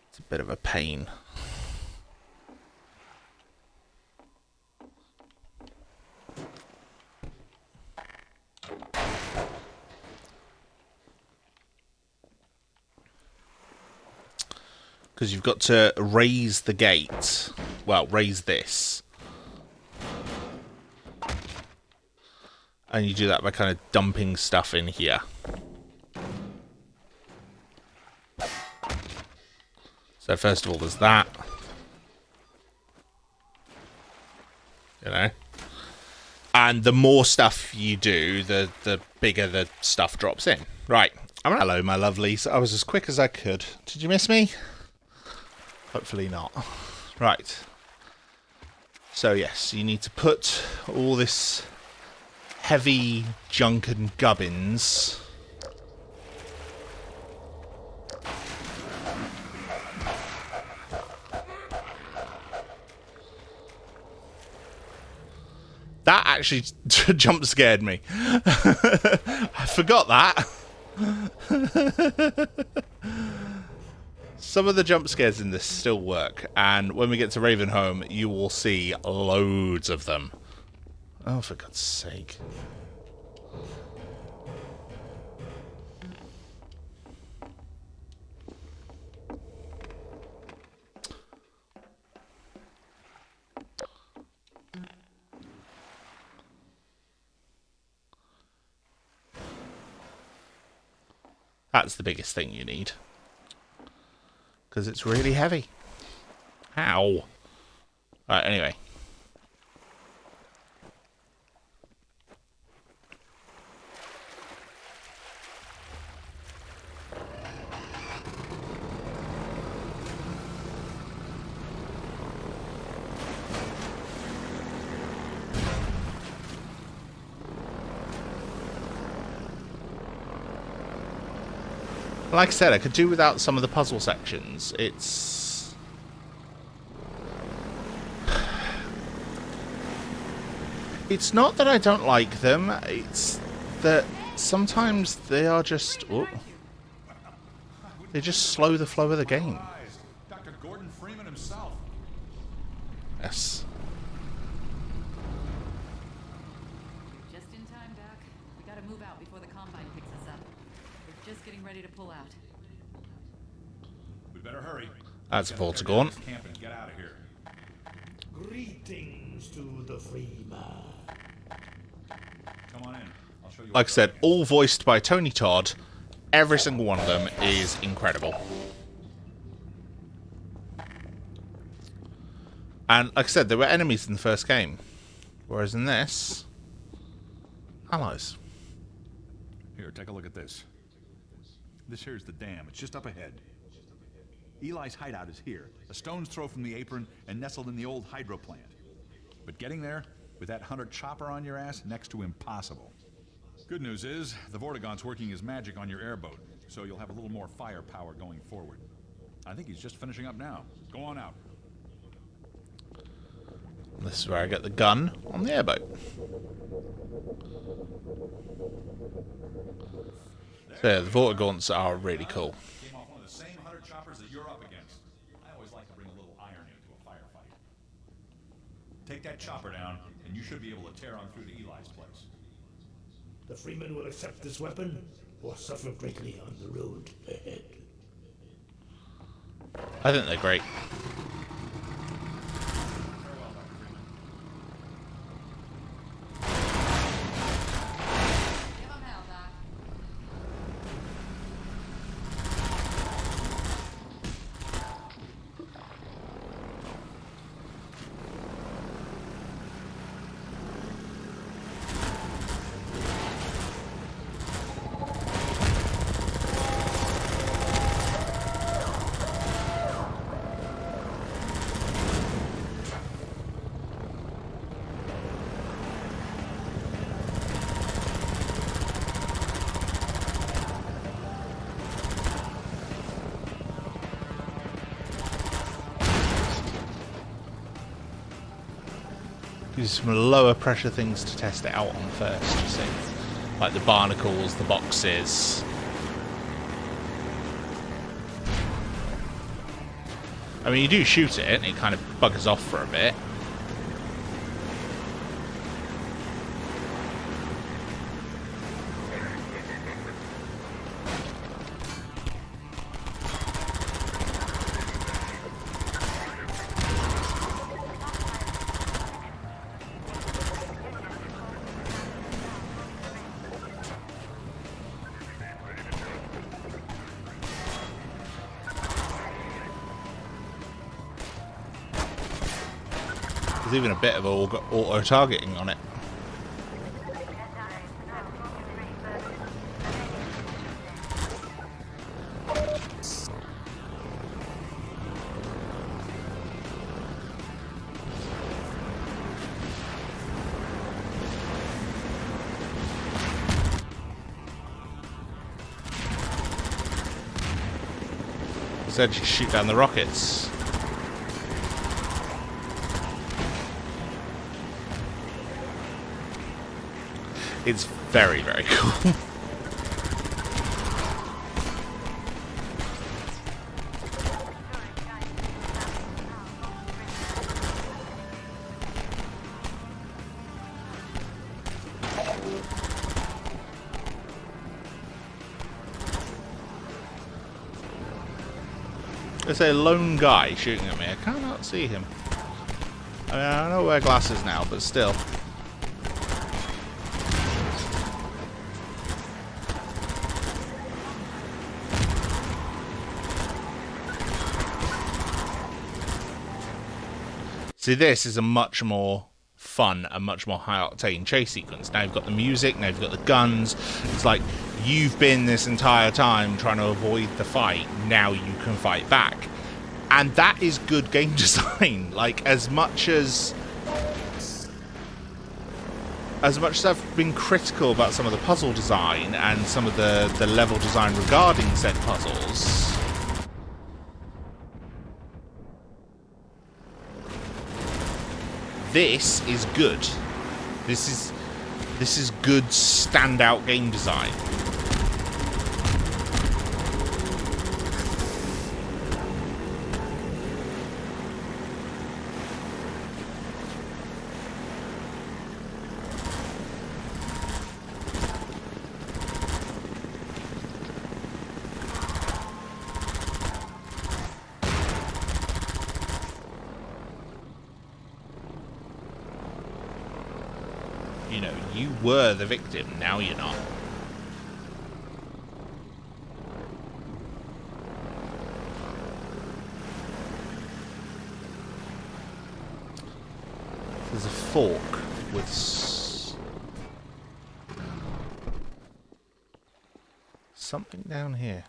Speaker 1: It's a bit of a pain. Because you've got to raise the gate. Well, raise this. And you do that by kind of dumping stuff in here. So first of all, there's that. You know. And the more stuff you do, the bigger the stuff drops in. Right. Hello, my lovelies. I was as quick as I could. Did you miss me? Hopefully not. Right. So yes, you need to put all this heavy junk and gubbins that actually jump scared me. I forgot that. Some of the jump scares in this still work, and when we get to Ravenholm, you will see loads of them. Oh, for God's sake. That's the biggest thing you need. Because it's really heavy. Ow. Right, anyway. Like I said, I could do without some of the puzzle sections. It's not that I don't like them. It's that sometimes they are just... Oh, they just slow the flow of the game.
Speaker 3: Dr. Gordon Freeman himself.
Speaker 1: Yes.
Speaker 12: Just in time, Doc. We gotta move out before the Combine picks us up. We're just getting ready to pull out.
Speaker 3: We better hurry.
Speaker 1: That's a Vortigaunt.
Speaker 3: Camp and get out of here.
Speaker 11: Greetings to the Freeman.
Speaker 3: Come on in. I'll show you.
Speaker 1: Like I said, all voiced by Tony Todd. Every single one of them is incredible. And like I said, there were enemies in the first game. Whereas in this, allies.
Speaker 3: Here, take a look at this. This here's the dam. It's just up ahead. Eli's hideout is here, a stone's throw from the apron and nestled in the old hydro plant. But getting there, with that hunter chopper on your ass, next to impossible. Good news is, the Vortigaunts working his magic on your airboat, so you'll have a little more firepower going forward. I think he's just finishing up now. Go on out.
Speaker 1: This is where I get the gun on the airboat. So yeah, the Vortigaunts are really cool.
Speaker 3: Came off one of the same hunter choppers that you're up against. I always like to bring a little irony to a firefight. Take that chopper down, and you should be able to tear on through to Eli's place.
Speaker 11: The Freeman will accept this weapon or suffer greatly on the road ahead.
Speaker 1: I think they're great. Use some lower pressure things to test it out on first, you see. Like the barnacles, the boxes. I mean, you do shoot it, and it kind of buggers off for a bit. There's even a bit of auto-targeting on it. Instead, you shoot down the rockets. It's very, very cool. There's a lone guy shooting at me. I cannot see him. I mean, I don't wear glasses now, but still. See, this is a much more fun and much more high-octane chase sequence. Now you've got the music, now you've got the guns. It's like you've been this entire time trying to avoid the fight. Now you can fight back. And that is good game design. Like, as much as I've been critical about some of the puzzle design and some of the level design regarding said puzzles, this is good. This This is good standout game design. You know, you were the victim, now you're not. There's a fork with something down here.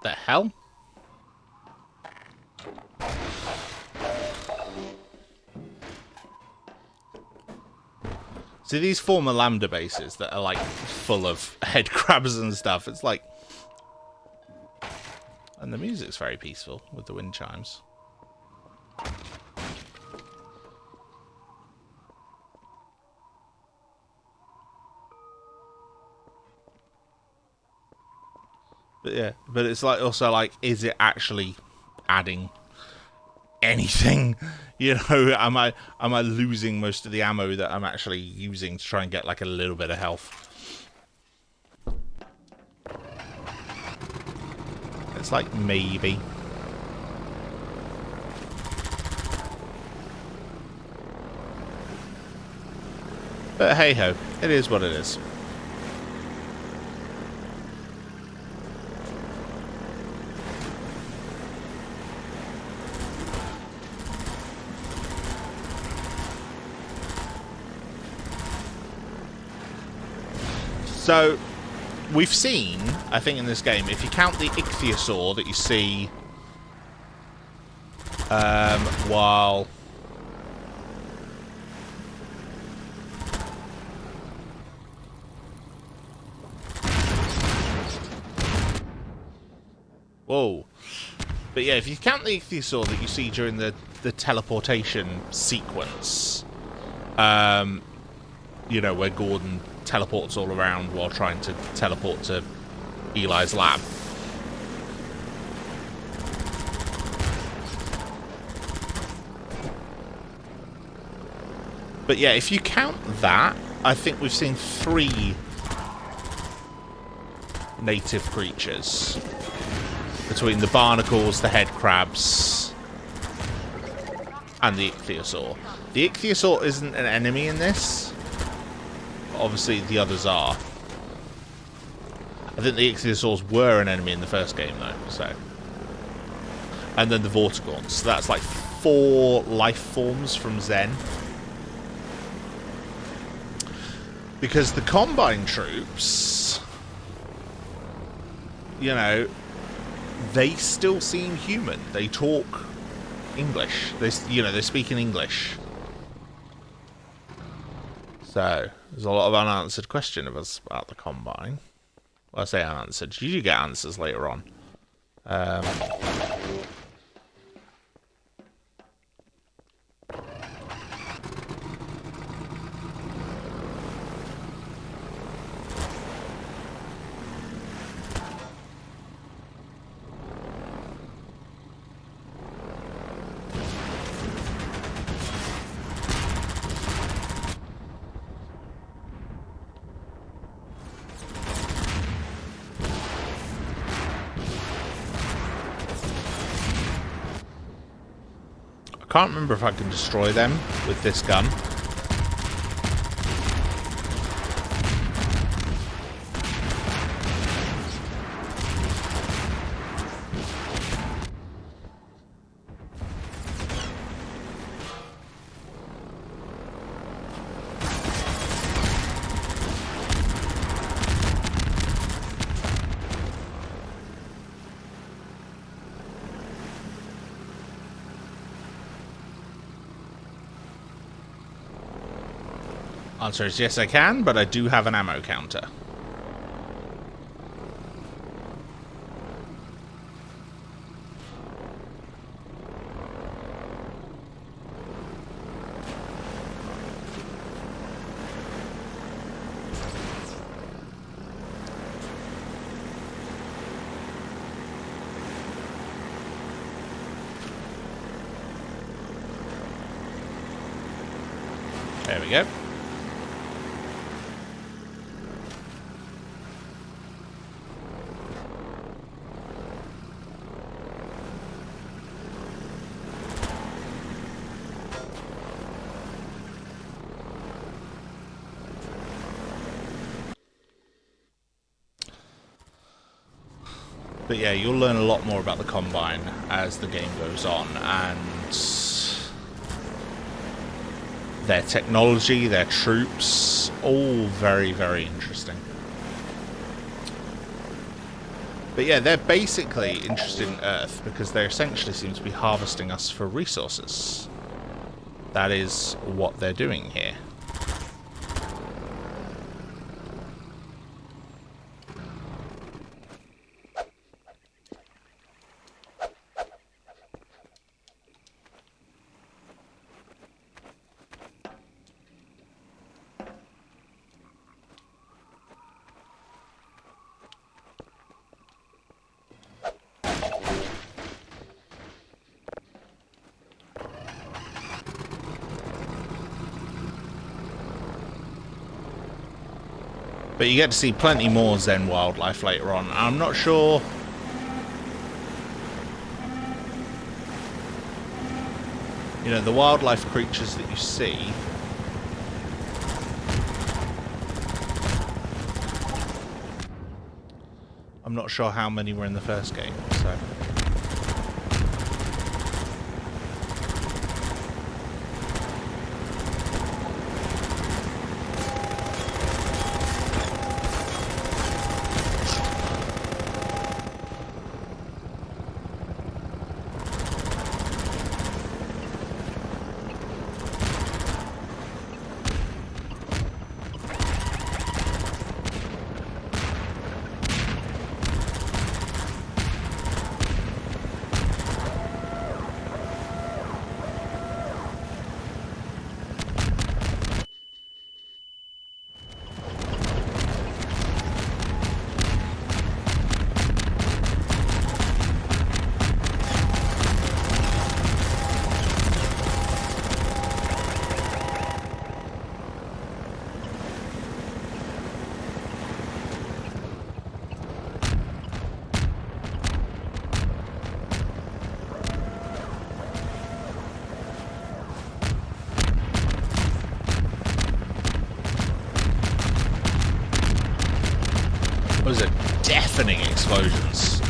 Speaker 1: The hell? See, these former Lambda bases that are like full of head crabs and stuff, it's like... And the music's very peaceful with the wind chimes. But yeah, but it's like also like, is it actually adding anything? You know, am I losing most of the ammo that I'm actually using to try and get like a little bit of health? It's like maybe. But hey ho, it is what it is. So, we've seen, I think in this game, if you count the ichthyosaur that you see while... Whoa. But yeah, if you count the ichthyosaur that you see during the teleportation sequence, you know, where Gordon teleports all around while trying to teleport to Eli's lab. But yeah, if you count that, I think we've seen 3 native creatures. Between the barnacles, the head crabs, and the ichthyosaur. The ichthyosaur isn't an enemy in this. Obviously, the others are. I think the ichthyosaurs were an enemy in the first game, though. So, and then the Vortigaunts. So that's like 4 life forms from Zen. Because the Combine troops, you know, they still seem human. They talk English. They, you know, they speak in English. So, there's a lot of unanswered questions of us about the Combine. Well, I say unanswered. You do get answers later on. I can't remember if I can destroy them with this gun. Answer is yes, I can, but I do have an ammo counter. There we go. But yeah, you'll learn a lot more about the Combine as the game goes on, and their technology, their troops, all very, very interesting. But yeah, they're basically interested in Earth because they essentially seem to be harvesting us for resources. That is what they're doing here. But you get to see plenty more Zen wildlife later on. I'm not sure... You know, the wildlife creatures that you see... I'm not sure how many were in the first game, so... Those are deafening explosions.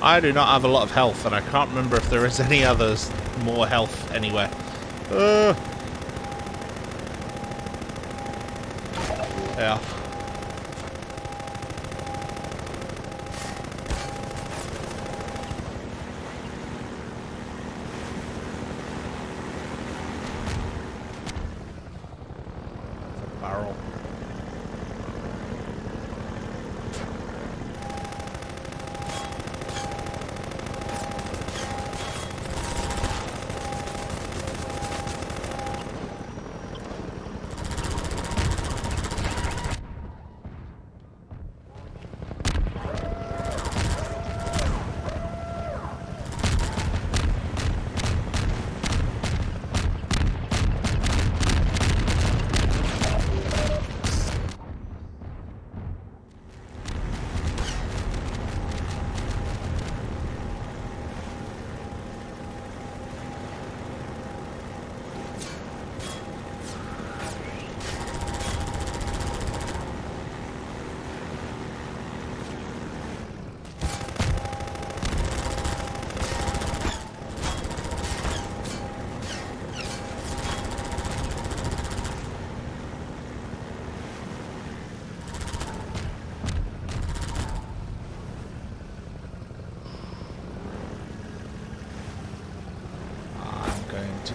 Speaker 1: I do not have a lot of health, and I can't remember if there is any others more health anywhere. Yeah. Barrel.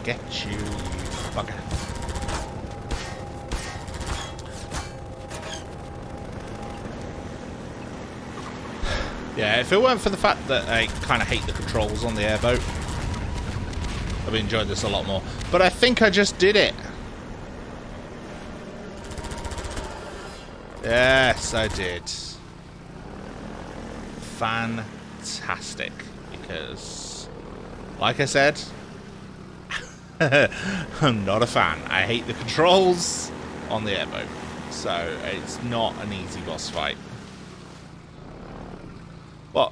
Speaker 1: get you, you bugger. Yeah, if it weren't for the fact that I kind of hate the controls on the airboat, I've enjoyed this a lot more. But I think I just did it. Yes, I did. Fantastic. Because, like I said, I'm not a fan. I hate the controls on the airboat. So, it's not an easy boss fight. Well,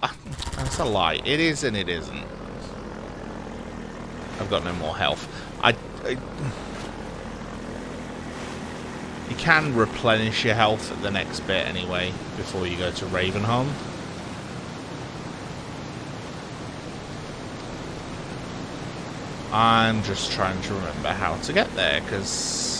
Speaker 1: that's a lie. It is and it isn't. I've got no more health. You can replenish your health at the next bit anyway, before you go to Ravenholm. I'm just trying to remember how to get there, because...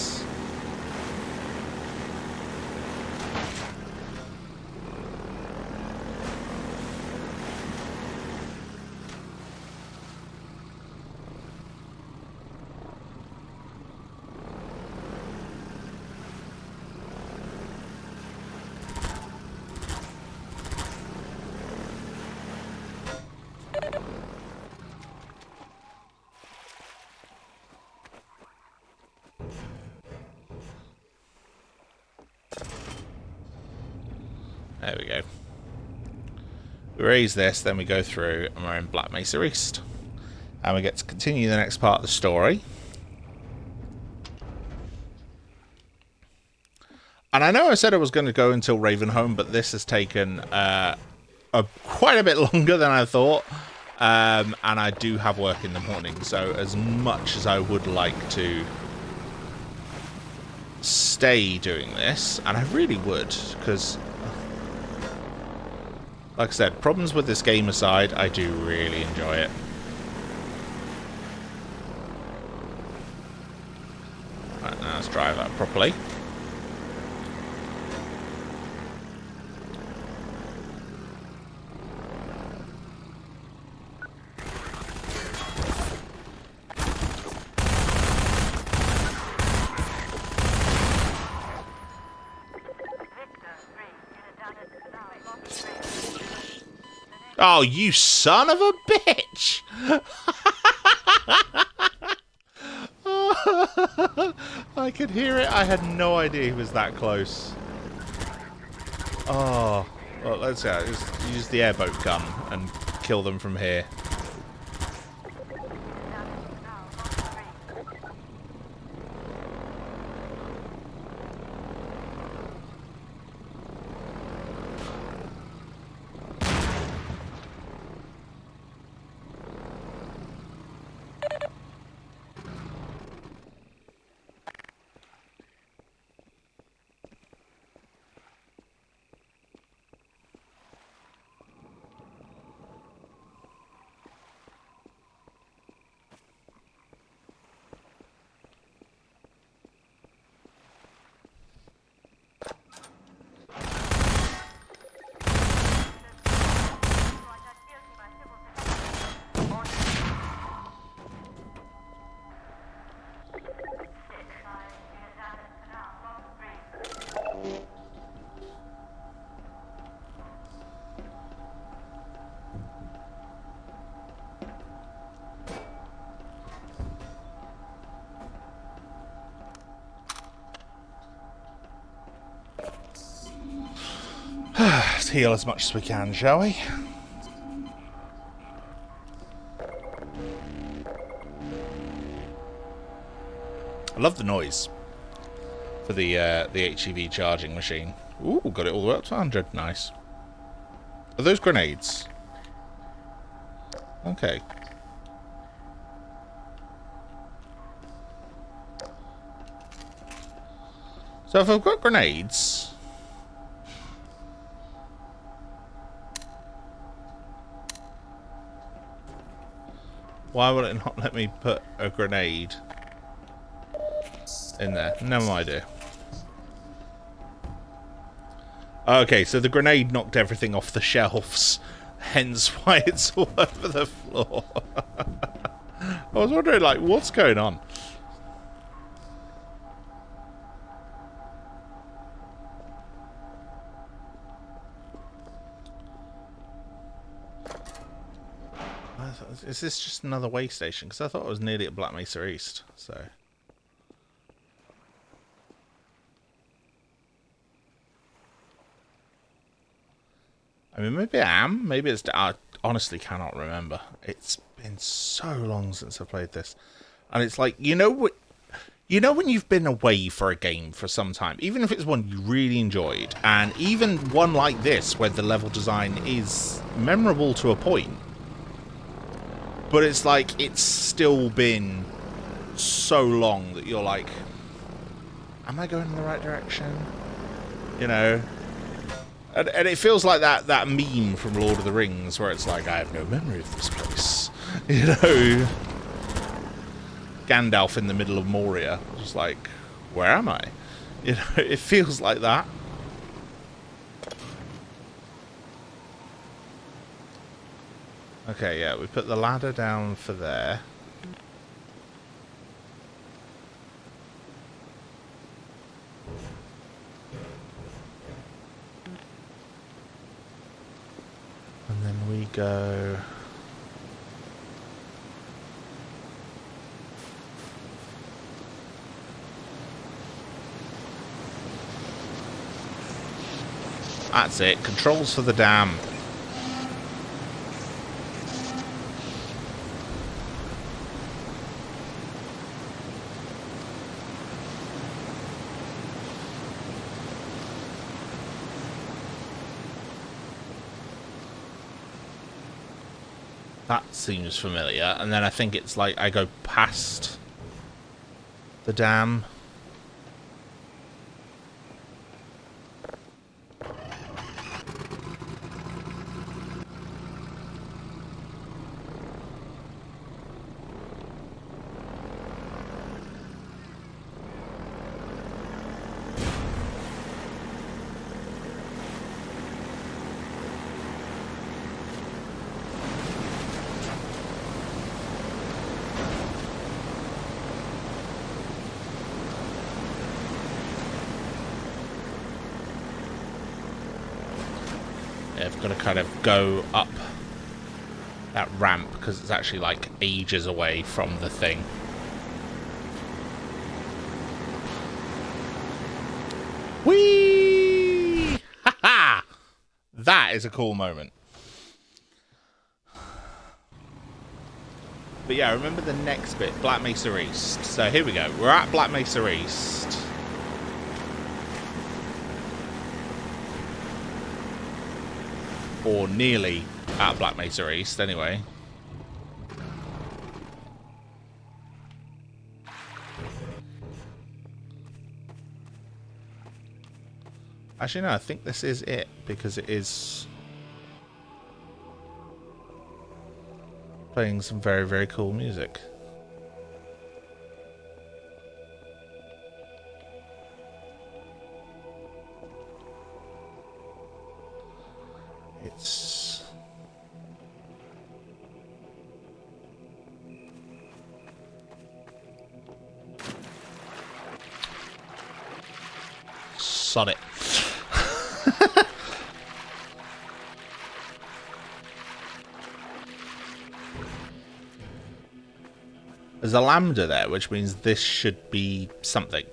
Speaker 1: There we go. We raise this, then we go through, and we're in Black Mesa East. And we get to continue the next part of the story. And I know I said I was going to go until Ravenholm, but this has taken quite a bit longer than I thought. And I do have work in the morning, so as much as I would like to stay doing this, and I really would, because... like I said, problems with this game aside, I do really enjoy it. Right, now let's drive that properly. Oh, you son of a bitch! I could hear it. I had no idea he was that close. Oh, well, let's go. Just use the airboat gun and kill them from here. Let's heal as much as we can, shall we? I love the noise for the HEV charging machine. Ooh, got it all the way up to 100. Nice. Are those grenades? Okay. So if I've got grenades... why would it not let me put a grenade in there? No idea. Okay, so the grenade knocked everything off the shelves, hence why it's all over the floor. I was wondering, like, what's going on? Is this just another way station? Because I thought it was nearly at Black Mesa East, so... I mean, maybe I am. Maybe it's... I honestly cannot remember. It's been so long since I played this. And it's like, you know what... You know when you've been away for a game for some time, even if it's one you really enjoyed, and even one like this, where the level design is memorable to a point, but it's like, it's still been so long that you're like, am I going in the right direction? You know? And it feels like that meme from Lord of the Rings, where it's like, I have no memory of this place. You know? Gandalf in the middle of Moria, just like, where am I? You know, it feels like that. Okay, yeah, we put the ladder down for there. And then we go... That's it. Controls for the dam. That seems familiar. And then I think it's like I go past the dam. I've got to kind of go up that ramp because it's actually like ages away from the thing. Whee! Ha ha! That is a cool moment. But yeah, remember the next bit, Black Mesa East. So here we go. We're at Black Mesa East. Or nearly at Black Mesa East, anyway. Actually, no, I think this is it, because it is playing some very, very cool music. It's sod it. There's a lambda there, which means this should be something.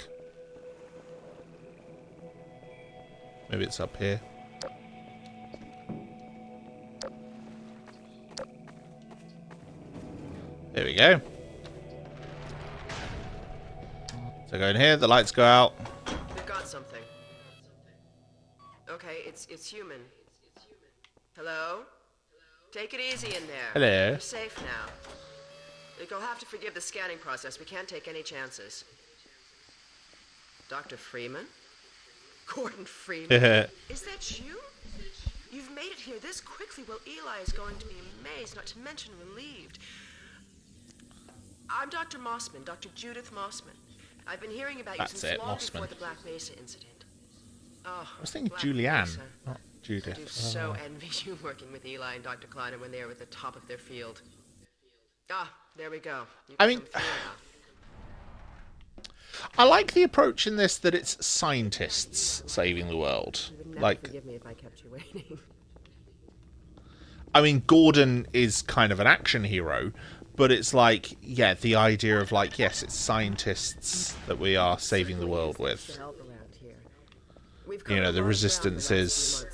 Speaker 1: Maybe it's up here. There we go. So go in here, the lights go out.
Speaker 13: We've got something. Okay, it's human. Hello? Take it easy in there.
Speaker 1: Hello.
Speaker 13: You're safe now. You'll have to forgive the scanning process. We can't take any chances. Dr. Freeman? Gordon Freeman? Is that you? You've made it here this quickly. Well, Eli is going to be amazed, not to mention relieved. I'm Dr. Mossman, Dr. Judith Mossman. I've been hearing about you since long before the Black Mesa incident. Oh,
Speaker 1: I was thinking
Speaker 13: Black
Speaker 1: Julianne,
Speaker 13: Mesa.
Speaker 1: not Judith.
Speaker 13: I do so envy you working with Eli and Dr. Kleiner when they were at the top of their field. Ah, there we go.
Speaker 1: I mean, I like the approach in this that it's scientists saving the world.
Speaker 13: You would never
Speaker 1: Like,
Speaker 13: forgive me if I kept you waiting.
Speaker 1: I mean, Gordon is kind of an action hero, but it's like, yeah, the idea of like, yes, it's scientists that we are saving the world with. You know, the resistance is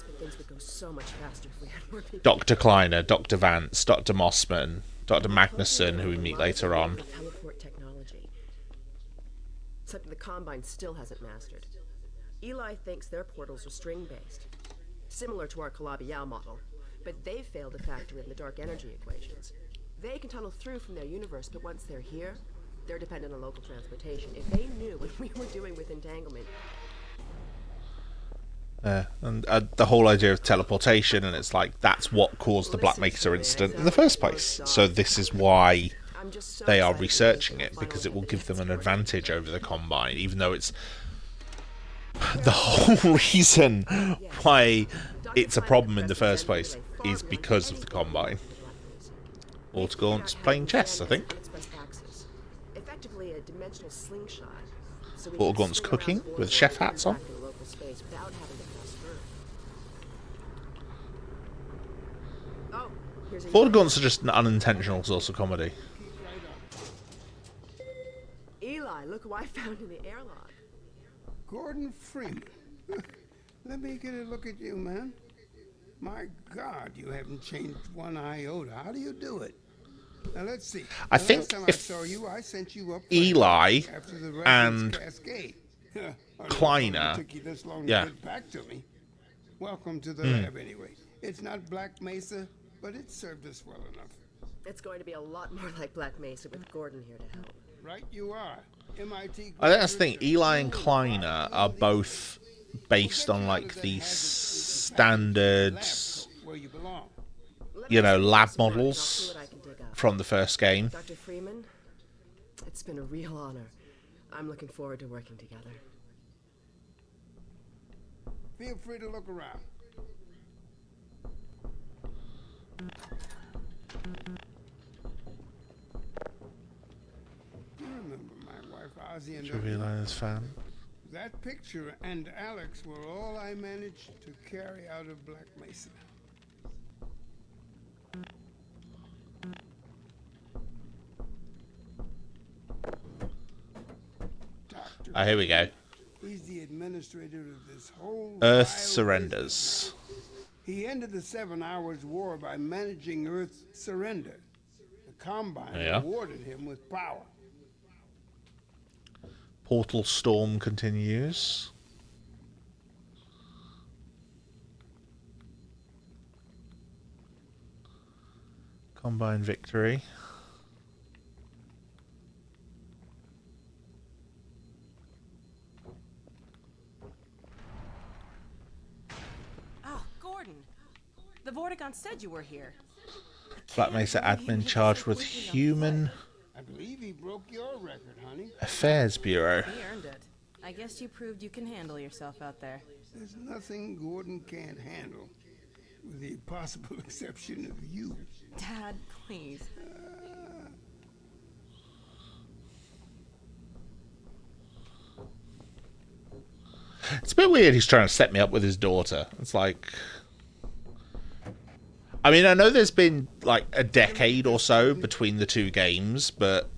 Speaker 1: Dr. Kleiner, Dr. Vance, Dr. Mossman, Dr. Magnuson, who we meet later on.
Speaker 13: Teleport technology. Something the Combine still hasn't mastered. Eli thinks their portals are string-based, similar to our Calabi-Yau model, but they've failed to factor in the dark energy equations. They can tunnel through from their universe, but once they're here, they're dependent on local transportation. If they knew what we were doing with entanglement...
Speaker 1: And the whole idea of teleportation, and it's like, that's what caused the Black Mesa incident in the first place. So this is why they are researching it, because it will give them an advantage over the Combine, even though it's... The whole reason why it's a problem in the first place is because of the Combine. Vortigaunts playing chess, I think. Vortigaunts cooking with chef hats on. Vortigaunts are just an unintentional source of comedy.
Speaker 13: Eli, look who I found in the airlock.
Speaker 14: Gordon Freeman. Let me get a look at you, man. My God, you haven't changed one iota. How do you do it? Now let's see.
Speaker 1: I think if
Speaker 14: I sent you up
Speaker 1: Eli
Speaker 14: after the
Speaker 1: and
Speaker 14: Cascade.
Speaker 1: Kleiner,
Speaker 14: took you this long
Speaker 1: yeah.
Speaker 14: to get back to me. Welcome to the lab, anyway. It's not Black Mesa, but it served us well enough.
Speaker 13: It's going to be a lot more like Black Mesa with Gordon here to help.
Speaker 14: Right, you are. MIT.
Speaker 1: I think that's the thing. Eli and Kleiner are both based on like the standard, you know, lab models from the first game.
Speaker 13: Dr. Freeman, it's been a real honor. I'm looking forward to working together.
Speaker 14: Feel free to look around. You remember my wife Ozzy and
Speaker 1: Eli's fan.
Speaker 14: That picture and Alyx were all I managed to carry out of Black Mesa.
Speaker 1: Here we go.
Speaker 14: He's the administrator of this whole
Speaker 1: Earth surrenders.
Speaker 14: He ended the 7 Hours War by managing Earth's surrender. The Combine awarded him with power.
Speaker 1: Portal storm continues. Combine victory.
Speaker 10: The Vortigaunts said you were here.
Speaker 1: Black Mesa admin charged with Human
Speaker 14: I believe he broke your record, honey.
Speaker 1: Affairs Bureau.
Speaker 10: He earned it. I guess you proved you can handle yourself out there.
Speaker 14: There's nothing Gordon can't handle, with the possible exception of you.
Speaker 10: Dad, please.
Speaker 1: It's a bit weird he's trying to set me up with his daughter. It's like... I mean, I know there's been, like, a decade or so between the two games, but...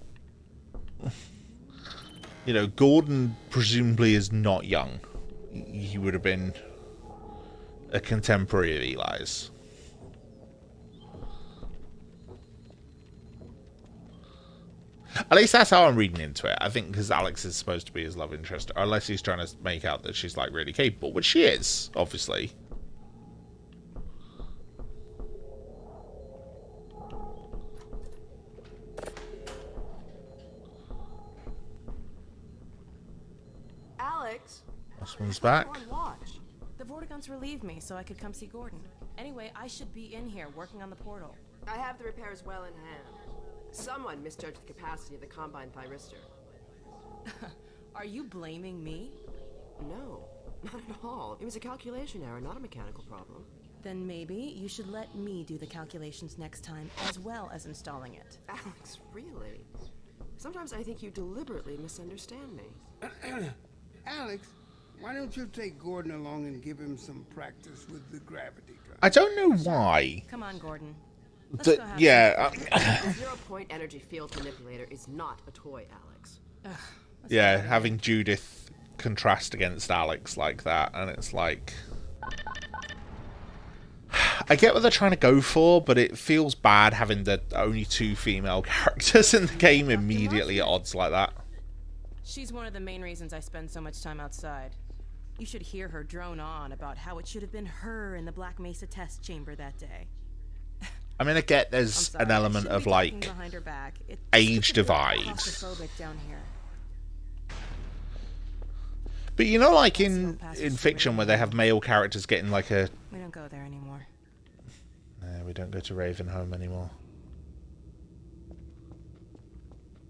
Speaker 1: You know, Gordon presumably is not young. He would have been a contemporary of Eli's. At least that's how I'm reading into it. I think because Alyx is supposed to be his love interest, or unless he's trying to make out that she's, like, really capable, which she is, obviously.
Speaker 13: Alyx?
Speaker 1: This one's back.
Speaker 10: Watch. The Vortigaunts relieved me so I could come see Gordon. Anyway, I should be in here working on the portal.
Speaker 13: I have the repairs well in hand. Someone misjudged the capacity of the Combine thyristor.
Speaker 10: Are you blaming me?
Speaker 13: No, not at all. It was a calculation error, not a mechanical problem.
Speaker 10: Then maybe you should let me do the calculations next time, as well as installing it.
Speaker 13: Alyx, really? Sometimes I think you deliberately misunderstand me.
Speaker 14: Alyx, why don't you take Gordon along and give him some practice with the gravity gun?
Speaker 1: I don't know why.
Speaker 10: Come on, Gordon. Let's go have
Speaker 1: yeah.
Speaker 13: The zero-point energy field manipulator is not a toy, Alyx.
Speaker 1: Yeah, having Judith contrast against Alyx like that, and it's like... I get what they're trying to go for, but it feels bad having the only 2 female characters in the game immediately at odds like that.
Speaker 10: She's one of the main reasons I spend so much time outside. You should hear her drone on about how it should have been her in the Black Mesa test chamber that day.
Speaker 1: I mean, I get there's an element of, like, age divide.
Speaker 10: Down here.
Speaker 1: But you know, like in fiction where they have male characters getting like a...
Speaker 10: We don't go there anymore.
Speaker 1: We don't go to Ravenholm anymore.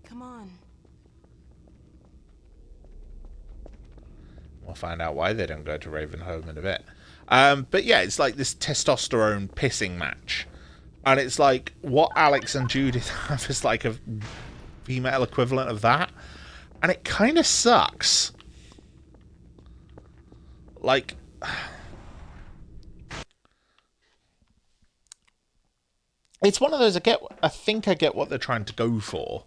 Speaker 10: Come on.
Speaker 1: We'll find out why they don't go to Ravenholm in a bit. But yeah, it's like this testosterone pissing match. And it's like, what Alyx and Judith have is like a female equivalent of that. And it kind of sucks. Like... It's one of those, I think I get what they're trying to go for.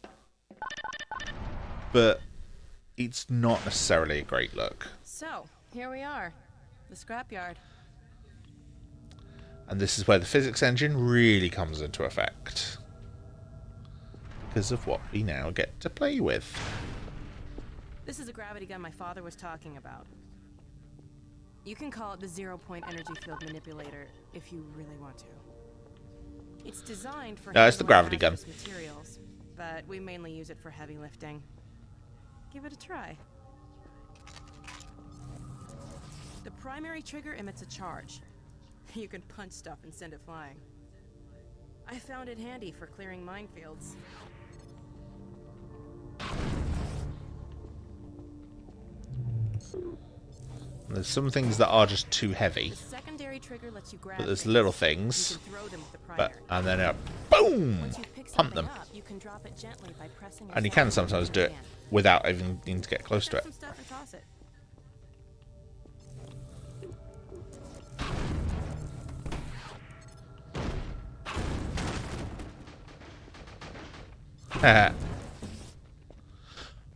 Speaker 1: But it's not necessarily a great look.
Speaker 10: So, here we are. The scrapyard.
Speaker 1: And this is where the physics engine really comes into effect. Because of what we now get to play with.
Speaker 10: This is a gravity gun my father was talking about. You can call it the zero-point energy field manipulator if you really want to. It's designed for
Speaker 1: it's the gravity gun.
Speaker 10: Materials, but we mainly use it for heavy lifting. Give it a try. The primary trigger emits a charge. You can punch stuff and send it flying. I found it handy for clearing minefields.
Speaker 1: There's some things that are just too heavy.
Speaker 10: The secondary trigger lets you grab
Speaker 1: but there's little things.
Speaker 10: You can throw them with the primer.
Speaker 1: And then boom!
Speaker 10: Once you pick
Speaker 1: Pump them.
Speaker 10: up, you can drop it gently by pressing
Speaker 1: And you can sometimes do it without even needing to get close to it.
Speaker 10: Some stuff and toss it.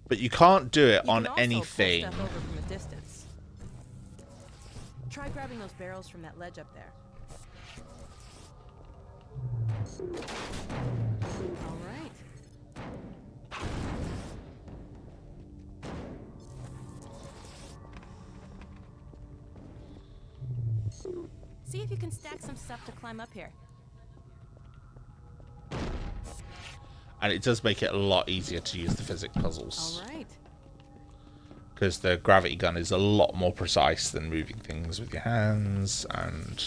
Speaker 1: But you can't do it on anything.
Speaker 10: Pull stuff over from a distance. Try grabbing those barrels from that ledge up there. All right. See if you can stack some stuff to climb up here.
Speaker 1: And it does make it a lot easier to use the physics puzzles.
Speaker 10: All right.
Speaker 1: Because the gravity gun is a lot more precise than moving things with your hands and...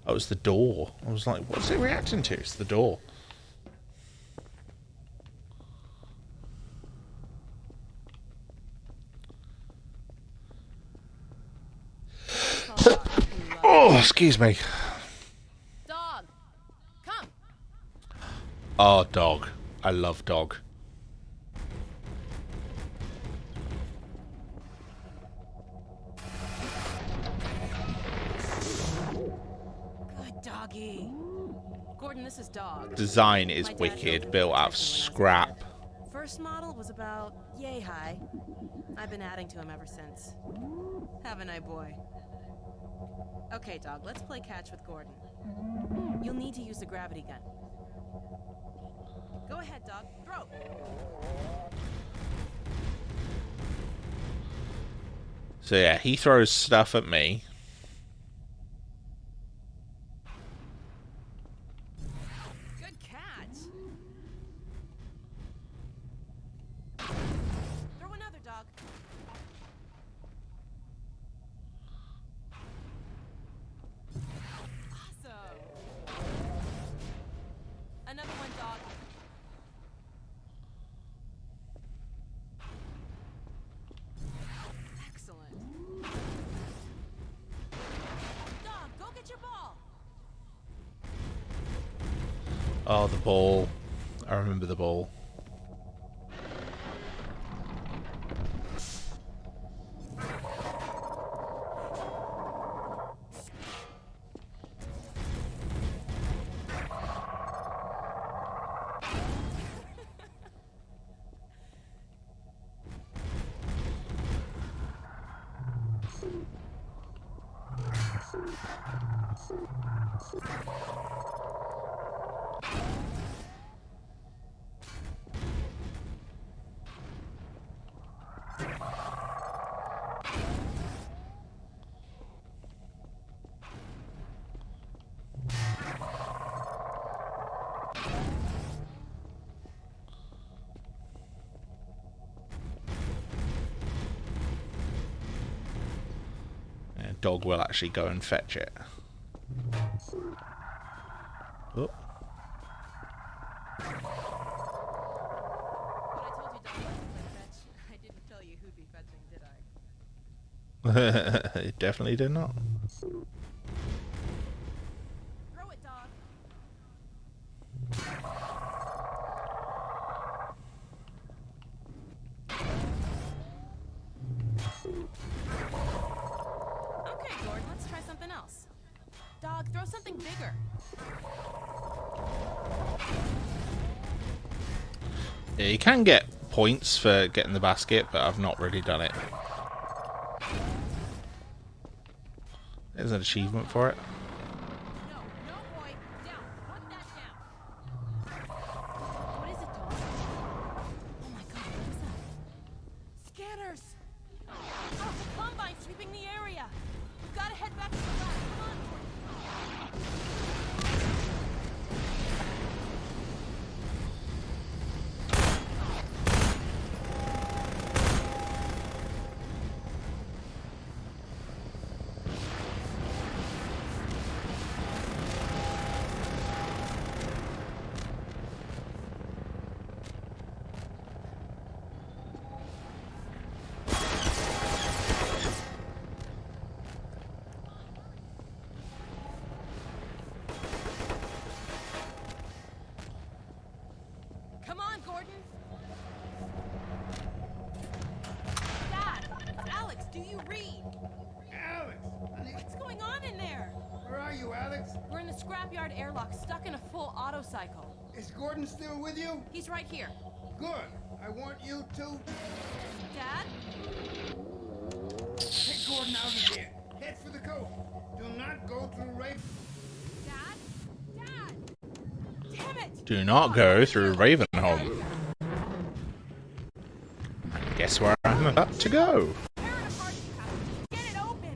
Speaker 1: Oh, it's the door. I was like, what's it reacting to? It's the door. Oh, excuse me.
Speaker 10: Dog, come.
Speaker 1: Oh, dog. I love dog.
Speaker 10: Good doggy. Gordon, this is Dog.
Speaker 1: Design is wicked, built out of scrap.
Speaker 10: First model was about yay high. I've been adding to him ever since. Haven't I, boy? Okay, Dog, let's play catch with Gordon. You'll need to use the gravity gun. Go ahead, Dog. Throw!
Speaker 1: So yeah, he throws stuff at me.
Speaker 10: Good catch! Throw another, Dog. Another one, Dog.
Speaker 1: Oh, the ball. I remember the ball. Dog will actually go and fetch it. Oh.
Speaker 10: I didn't tell you who'd be fetching, did I?
Speaker 1: It definitely did not.
Speaker 10: Throw it, dog. Okay, Gordon, let's try something else. Dog, throw something bigger.
Speaker 1: Yeah, you can get points for getting the basket, but I've not really done it. There's an achievement for it.
Speaker 10: No, boy. Down. Put that down. What is it, dog? Oh my god, what is that? Scanners! Oh, the combine sweeping the area! We've got to head back to the lab. Come on, Gordon. Come on, Gordon. Dad, Alex, do you read?
Speaker 14: Alex! Honey,
Speaker 10: What's going on in there?
Speaker 14: where are you, Alex?
Speaker 10: We're in the scrapyard airlock, stuck in a full auto cycle.
Speaker 14: Is Gordon still with you?
Speaker 10: He's right here.
Speaker 14: Good. I want you to
Speaker 10: Dad?
Speaker 14: take Gordon out of here. Head for the coast. Do not go through Raven.
Speaker 10: Dad? Dad! Damn it!
Speaker 1: Do not go through Ravenholm. Guess where I'm about to go.
Speaker 10: Tear it apart, you have to. Get it open!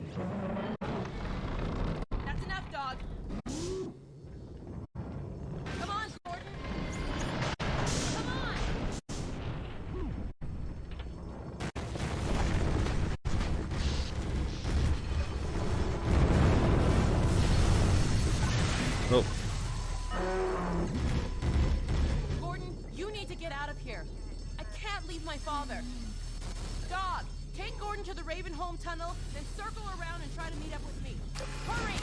Speaker 10: That's enough, dog. Come on, Gordon. Come on!
Speaker 1: Oh,
Speaker 10: Gordon, you need to get out of here. I can't leave my father. Dog, take Gordon to the Ravenholm tunnel, then circle around and try to meet up with me. Hurry!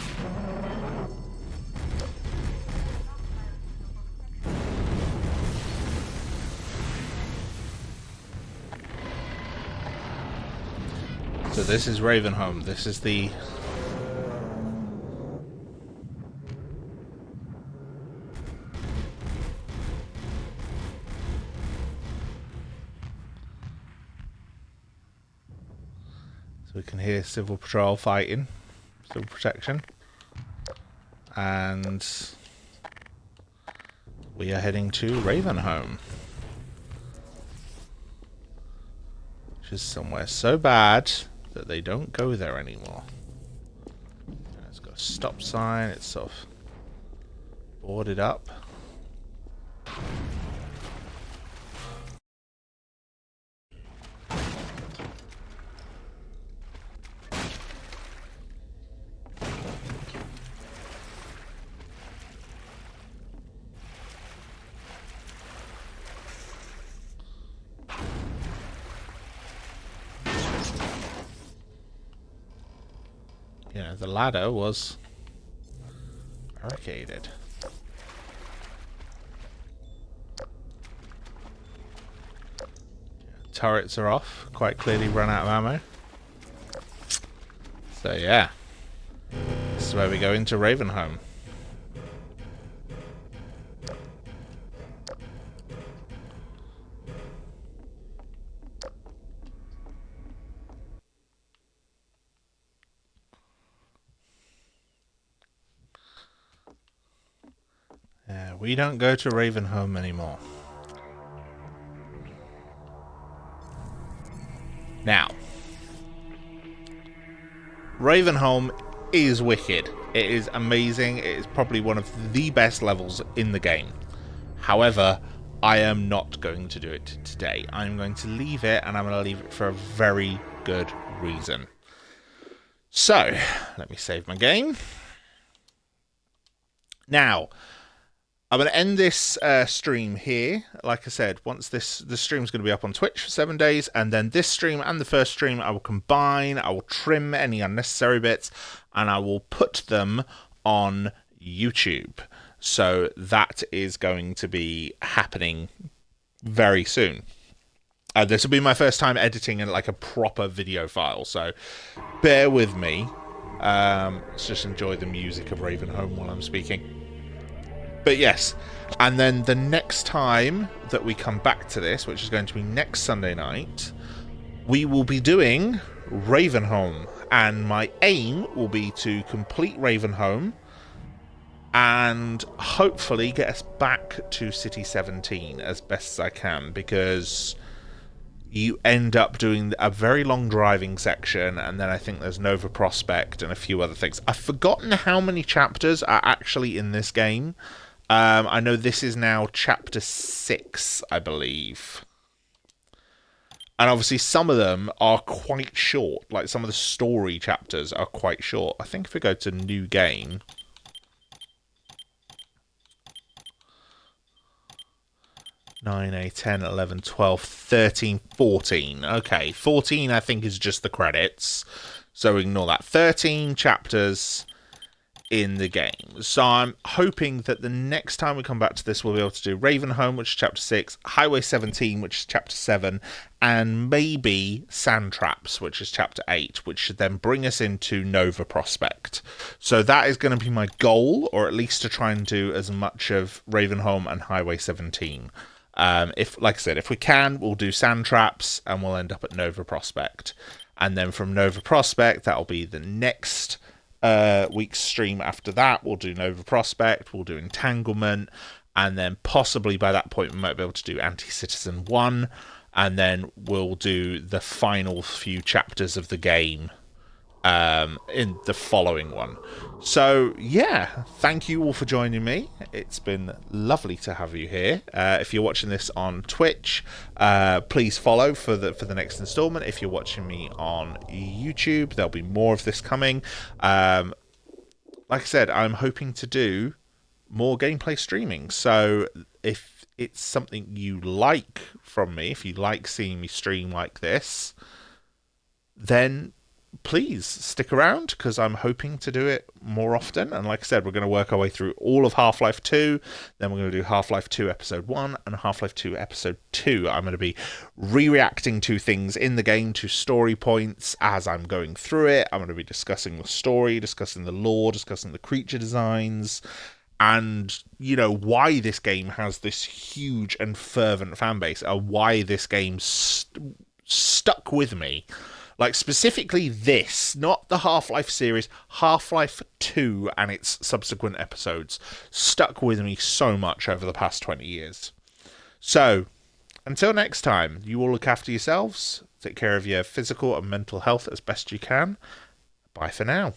Speaker 1: so this is Ravenholm. This is the... So we can hear Civil Patrol fighting, Civil Protection, and we are heading to Ravenholm, which is somewhere so bad that they don't go there anymore. It's got a stop sign, it's sort of boarded up. You know, the ladder was barricaded. turrets are off. Quite clearly run out of ammo. So yeah. This is where we go into Ravenholm. We don't go to Ravenholm anymore. Now, Ravenholm is wicked. It is amazing. It is probably one of the best levels in the game. However, I am not going to do it today. I'm going to leave it, and I'm going to leave it for a very good reason. So, let me save my game. Now, I'm going to end this stream here. Like I said, once the stream is going to be up on Twitch for 7 days, and then this stream and the first stream I will combine. I will trim any unnecessary bits, and I will put them on YouTube. So that is going to be happening very soon. This will be my first time editing in like a proper video file, so bear with me. Let's just enjoy the music of Ravenholm while I'm speaking. But yes, and then the next time that we come back to this, which is going to be next Sunday night, we will be doing Ravenholm, and my aim will be to complete Ravenholm and hopefully get us back to City 17 as best as I can, because you end up doing a very long driving section, and then I think there's Nova Prospect and a few other things. I've forgotten how many chapters are actually in this game. I know this is now chapter 6, I believe. And obviously some of them are quite short. Like some of the story chapters are quite short. I think if we go to new game... 9, 8, 10, 11, 12, 13, 14. Okay, 14 I think is just the credits. So ignore that. 13 chapters in the game. So I'm hoping that the next time we come back to this, we'll be able to do Ravenholm, which is chapter 6, Highway 17, which is chapter 7, and maybe Sand Traps, which is chapter 8, which should then bring us into Nova Prospect. So that is going to be my goal, or at least to try and do as much of Ravenholm and Highway 17. If, like I said, if we can, we'll do Sand Traps, and we'll end up at Nova Prospect. And then from Nova Prospect, that'll be the next week's stream after that. We'll do Nova Prospect, we'll do Entanglement, and then possibly by that point we might be able to do Anti-Citizen 1, and then we'll do the final few chapters of the game in the following one. So yeah, thank you all for joining me. It's been lovely to have you here. If you're watching this on Twitch, please follow for the next installment. If you're watching me on YouTube, there'll be more of this coming. Like I said, I'm hoping to do more gameplay streaming, so if it's something you like from me, if you like seeing me stream like this, then please stick around, because I'm hoping to do it more often. And like I said, we're going to work our way through all of Half-Life 2, then we're going to do Half-Life 2 Episode 1 and Half-Life 2 Episode 2. I'm going to be reacting to things in the game, to story points as I'm going through it. I'm going to be discussing the story, discussing the lore, discussing the creature designs, and, you know, why this game has this huge and fervent fan base, and why this game stuck with me. Like, specifically this, not the Half-Life series, Half-Life 2 and its subsequent episodes stuck with me so much over the past 20 years. So, until next time, you all look after yourselves, take care of your physical and mental health as best you can. Bye for now.